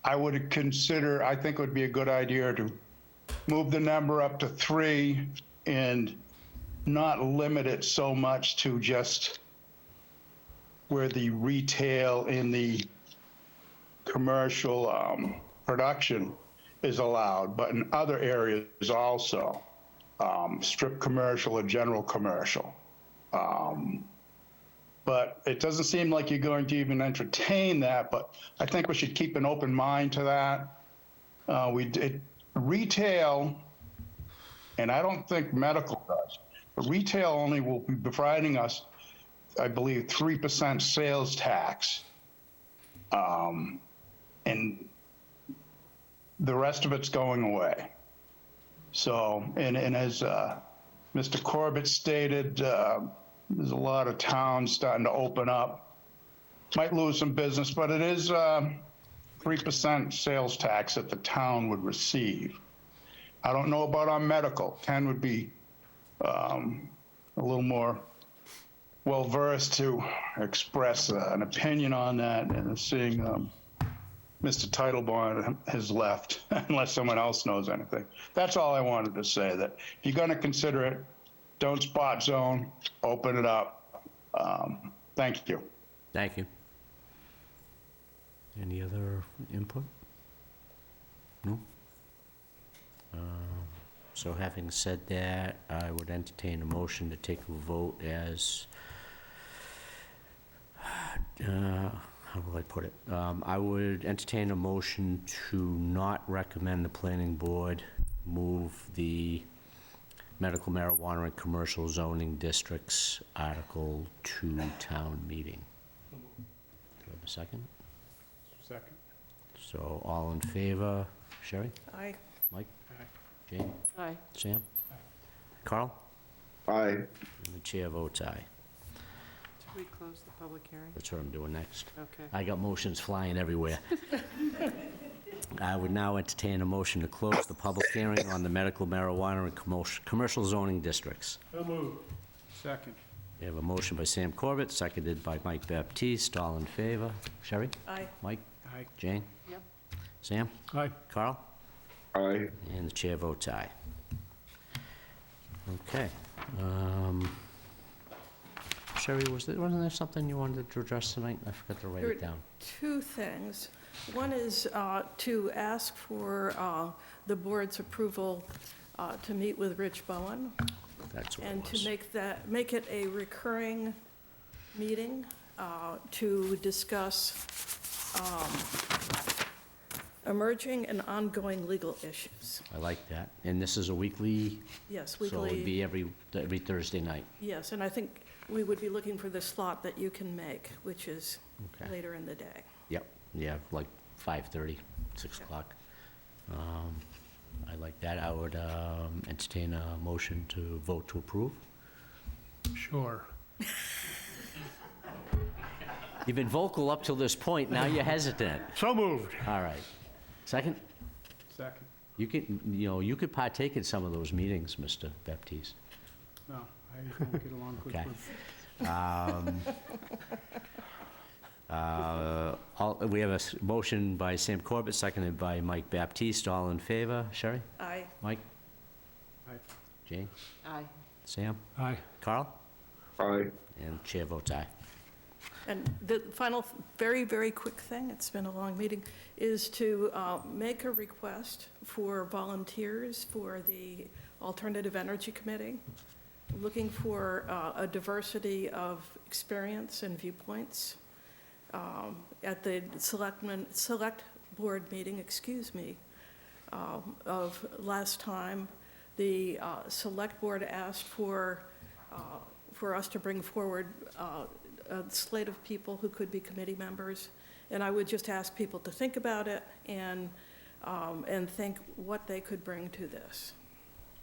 I would consider, I think it would be a good idea to move the number up to 3 and not limit it so much to just where the retail and the commercial production is allowed, but in other areas also, strip commercial or general commercial. But it doesn't seem like you're going to even entertain that, but I think we should keep an open mind to that. Retail, and I don't think medical does, but retail only will be providing us, I believe, 3% sales tax. And the rest of it's going away. So, and as Mr. Corbett stated, there's a lot of towns starting to open up. Might lose some business, but it is 3% sales tax that the town would receive. I don't know about our medical. Ken would be a little more well-versed to express an opinion on that, and seeing Mr. Titlebaum has left, unless someone else knows anything. That's all I wanted to say, that if you're going to consider it, don't spot zone, open it up. Thank you. Thank you. Any other input? No? So having said that, I would entertain a motion to take a vote as, how will I put it? I would entertain a motion to not recommend the planning board move the medical marijuana and commercial zoning districts article to town meeting. Do I have a second? Second. So all in favor? Sherry? Aye. Mike? Jane? Aye. Sam? Carl? Aye. And the chair votes aye. Should we close the public hearing? That's what I'm doing next. Okay. I got motions flying everywhere. I would now entertain a motion to close the public hearing on the medical marijuana and commercial zoning districts. So moved. Second. We have a motion by Sam Corbett, seconded by Mike Baptiste. All in favor? Sherry? Aye. Mike? Aye. Jane? Yep. Sam? Aye. Carl? Aye. And the chair votes aye. Okay. Sherry, wasn't there something you wanted to address tonight? I forgot to write There it down. Two things. One is to ask for the board's approval to meet with Rich Bowen That's what it and was. to make it a recurring meeting to discuss emerging and ongoing legal issues. I like that. And this is a weekly, Yes, so it would weekly. be every Thursday night. Yes, and I think we would be looking for the slot that you can make, which is Okay. later in the day. Yep, yeah, like 5:30, 6 o'clock. I like that. I would entertain a motion to vote to approve. Sure. You've been vocal up till this point, now you're hesitant. So moved. All right. Second? Second. You could partake in some of those meetings, Mr. Baptiste. No, I don't get along good Okay. with. We have a motion by Sam Corbett, seconded by Mike Baptiste. All in favor? Sherry? Aye. Mike? Aye. Jane? Aye. Sam? Aye. Carl? Aye. And chair votes aye. And the final, very, very quick thing, it's been a long meeting, is to make a request for volunteers for the Alternative Energy Committee, looking for a diversity of experience and viewpoints. At the select board meeting, of last time, the select board asked for us to bring forward a slate of people who could be committee members. And I would just ask people to think about it and think what they could bring to this.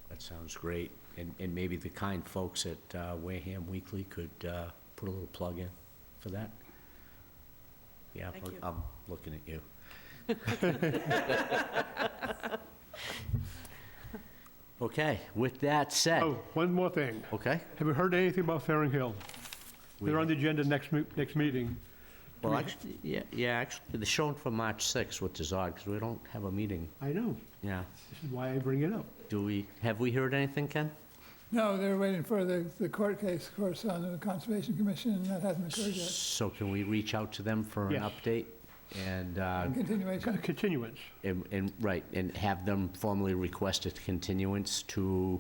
That sounds great. And maybe the kind folks at Wareham Weekly could put a little plug in for that. Yeah, Thank you. I'm looking at you. Okay, with that said, Oh, one more thing. okay? Have you heard anything about Faring Hill? They're on the agenda next meeting. Well, actually, yeah, actually, they're shown for March 6th, which is odd, because we don't have a meeting. I know. Yeah. This is why I bring it up. Have we heard anything, Ken? No, they're waiting for the court case, of course, on the Conservation Commission, and that hasn't occurred yet. So can we reach out to them for an Yes. update? And, Continuation. Continuance. right, and have them formally request a continuance to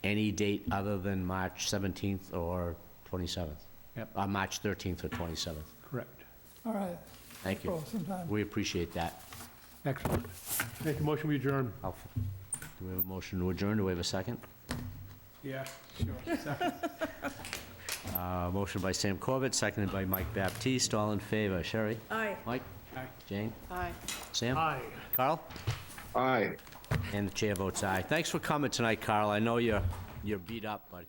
any date other than March 17th or 27th? Yep. March 13th or 27th. Correct. All right. Thank you. April sometime. We appreciate that. Excellent. Make a motion, we adjourn. Do we have a motion to adjourn? Do we have a second? Yeah, sure. Second. Motion by Sam Corbett, seconded by Mike Baptiste. All in favor? Sherry? Aye. Mike? Aye. Jane? Aye. Sam? Aye. Carl? Aye. And the chair votes aye. Thanks for coming tonight, Carl. I know you're beat up, but